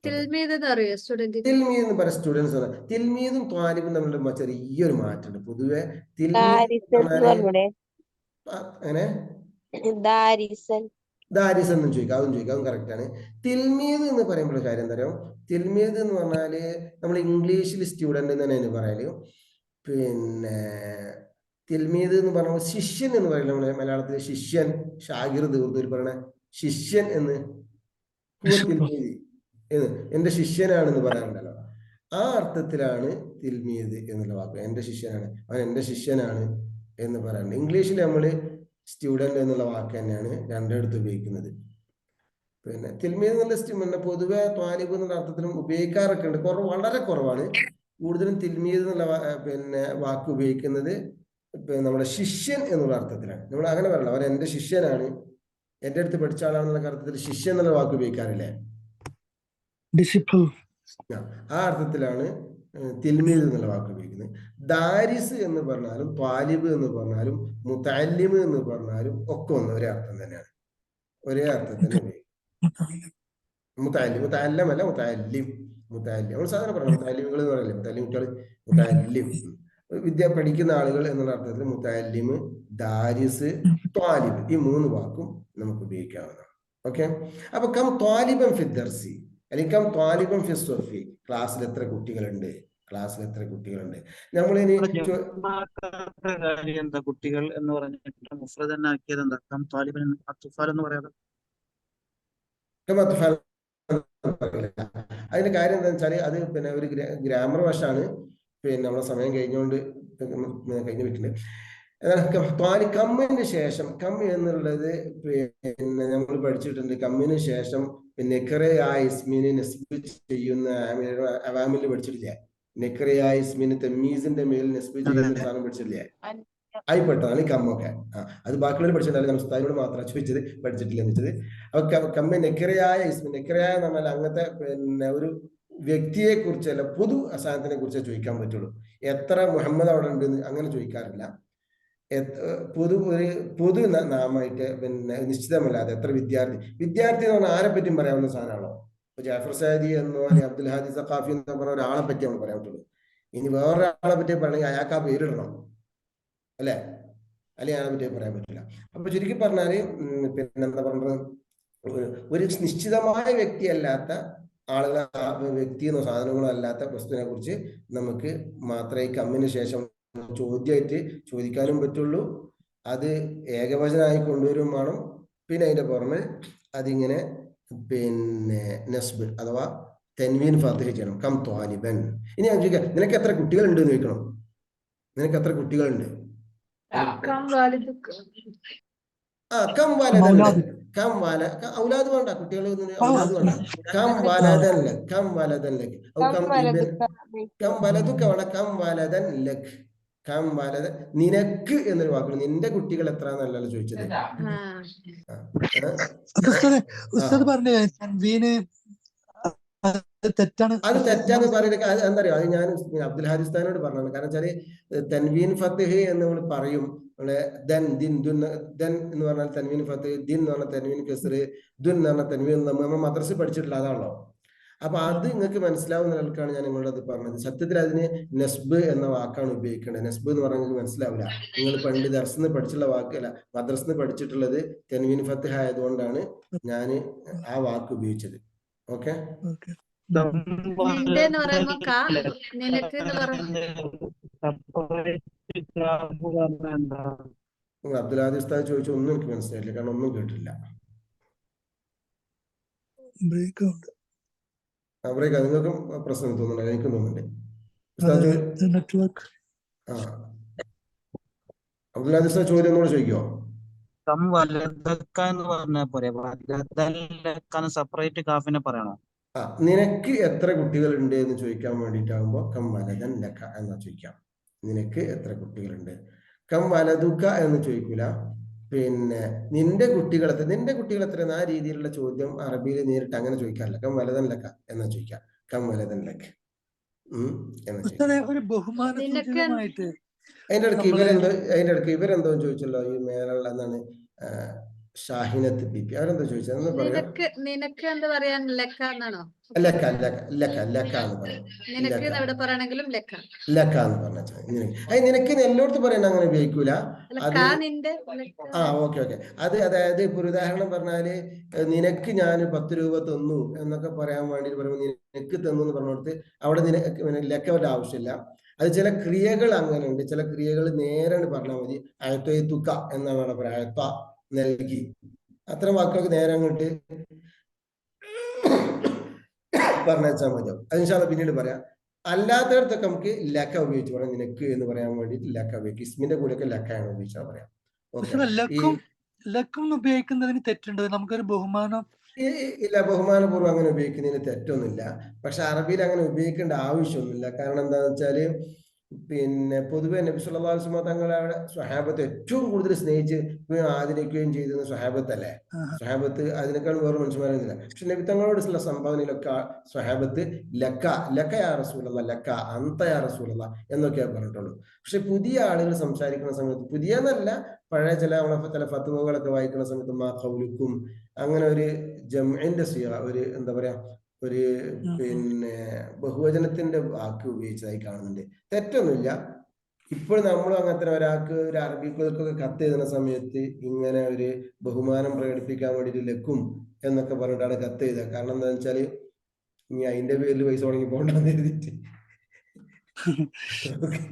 തിൽമീദ് എന്ന് അറിയോ സ്റ്റുഡന്റ്? തിൽമീദ് എന്ന് പറയുന്ന സ്റ്റുഡൻസ്. തിൽമീദും ത്വാലിബും തമ്മിലുള്ള ചെറിയൊരു മാറ്റമുണ്ട്. പൊതുവെ അങ്ങനെ ദാരിസ് എന്നും ചോദിക്കാം, അതും കറക്റ്റ് ആണ്. തിൽമീദ് എന്ന് പറയുമ്പോൾ കാര്യം എന്താ പറയുക, തിൽമീദ് എന്ന് പറഞ്ഞാല് നമ്മൾ ഇംഗ്ലീഷിൽ സ്റ്റുഡന്റ് എന്ന് തന്നെ പറയല്. പിന്നെ തിൽമീദ് എന്ന് പറഞ്ഞാൽ ശിഷ്യൻ എന്ന് പറയില്ല നമ്മള് മലയാളത്തില്. ശിഷ്യൻ, ഷാഗിർദ് ഉറുദുവിൽ പറയണ ശിഷ്യൻ എന്ന്, എന്റെ ശിഷ്യനാണെന്ന് പറയാറുണ്ടല്ലോ. ആ അർത്ഥത്തിലാണ് തിൽമീദ് എന്നുള്ള വാക്ക്. എന്റെ ശിഷ്യനാണ്, അവൻ എന്റെ ശിഷ്യനാണ് എന്ന് പറയാറുണ്ട്. ഇംഗ്ലീഷിൽ നമ്മള് സ്റ്റുഡന്റ് എന്നുള്ള വാക്ക് തന്നെയാണ് രണ്ടിടത്ത് ഉപയോഗിക്കുന്നത്. പിന്നെ തിൽമീദ് എന്നുള്ള പൊതുവെ ത്വാലിബ് എന്നുള്ള അർത്ഥത്തിലും ഉപയോഗിക്കാറൊക്കെ ഉണ്ട്, വളരെ കുറവാണ്. കൂടുതലും തിൽമീദ് എന്നുള്ള പിന്നെ വാക്ക് ഉപയോഗിക്കുന്നത് നമ്മുടെ ശിഷ്യൻ എന്നുള്ള അർത്ഥത്തിലാണ്. നമ്മൾ അങ്ങനെ പറയണം, അവൻ എന്റെ ശിഷ്യനാണ്, എന്റെ അടുത്ത് പഠിച്ച ആളാണെന്നുള്ള അർത്ഥത്തിൽ ശിഷ്യൻ എന്നുള്ള വാക്ക് ഉപയോഗിക്കാറില്ലേ. ആ അർത്ഥത്തിലാണ് തിൽമീദ് എന്നുള്ള വാക്ക് ഉപയോഗിക്കുന്നത്. ദാരിസ് എന്ന് പറഞ്ഞാലും ത്വാലിബ് എന്ന് പറഞ്ഞാലും മുതഅല്ലിമ് എന്ന് പറഞ്ഞാലും ഒക്കെ ഒരേ അർത്ഥം തന്നെയാണ്, ഒരേ അർത്ഥം തന്നെ ഉപയോഗിക്കും. മുതഅല്ലമല്ല മുതഅല്ലിം. നമ്മൾ സാധാരണ പറഞ്ഞു മുതഅല്ലിമുകൾ എന്ന് പറയല്ലേ, മുതഅല്ലിം കുട്ടികൾ, മുതഅല്ലിം. വിദ്യ പഠിക്കുന്ന ആളുകൾ എന്നുള്ള അർത്ഥത്തിൽ മുത്തഅല്ലിം, ദാരിസ്, ത്വാലിബ് ഈ 3 വാക്കും നമുക്ക് ഉപയോഗിക്കാവുന്നതാണ്. ഓക്കെ, അപ്പൊ കം ത്വാലിബൻ ഫി ദർസി അല്ലെങ്കിൽ കം ത്വാലിബൻ ഫി സ്വഫി, ക്ലാസ്സിൽ എത്ര കുട്ടികളുണ്ട്, ക്ലാസ്സിൽ എത്ര കുട്ടികളുണ്ട്. നമ്മളിനി എന്താ കുട്ടികൾ എന്ന് പറഞ്ഞിട്ട് മുഫ്രദ് തന്നെ ആക്കിയത് എന്താ? കം ത്വാലിബൻ അത്ഫാൽ എന്ന് പറയാതെ അതിന്റെ കാര്യം എന്താ വെച്ചാല് അത് പിന്നെ ഒരു ഗ്രാമർ വശാണ്. പിന്നെ നമ്മളെ സമയം കഴിഞ്ഞുകൊണ്ട് കഴിഞ്ഞു വിട്ടിട്ടുണ്ട്. കമ്മിന് ശേഷം കം എന്നുള്ളത് പിന്നെ നമ്മൾ പഠിച്ചിട്ടുണ്ട്. കമ്മിന് ശേഷം നെക്കറയായ ഇസ്മിനെ നസ്ബ് ചെയ്യുന്ന അവാമിൽ പഠിച്ചിട്ടില്ലേ? നെക്കറയായ ഇസ്മിന് തമീസിന്റെ മേൽ നസ്ബ് ചെയ്യുന്ന സാധനം പഠിച്ചിട്ടില്ലേ? ആയിപ്പെട്ടതാണ് ഈ കമ്മൊക്കെ. അത് ബാക്കിയുള്ളവർ പഠിച്ചിട്ടുണ്ടാവില്ല, നമ്മൾ ഉസ്താദിനോട് മാത്രമാണ് ചോദിച്ചത്, പഠിച്ചിട്ടില്ല എന്ന് വെച്ചത്. അപ്പൊ കമ്മ നെക്കറയായ ഇസ്മി, നെക്കറയായ എന്ന് പറഞ്ഞാൽ അങ്ങനത്തെ പിന്നെ ഒരു വ്യക്തിയെ കുറിച്ചല്ല, പൊതു അസാധനത്തിനെ കുറിച്ചേ ചോദിക്കാൻ പറ്റുള്ളൂ. എത്ര മുഹമ്മദ് അവിടെ ഉണ്ട് അങ്ങനെ ചോദിക്കാറില്ല. പൊതു നാമായിട്ട് പിന്നെ നിശ്ചിതമല്ലാതെ എത്ര വിദ്യാർത്ഥി എന്ന് പറഞ്ഞാൽ ആരെ പറ്റിയും പറയാവുന്ന സാധനമാണോ? ഇപ്പൊ ജാഫർ സാദി എന്നോ അല്ലെങ്കിൽ അബ്ദുൽ ഹാദി സഖാഫി എന്ന് പറഞ്ഞ ഒരാളെ പറ്റി നമ്മൾ പറയാൻ പറ്റുള്ളൂ. ഇനി വേറൊരാളെ പറ്റി പറയണമെങ്കിൽ അയാൾക്ക് ആ പേരിടണം, അല്ലെ? അല്ലെങ്കിൽ അയാളെ പറ്റി പറയാൻ പറ്റില്ല. അപ്പൊ ചുരുക്കി പറഞ്ഞാല് പിന്നെ എന്താ പറയുന്നത്, ഒരു നിശ്ചിതമായ വ്യക്തിയല്ലാത്ത ആളുകളെ, വ്യക്തിയെന്നോ സാധനങ്ങളോ അല്ലാത്ത വസ്തുവിനെ കുറിച്ച് നമുക്ക് മാത്രമേ ഈ കമ്മിന് ശേഷം ചോദ്യമായിട്ട് ചോദിക്കാനും പറ്റുള്ളൂ. അത് ഏകവചനമായി കൊണ്ടുവരും വേണം. പിന്നെ അതിന്റെ പുറമെ അതിങ്ങനെ പിന്നെ നസ്ബ് അഥവാ തൻവീൻ ഫാത്തിഹ ചെയ്യണം. കം ത്വാലിബൻ. ഇനി ഞാൻ ചോദിക്കാം, നിനക്ക് എത്ര കുട്ടികളുണ്ട് എന്ന് ചോദിക്കണം. നിനക്ക് എത്ര കുട്ടികളുണ്ട്? കം വലദൻ, കം വല ഔലാദ് വേണ്ട, കുട്ടികൾ ഔലാദ് വേണ്ട. കം വലദൻ ലക്, കം വലദൻ ലക്, കം വലതുക വേണ്ട, കം വലദൻ ലക്, കം വലദൻ. നിനക്ക് എന്നൊരു വാക്കുണ്ട്. നിന്റെ കുട്ടികൾ എത്ര എന്നല്ലല്ലോ ചോദിച്ചത്. തെറ്റാണ്. അത് തെറ്റാന്ന് പറയുന്നത് എന്താ അറിയോ? അത് ഞാൻ അബ്ദുൽ ഹാരിസ്ഥാനോട് പറഞ്ഞത്. കാരണം വെച്ചാല് തൻവീൻ ഫത്ഹ് എന്ന് നമ്മൾ പറയും. ദൻ ദിൻ ദുൻ, ദൻ എന്ന് പറഞ്ഞാൽ തൻവീൻ ഫത്ഹ്, ദിൻ എന്ന് പറഞ്ഞാൽ തൻവീൻ കസ്ർ, ദുൻ എന്ന് പറഞ്ഞാൽ തൻവീൻ. നമ്മൾ മദ്രസ പഠിച്ചിട്ടില്ല, അതാണല്ലോ. അപ്പൊ അത് നിങ്ങൾക്ക് മനസ്സിലാവുന്ന ആൾക്കാണ് ഞാൻ നിങ്ങളോട് അത് പറഞ്ഞത്. സത്യത്തിൽ അതിന് നസ്ബ് എന്ന വാക്കാണ് ഉപയോഗിക്കേണ്ടത്. നസ്ബ് എന്ന് പറഞ്ഞാൽ നിങ്ങൾക്ക് മനസ്സിലാവില്ല. നിങ്ങൾ പണ്ട് ദർസിന്ന് പഠിച്ചുള്ള വാക്കല്ല, മദ്രസിന്ന് പഠിച്ചിട്ടുള്ളത് തൻവീൻ ഫത്ഹ് ആയതുകൊണ്ടാണ് ഞാൻ ആ വാക്ക് ഉപയോഗിച്ചത്. ഓക്കെ, നിന്റെ എന്ന് പറയുമ്പോ കാ, നിനക്ക് എന്ന് പറയുമ്പോ അബ്ദുൽ ഹാദി ഉസ്താദ് ചോദിച്ചു, ഒന്നും എനിക്ക് മനസ്സിലായില്ല, കാരണം ഒന്നും കേട്ടില്ല. ബ്രേക്ക് നിങ്ങൾക്കും പ്രശ്നം തോന്നുന്നുണ്ട്, എനിക്കും തോന്നുന്നുണ്ട്. നെറ്റ്വർക്ക്. അബ്ദുൽ ഹാദി ഉസ്താദ് ചോദ്യം ഒന്നുകൂടെ ചോദിക്കോ? കം വലദക്ക എന്ന് പറഞ്ഞാൽ പോരെ? വലദൻ സെപ്പറേറ്റ് കാഫിനെ പറയണോ? നിനക്ക് എത്ര കുട്ടികളുണ്ട് എന്ന് ചോദിക്കാൻ വേണ്ടിയിട്ടാകുമ്പോ കം വലദൻ ലക എന്നാ ചോദിക്കാം. നിനക്ക് എത്ര കുട്ടികളുണ്ട്. കം വലതുക എന്ന് ചോദിക്കൂല. പിന്നെ നിന്റെ കുട്ടികൾ എത്ര, ആ രീതിയിലുള്ള ചോദ്യം അറബിയിൽ നേരിട്ട് അങ്ങനെ ചോദിക്കാറില്ല. കം വലദൻ ലക എന്നാ ചോദിക്കാം. കം വലദൻ ലക എന്ന് ചോദിക്കാം. ഒരു ബഹുമാനമായിട്ട് അതിന്റെ ഇടയ്ക്ക് ഇവരെന്തോ ചോദിച്ചല്ലോ, ഈ മേലുള്ള എന്താണ് ഷാഹിനത്ത് ബിപി, അവരെന്തോ ചോദിച്ചത് നിനക്ക് എന്താ പറയാൻ? ലക്ക എന്നാണോ? ലക്ക എന്ന് പറയും. നിനക്ക് എവിടെ പറയണെങ്കിലും ലക്ക എന്ന് പറഞ്ഞാൽ അത് നിനക്ക് എല്ലായിടത്തും പറയണ അങ്ങനെ ഉപയോഗിക്കൂല. ഓക്കെ. അത് അതായത് ഇപ്പൊ ഒരു ഉദാഹരണം പറഞ്ഞാല്, നിനക്ക് ഞാൻ 10 രൂപ തന്നു എന്നൊക്കെ പറയാൻ വേണ്ടിട്ട് പറയുമ്പോൾ നിനക്ക് തന്നു എന്ന് പറഞ്ഞിടത്ത് അവിടെ നിനക്ക് ലക്കവരുടെ ആവശ്യമില്ല. അത് ചില ക്രിയകൾ അങ്ങനെ ഉണ്ട്. ചില ക്രിയകൾ നേരെ പറഞ്ഞാൽ മതി. അയത്വ തുക എന്നാണ് അവിടെ പറയാം. അയത്വ നൽകി, അത്തരം വാക്കുകൾക്ക് നേരെ അങ്ങോട്ട് പറഞ്ഞാൽ മതിയോ? അതിനുശേഷം പിന്നീട് പറയാം. അല്ലാത്തടത്തൊക്കെ നമുക്ക് ലക്ക ഉപയോഗിച്ച് പറയാം. നിനക്ക് എന്ന് പറയാൻ വേണ്ടിട്ട് ലക്ക ഉപയോഗിക്കും. ഇസ്മിന്റെ കൂടെയൊക്കെ ലക്കയാണ് ഉപയോഗിച്ചാൽ പറയാം. ലക്കം ഉപയോഗിക്കുന്നതിന് തെറ്റുണ്ട്. നമുക്കൊരു ബഹുമാനം ഇല്ല, ബഹുമാനപൂർവ്വം അങ്ങനെ ഉപയോഗിക്കുന്നതിന് തെറ്റൊന്നുമില്ല. പക്ഷെ അറബിയിൽ അങ്ങനെ ഉപയോഗിക്കേണ്ട ആവശ്യമൊന്നുമില്ല. കാരണം എന്താണെന്ന് വെച്ചാല് പിന്നെ പൊതുവെ നബി സല്ലല്ലാഹു അലൈഹി വസല്ലം തങ്ങളുടെ സ്വഹാബത്ത് ഏറ്റവും കൂടുതൽ സ്നേഹിച്ച് ആദരിക്കുകയും ചെയ്തിരുന്ന സ്വഹാബത്തല്ലേ. സ്വഹാബത്ത് അതിനേക്കാൾ വേറെ മനുഷ്യന്മാരൊന്നുമില്ല. പക്ഷെ നബി തങ്ങളോടുള്ള സംഭാവനയിലൊക്കെ സ്വഹാബത്ത് ലക്ക യാ റസൂലല്ലാഹ്, ലക്ക അന്ത യാ റസൂലല്ലാഹ് എന്നൊക്കെയാ പറഞ്ഞിട്ടുള്ളൂ. പക്ഷെ പുതിയ ആളുകൾ സംസാരിക്കുന്ന സമയത്ത്, പുതിയ എന്നല്ല, പഴയ ചില ഫത്വകളൊക്കെ വായിക്കുന്ന സമയത്ത് മാ ഖൗലുക്കും അങ്ങനെ ഒരു ജംഇന്റെ സിഗ, ഒരു എന്താ പറയാ, ഒരു പിന്നെ ബഹുവചനത്തിന്റെ വാക്ക് ഉപയോഗിച്ചതായി കാണുന്നുണ്ട്. തെറ്റൊന്നുമില്ല. ഇപ്പോൾ നമ്മൾ അങ്ങനത്തെ ഒരാൾക്ക് ഒരു അറബികൾക്കൊക്കെ കത്ത് എഴുതുന്ന സമയത്ത് ഇങ്ങനെ ഒരു ബഹുമാനം പ്രകടിപ്പിക്കാൻ വേണ്ടിയിട്ട് ലക്കും എന്നൊക്കെ പറഞ്ഞിട്ടാണ് കത്ത് എഴുതുക. കാരണം എന്താണെന്ന് വെച്ചാല് ഇനി അതിന്റെ പേരിൽ പൈസ തുടങ്ങി പോകണ്ടെന്ന് എഴുതിയിട്ട്.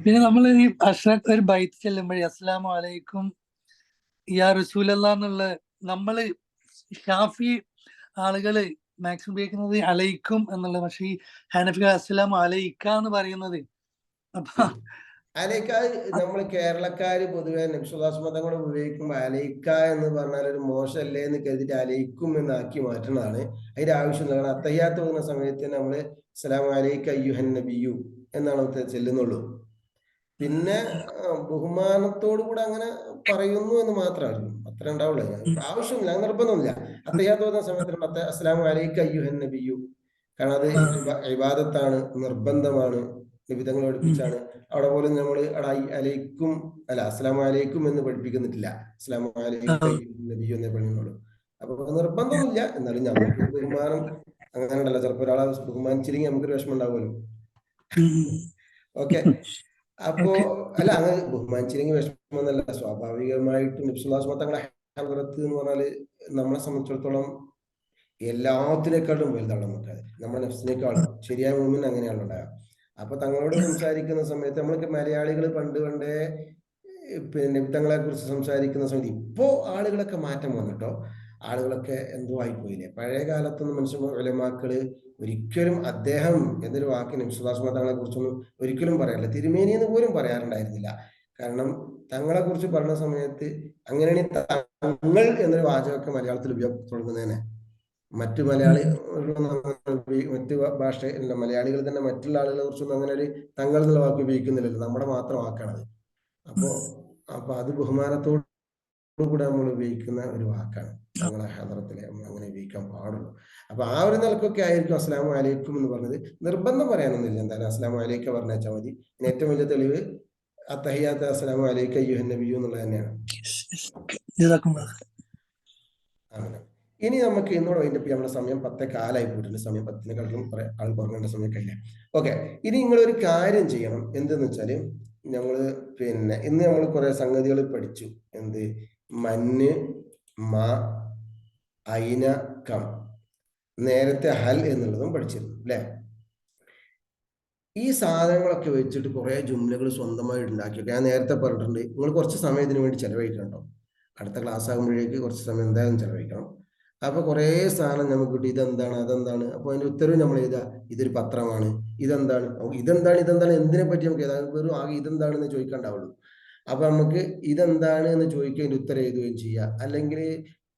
പിന്നെ നമ്മൾ ഈ അഷ്റഫ് ഒരു ബൈത്ത് ചെല്ലുമ്പോഴേ അസ്സലാമു അലൈക്കും യാ റസൂലല്ലാ എന്നുള്ള നമ്മള് ഷാഫി ആളുകള് മാക്സിമം ഉപയോഗിക്കുന്നത് അലൈക്കും എന്നുള്ള, പക്ഷെ ഈ ഹനഫി അസ്സലാമു അലൈക്ക എന്ന് പറയുന്നത്. അപ്പൊ അലൈക്ക നമ്മൾ കേരളക്കാര് പൊതുവെ നബിസ്വല്ലാസ്മതങ്ങൾ ഉപയോഗിക്കുമ്പോൾ അലൈക്ക എന്ന് പറഞ്ഞാൽ ഒരു മോശമല്ലേ എന്ന് കരുതിയിട്ട് അലൈക്കും എന്നാക്കി മാറ്റുന്നതാണ്. അതിന്റെ ആവശ്യമില്ല. കാരണം അത്തഹിയ്യാത്ത് ഓതുന്ന സമയത്ത് നമ്മള് അസ്സലാമു അലൈക അയ്യുഹൻ നബിയു എന്നാണ് ചെല്ലുന്നുള്ളൂ. പിന്നെ ബഹുമാനത്തോടു കൂടെ അങ്ങനെ പറയുന്നു എന്ന് മാത്രമായിരുന്നു, അത്ര ഉണ്ടാവുള്ളൂ. ആവശ്യമില്ല, അങ്ങനെ നിർബന്ധമില്ല. അത്തഹിയ്യാത്ത് ഓതുന്ന സമയത്ത് അസ്സലാമു അലൈക അയ്യുഹൻ നബിയു, കാരണം അത് ഇബാദത്താണ്, നിർബന്ധമാണ്, നിബിധങ്ങൾ പഠിപ്പിച്ചാണ്. അവിടെ പോലും നമ്മൾ അലൈക്കും അല്ല അസ്സലാമു അലൈക്കും എന്ന് പഠിപ്പിക്കുന്നിട്ടില്ല, അസ്സലാമു അലൈക നബിയു എന്നേ പറയുന്നുള്ളൂ. അപ്പൊ നിർബന്ധമില്ല. എന്നാലും നമുക്ക് ബഹുമാനം അങ്ങനെ ഉണ്ടല്ലോ, ചിലപ്പോൾ ഒരാളെ ബഹുമാനിച്ചില്ലെങ്കിൽ നമുക്കൊരു വിഷമം ഉണ്ടാവുമല്ലോ. ഓക്കെ, അപ്പോ അല്ല അങ്ങനെ ബഹുമാനിച്ചില്ലെങ്കിൽ വിഷമം എന്നല്ല, സ്വാഭാവികമായിട്ടും നബിസ്വല്ലാഹു തങ്ങളെ ഹദ്റത്ത് എന്ന് പറഞ്ഞാല് നമ്മളെ സംബന്ധിച്ചിടത്തോളം എല്ലാത്തിനേക്കാളും വലുതാണ് നമുക്കത്, നമ്മുടെ നഫ്സിനേക്കാളും. ശരിയായ മുമ്പിൽ അങ്ങനെയാണ് ഉണ്ടാകുക. അപ്പൊ തങ്ങളോട് സംസാരിക്കുന്ന സമയത്ത് നമ്മൾക്ക് മലയാളികൾ പണ്ട് പണ്ടേ പിന്നെ തങ്ങളെ കുറിച്ച് സംസാരിക്കുന്ന സമയത്ത്, ഇപ്പോ ആളുകളൊക്കെ മാറ്റം വന്നിട്ടോ, ആളുകളൊക്കെ എന്തോ ആയിപ്പോയില്ലേ. പഴയ കാലത്തൊന്നും മനുഷ്യ ഉലമാക്കള് ഒരിക്കലും അദ്ദേഹം എന്നൊരു വാക്ക് നബി സ്വല്ലല്ലാഹു അലൈഹി വസല്ലം തങ്ങളെ കുറിച്ചൊന്നും ഒരിക്കലും പറയാറില്ല. തിരുമേനി എന്ന് പോലും പറയാറുണ്ടായിരുന്നില്ല. കാരണം തങ്ങളെ കുറിച്ച് പറയുന്ന സമയത്ത് അങ്ങനെയാണ് തങ്ങൾ എന്നൊരു വാചകമൊക്കെ മലയാളത്തിൽ ഉപയോഗിച്ച് തുടങ്ങുന്നതന്നെ. മറ്റു മറ്റു ഭാഷ മലയാളികൾ തന്നെ മറ്റുള്ള ആളുകളെ കുറിച്ചൊന്നും അങ്ങനെ ഒരു തങ്ങൾ എന്നുള്ള വാക്ക് ഉപയോഗിക്കുന്നില്ലല്ലോ, നമ്മുടെ മാത്രം വാക്കാണത്. അപ്പൊ അത് ബഹുമാനത്തോടു കൂടെ നമ്മൾ ഉപയോഗിക്കുന്ന ഒരു വാക്കാണ്. തങ്ങളെ ഹദ്റത്തിലെ നമ്മൾ അങ്ങനെ ഉപയോഗിക്കാൻ പാടുള്ളൂ. അപ്പൊ ആ ഒരു നിലക്കൊക്കെ ആയിരിക്കും അസ്സലാമു അലൈക്കും എന്ന് പറഞ്ഞത്. നിർബന്ധം പറയാനൊന്നുമില്ല, എന്തായാലും അസ്സലാമു അലൈക്ക പറഞ്ഞാൽ മതി. ഏറ്റവും വലിയ തെളിവ് അത്തഹിയ്യാത്ത് അസ്സലാമു അലൈക അയ്യുഹൻ നബിയു എന്നുള്ളത് തന്നെയാണ്. അങ്ങനെ ഇനി നമുക്ക് ഇന്നോട് വൈകിട്ട് നമ്മുടെ സമയം 10:15 പോയിട്ടുണ്ട്. സമയം 10-നെക്കാളും കുറെ ആൾ കുറഞ്ഞ സമയം കഴിഞ്ഞ. ഓക്കെ, ഇനി നിങ്ങളൊരു കാര്യം ചെയ്യണം. എന്തെന്ന് വെച്ചാല് ഞങ്ങള് പിന്നെ ഇന്ന് നമ്മൾ കുറെ സംഗതികൾ പഠിച്ചു. എന്ത് മന്ന്, മ, ഐന, കം. നേരത്തെ ഹൽ എന്നുള്ളതും പഠിച്ചിരുന്നു അല്ലെ? ഈ സാധനങ്ങളൊക്കെ വെച്ചിട്ട് കുറെ ജുംലകൾ സ്വന്തമായി ഉണ്ടാക്കിയൊക്കെ ഞാൻ നേരത്തെ പറഞ്ഞിട്ടുണ്ട്. നിങ്ങൾ കുറച്ച് സമയം ഇതിനു വേണ്ടി ചെലവഴിക്കണം. അടുത്ത ക്ലാസ് ആകുമ്പോഴേക്ക് കുറച്ച് സമയം എന്തായാലും ചെലവഴിക്കണം. അപ്പൊ കുറെ സാധനം നമുക്ക് കിട്ടി. ഇതെന്താണ്, അതെന്താണ്. അപ്പൊ അതിന്റെ ഉത്തരവ് നമ്മൾ എഴുതുക. ഇതൊരു പത്രമാണ്. ഇതെന്താണ്, ഇതെന്താണ് എന്തിനെ പറ്റി നമുക്ക് ഏതാ വെറും ആകെ ഇതെന്താണെന്ന് ചോദിക്കാണ്ടാവുള്ളൂ. അപ്പൊ നമുക്ക് ഇതെന്താണ് എന്ന് ചോദിക്കുക, അതിന്റെ ഉത്തരം എഴുതുകയും ചെയ്യുക. അല്ലെങ്കിൽ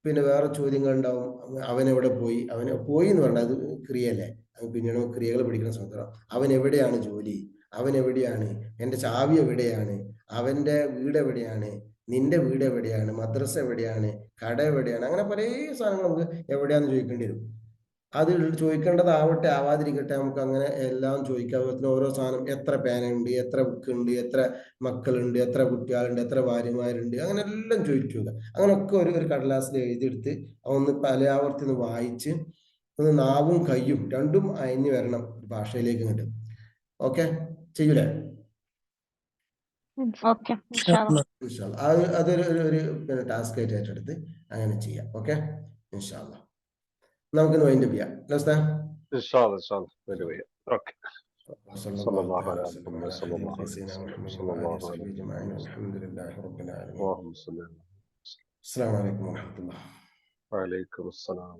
പിന്നെ വേറെ ചോദ്യങ്ങൾ ഉണ്ടാവും. അവനെവിടെ പോയി, അവനെ പോയി എന്ന് പറഞ്ഞാൽ അത് ക്രിയല്ലേ. പിന്നീട് ക്രിയകൾ പഠിക്കുന്ന സമയത്ത് അവൻ എവിടെയാണ് ജോലി, അവൻ എവിടെയാണ്, എന്റെ ചാവി എവിടെയാണ്, അവന്റെ വീട് എവിടെയാണ്, നിന്റെ വീട് എവിടെയാണ്, മദ്രസ എവിടെയാണ്, കട എവിടെയാണ്, അങ്ങനെ പല സാധനങ്ങൾ നമുക്ക് എവിടെയാന്ന് ചോദിക്കേണ്ടി വരും. അത് ചോദിക്കേണ്ടതാവട്ടെ ആവാതിരിക്കട്ടെ, നമുക്ക് അങ്ങനെ എല്ലാം ചോദിക്കാം. ഓരോ സാധനം, എത്ര പേനുണ്ട്, എത്ര ബുക്ക് ഉണ്ട്, എത്ര മക്കളുണ്ട്, എത്ര കുട്ടികളുണ്ട്, എത്ര ഭാര്യമാരുണ്ട്, അങ്ങനെ എല്ലാം ചോദിക്കുക. അങ്ങനെയൊക്കെ ഒരു കടലാസിൽ എഴുതിയെടുത്ത് ഒന്ന് പല ആവർത്തി ഒന്ന് വായിച്ച് ഒന്ന് നാവും കയ്യും രണ്ടും അയഞ്ഞു വരണം ഭാഷയിലേക്ക് ഇങ്ങോട്ട്. ഓക്കെ, ചെയ്യൂലേ? അതൊരു പിന്നെ ടാസ്ക് ആയിട്ട് ഏറ്റെടുത്ത് അങ്ങനെ ചെയ്യാം. ഓക്കെ, ഇൻഷാ അല്ലാഹ് നമുക്കിന്ന് വൈൻഡപ്പ് ചെയ്യാം. ഓക്കെ. അസ്സലാമു അലൈക്കും വറഹ്മത്തുള്ളാഹി. വഅലൈക്കും അസ്സലാം.